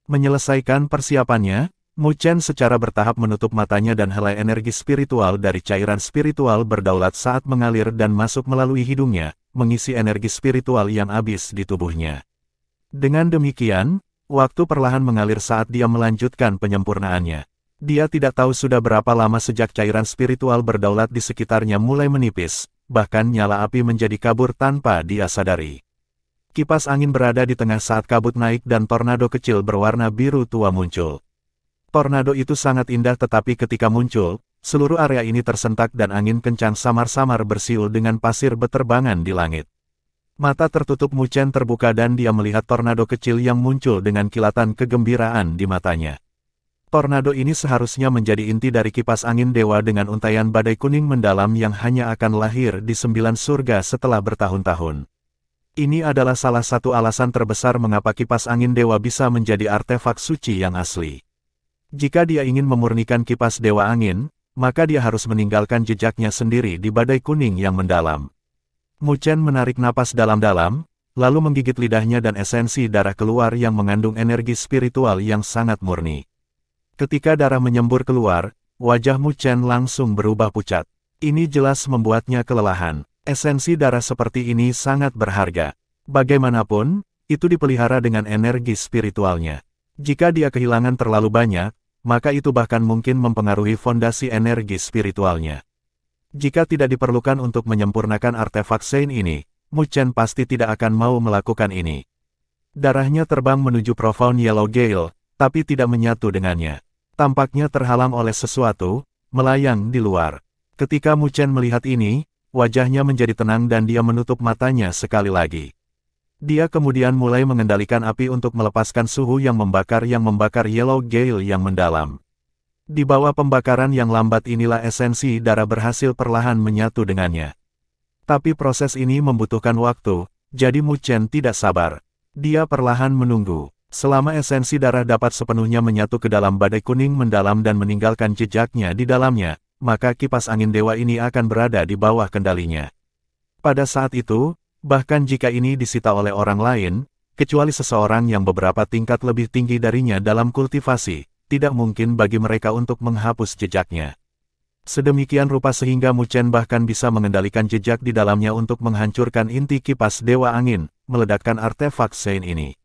Speaker 1: Menyelesaikan persiapannya, Mu Chen secara bertahap menutup matanya dan helai energi spiritual dari cairan spiritual berdaulat saat mengalir dan masuk melalui hidungnya, mengisi energi spiritual yang habis di tubuhnya. Dengan demikian, waktu perlahan mengalir saat dia melanjutkan penyempurnaannya. Dia tidak tahu sudah berapa lama sejak cairan spiritual berdaulat di sekitarnya mulai menipis, bahkan nyala api menjadi kabur tanpa dia sadari. Kipas angin berada di tengah saat kabut naik dan tornado kecil berwarna biru tua muncul. Tornado itu sangat indah tetapi ketika muncul, seluruh area ini tersentak dan angin kencang samar-samar bersiul dengan pasir beterbangan di langit. Mata tertutup Mu Chen terbuka dan dia melihat tornado kecil yang muncul dengan kilatan kegembiraan di matanya. Tornado ini seharusnya menjadi inti dari kipas angin dewa dengan untaian badai kuning mendalam yang hanya akan lahir di 9 surga setelah bertahun-tahun. Ini adalah salah satu alasan terbesar mengapa kipas angin dewa bisa menjadi artefak suci yang asli. Jika dia ingin memurnikan kipas dewa angin, maka dia harus meninggalkan jejaknya sendiri di badai kuning yang mendalam. Mu Chen menarik napas dalam-dalam, lalu menggigit lidahnya dan esensi darah keluar yang mengandung energi spiritual yang sangat murni. Ketika darah menyembur keluar, wajah Mu Chen langsung berubah pucat. Ini jelas membuatnya kelelahan. Esensi darah seperti ini sangat berharga. Bagaimanapun, itu dipelihara dengan energi spiritualnya. Jika dia kehilangan terlalu banyak, maka itu bahkan mungkin mempengaruhi fondasi energi spiritualnya. Jika tidak diperlukan untuk menyempurnakan artefak Sein ini, Mu Chen pasti tidak akan mau melakukan ini. Darahnya terbang menuju Profound Yellow Gale, tapi tidak menyatu dengannya. Tampaknya terhalang oleh sesuatu, melayang di luar. Ketika Mu Chen melihat ini, wajahnya menjadi tenang dan dia menutup matanya sekali lagi. Dia kemudian mulai mengendalikan api untuk melepaskan suhu yang membakar Yellow Gale yang mendalam. Di bawah pembakaran yang lambat inilah esensi darah berhasil perlahan menyatu dengannya. Tapi proses ini membutuhkan waktu, jadi Mu Chen tidak sabar. Dia perlahan menunggu. Selama esensi darah dapat sepenuhnya menyatu ke dalam badai kuning mendalam dan meninggalkan jejaknya di dalamnya, maka kipas angin dewa ini akan berada di bawah kendalinya. Pada saat itu, bahkan jika ini disita oleh orang lain, kecuali seseorang yang beberapa tingkat lebih tinggi darinya dalam kultivasi, tidak mungkin bagi mereka untuk menghapus jejaknya. Sedemikian rupa sehingga Mu Chen bahkan bisa mengendalikan jejak di dalamnya untuk menghancurkan inti kipas dewa angin, meledakkan artefak Sein ini.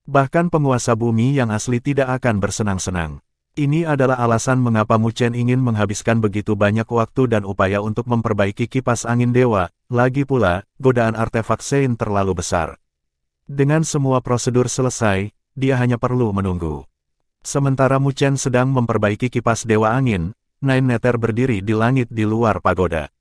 Speaker 1: Bahkan penguasa bumi yang asli tidak akan bersenang-senang. Ini adalah alasan mengapa Mu Chen ingin menghabiskan begitu banyak waktu dan upaya untuk memperbaiki kipas angin dewa, lagi pula, godaan artefak Sein terlalu besar. Dengan semua prosedur selesai, dia hanya perlu menunggu. Sementara Mu Chen sedang memperbaiki kipas dewa angin, Nine Nether berdiri di langit di luar pagoda.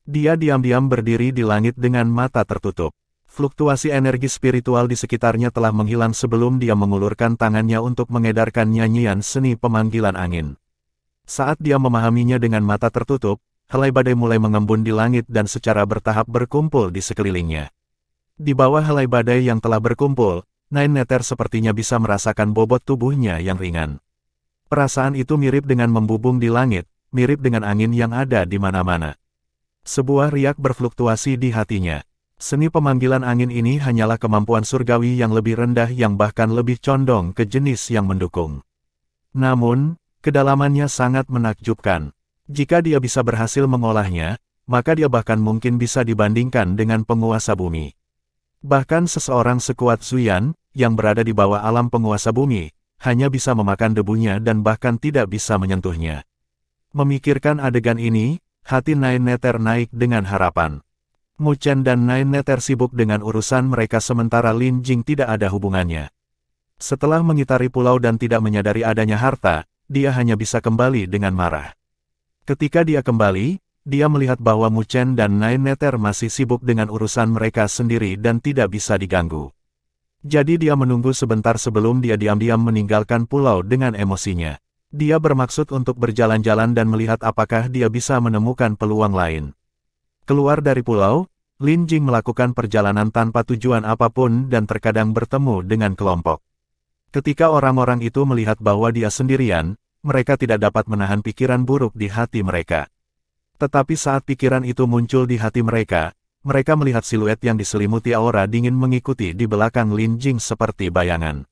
Speaker 1: Dia diam-diam berdiri di langit dengan mata tertutup. Fluktuasi energi spiritual di sekitarnya telah menghilang sebelum dia mengulurkan tangannya untuk mengedarkan nyanyian seni pemanggilan angin. Saat dia memahaminya dengan mata tertutup, helai badai mulai mengembun di langit dan secara bertahap berkumpul di sekelilingnya. Di bawah helai badai yang telah berkumpul, Nine Nether sepertinya bisa merasakan bobot tubuhnya yang ringan. Perasaan itu mirip dengan membubung di langit, mirip dengan angin yang ada di mana-mana. Sebuah riak berfluktuasi di hatinya. Seni pemanggilan angin ini hanyalah kemampuan surgawi yang lebih rendah yang bahkan lebih condong ke jenis yang mendukung. Namun, kedalamannya sangat menakjubkan. Jika dia bisa berhasil mengolahnya, maka dia bahkan mungkin bisa dibandingkan dengan penguasa bumi. Bahkan seseorang sekuat Zuyan, yang berada di bawah alam penguasa bumi, hanya bisa memakan debunya dan bahkan tidak bisa menyentuhnya. Memikirkan adegan ini, hati Nine Nether naik dengan harapan. Mu Chen dan Nine Nether sibuk dengan urusan mereka sementara Lin Jing tidak ada hubungannya. Setelah mengitari pulau dan tidak menyadari adanya harta, dia hanya bisa kembali dengan marah. Ketika dia kembali, dia melihat bahwa Mu Chen dan Nine Nether masih sibuk dengan urusan mereka sendiri dan tidak bisa diganggu. Jadi dia menunggu sebentar sebelum dia diam-diam meninggalkan pulau dengan emosinya. Dia bermaksud untuk berjalan-jalan dan melihat apakah dia bisa menemukan peluang lain. Keluar dari pulau, Lin Jing melakukan perjalanan tanpa tujuan apapun dan terkadang bertemu dengan kelompok. Ketika orang-orang itu melihat bahwa dia sendirian, mereka tidak dapat menahan pikiran buruk di hati mereka. Tetapi saat pikiran itu muncul di hati mereka melihat siluet yang diselimuti aura dingin mengikuti di belakang Lin Jing seperti bayangan.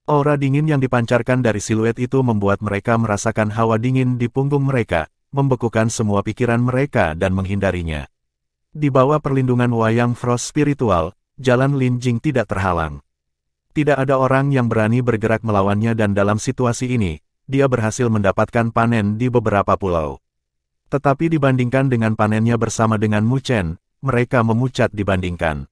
Speaker 1: Aura dingin yang dipancarkan dari siluet itu membuat mereka merasakan hawa dingin di punggung mereka, membekukan semua pikiran mereka dan menghindarinya. Di bawah perlindungan Wayang Frost spiritual, jalan Lin Jing tidak terhalang. Tidak ada orang yang berani bergerak melawannya dan dalam situasi ini, dia berhasil mendapatkan panen di beberapa pulau. Tetapi dibandingkan dengan panennya bersama dengan Mu Chen, mereka memucat dibandingkan.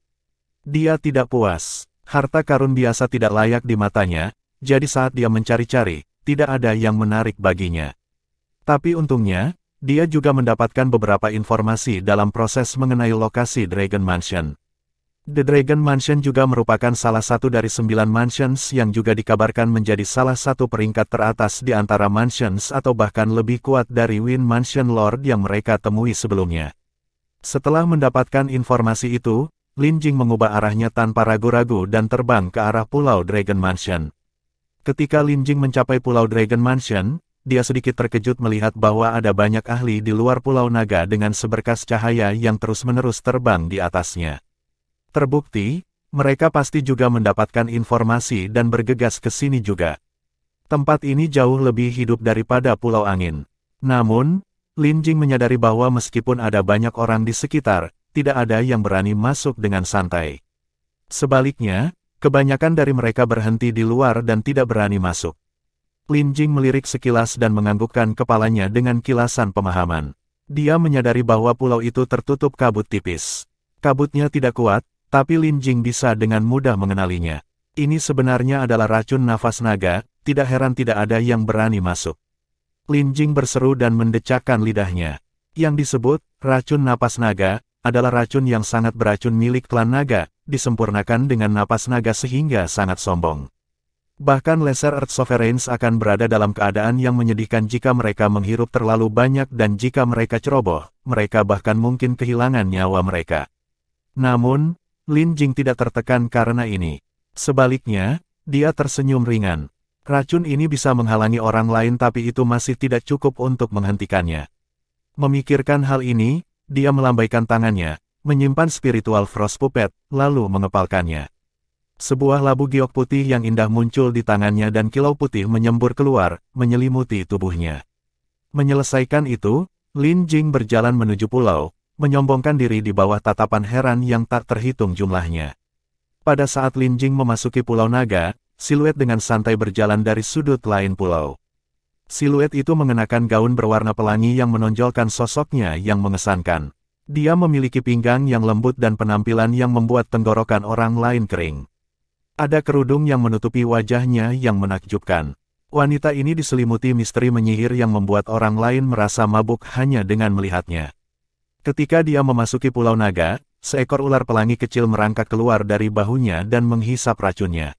Speaker 1: Dia tidak puas, harta karun biasa tidak layak di matanya, jadi saat dia mencari-cari, tidak ada yang menarik baginya. Tapi untungnya, dia juga mendapatkan beberapa informasi dalam proses mengenai lokasi Dragon Mansion. The Dragon Mansion juga merupakan salah satu dari 9 mansions yang juga dikabarkan menjadi salah satu peringkat teratas di antara mansions atau bahkan lebih kuat dari Wind Mansion Lord yang mereka temui sebelumnya. Setelah mendapatkan informasi itu, Lin Jing mengubah arahnya tanpa ragu-ragu dan terbang ke arah Pulau Dragon Mansion. Ketika Lin Jing mencapai Pulau Dragon Mansion, dia sedikit terkejut melihat bahwa ada banyak ahli di luar Pulau Naga dengan seberkas cahaya yang terus-menerus terbang di atasnya. Terbukti, mereka pasti juga mendapatkan informasi dan bergegas ke sini juga. Tempat ini jauh lebih hidup daripada Pulau Angin. Namun, Lin Jing menyadari bahwa meskipun ada banyak orang di sekitar, tidak ada yang berani masuk dengan santai. Sebaliknya, kebanyakan dari mereka berhenti di luar dan tidak berani masuk. Lin Jing melirik sekilas dan menganggukkan kepalanya dengan kilasan pemahaman. Dia menyadari bahwa pulau itu tertutup kabut tipis. Kabutnya tidak kuat, tapi Lin Jing bisa dengan mudah mengenalinya. Ini sebenarnya adalah racun nafas naga, tidak heran tidak ada yang berani masuk. Lin Jing berseru dan mendecakkan lidahnya. Yang disebut, racun napas naga, adalah racun yang sangat beracun milik klan naga, disempurnakan dengan napas naga sehingga sangat sombong. Bahkan Lesser Earth Sovereigns akan berada dalam keadaan yang menyedihkan jika mereka menghirup terlalu banyak dan jika mereka ceroboh, mereka bahkan mungkin kehilangan nyawa mereka. Namun, Lin Jing tidak tertekan karena ini. Sebaliknya, dia tersenyum ringan. Racun ini bisa menghalangi orang lain tapi itu masih tidak cukup untuk menghentikannya. Memikirkan hal ini, dia melambaikan tangannya, menyimpan spiritual frost puppet, lalu mengepalkannya. Sebuah labu giok putih yang indah muncul di tangannya dan kilau putih menyembur keluar, menyelimuti tubuhnya. Menyelesaikan itu, Lin Jing berjalan menuju pulau, menyombongkan diri di bawah tatapan heran yang tak terhitung jumlahnya. Pada saat Lin Jing memasuki Pulau Naga, siluet dengan santai berjalan dari sudut lain pulau. Siluet itu mengenakan gaun berwarna pelangi yang menonjolkan sosoknya yang mengesankan. Dia memiliki pinggang yang lembut dan penampilan yang membuat tenggorokan orang lain kering. Ada kerudung yang menutupi wajahnya yang menakjubkan. Wanita ini diselimuti misteri menyihir yang membuat orang lain merasa mabuk hanya dengan melihatnya. Ketika dia memasuki Pulau Naga, seekor ular pelangi kecil merangkak keluar dari bahunya dan menghisap racunnya.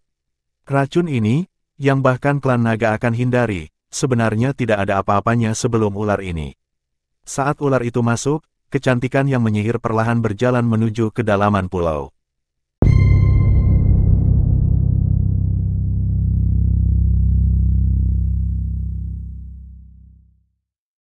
Speaker 1: Racun ini, yang bahkan klan naga akan hindari, sebenarnya tidak ada apa-apanya sebelum ular ini. Saat ular itu masuk, kecantikan yang menyihir perlahan berjalan menuju kedalaman pulau.